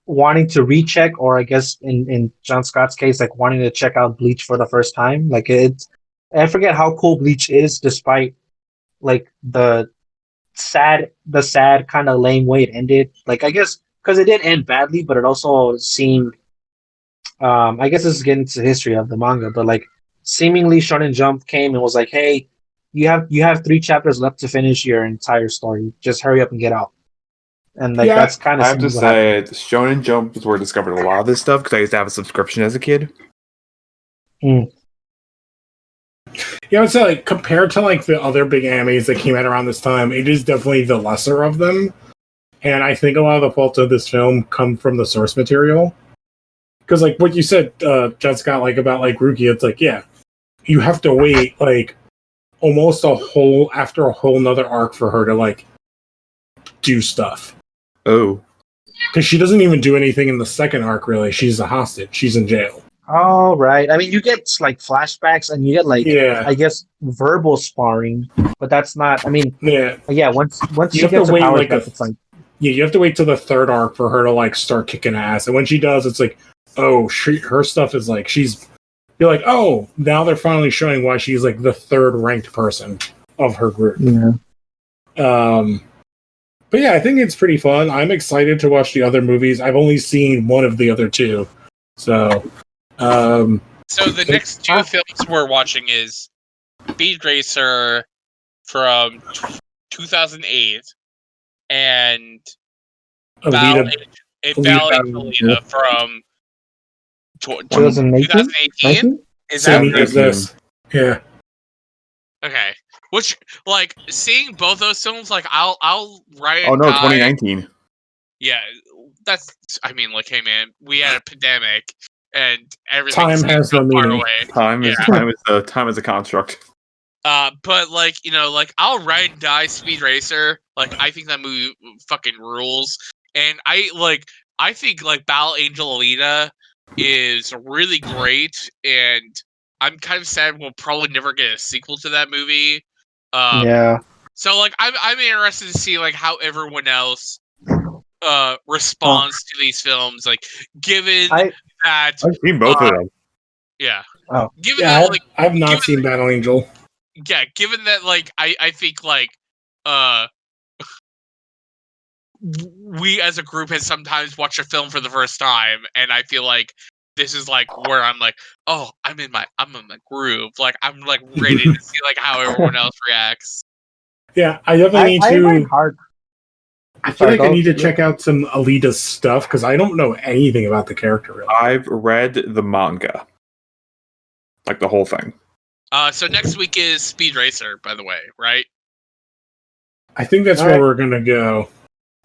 wanting to recheck, or I guess in John Scott's case, like wanting to check out Bleach for the first time. Like I forget how cool Bleach is, despite like the sad kind of lame way it ended. Like I guess because it did end badly, but it also seemed. I guess this is getting to the history of the manga, but like seemingly Shonen Jump came and was like, "Hey, you have 3 chapters left to finish your entire story. Just hurry up and get out." And like that's kind of. I have to say, Shonen Jump is where I discovered a lot of this stuff because I used to have a subscription as a kid. Yeah, I would say like compared to like the other big animes that came out around this time, it is definitely the lesser of them. And I think a lot of the faults of this film come from the source material. Because like what you said, John Scott, like about like Ruki, it's like, yeah, you have to wait like almost a whole nother arc for her to like do stuff. Oh. Because she doesn't even do anything in the second arc, really. She's a hostage. She's in jail. Oh, right. I mean, you get like flashbacks and you get like, Yeah. I guess, verbal sparring, but that's not. I mean, Yeah. Once You she have gets to her wait powers like back, it's like, yeah, you have to wait till the third arc for her to like start kicking ass. And when she does, it's like, oh, her stuff is like you're like, oh, now they're finally showing why she's like the third ranked person of her group. yeah. But yeah, I think it's pretty fun. I'm excited to watch the other movies. I've only seen one of the other two, so. So the next 2 films we're watching is Speed Racer from 2008 and Alita Alita from 2018? 2018. Is that same year as this? Yeah. okay? Which like seeing both those films, like I'll write. Oh no, 2019. Yeah, that's. I mean, like, hey man, we had a pandemic and everything Time has no far meaning. away. Time is a construct. But like, you know, like I'll ride and die Speed Racer. Like I think that movie fucking rules. And I think like Battle Angel Alita is really great, and I'm kind of sad we'll probably never get a sequel to that movie. Yeah. So like I'm interested to see like how everyone else response to these films. Like, given I- that, I've seen both of them. yeah, Oh. given Yeah, that, like, I've not given seen Battle Angel. yeah, given that, like, I think, like, we as a group has sometimes watched a film for the first time, and I feel like this is like where I'm like, oh, I'm in my groove. Like, I'm like ready to see like how everyone else reacts. Yeah, I definitely need I read to. hard. I feel like I need to yeah. check out some Alita's stuff because I don't know anything about the character. Really. I've read the manga, like the whole thing. So next week is Speed Racer, by the way, right? I think that's All where right. we're gonna go.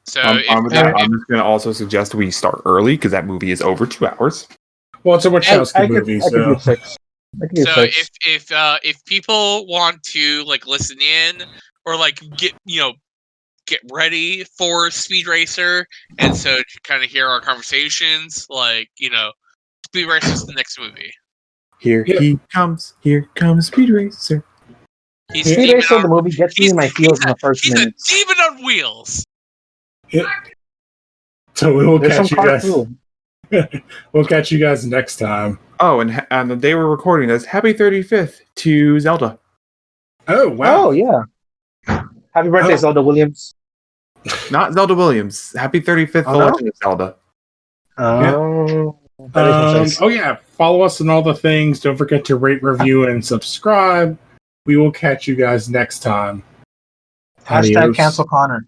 So I'm just going to also suggest we start early because that movie is over 2 hours. Well, it's a Wachowski I movie, could do so 6. I could do so 6. if people want to like listen in or like get ready for Speed Racer, and so to kind of hear our conversations, like Speed Racer is the next movie. Here he comes. Here comes Speed Racer. He's Speed demon Racer, on- the movie gets me in my feels in the first He's minute. a demon on wheels. so we will There's some catch you guys. cartoon. We'll catch you guys next time. Oh, and on the day we're recording this, happy 35th to Zelda. Oh wow! Oh yeah. Happy birthday, Oh. Zelda Williams. Not Zelda Williams. Happy 35th, Oh, The no? Legend of Zelda. Oh. That makes more sense. Oh yeah, follow us on all the things. Don't forget to rate, review, and subscribe. We will catch you guys next time. Hashtag Adios. cancel Connor.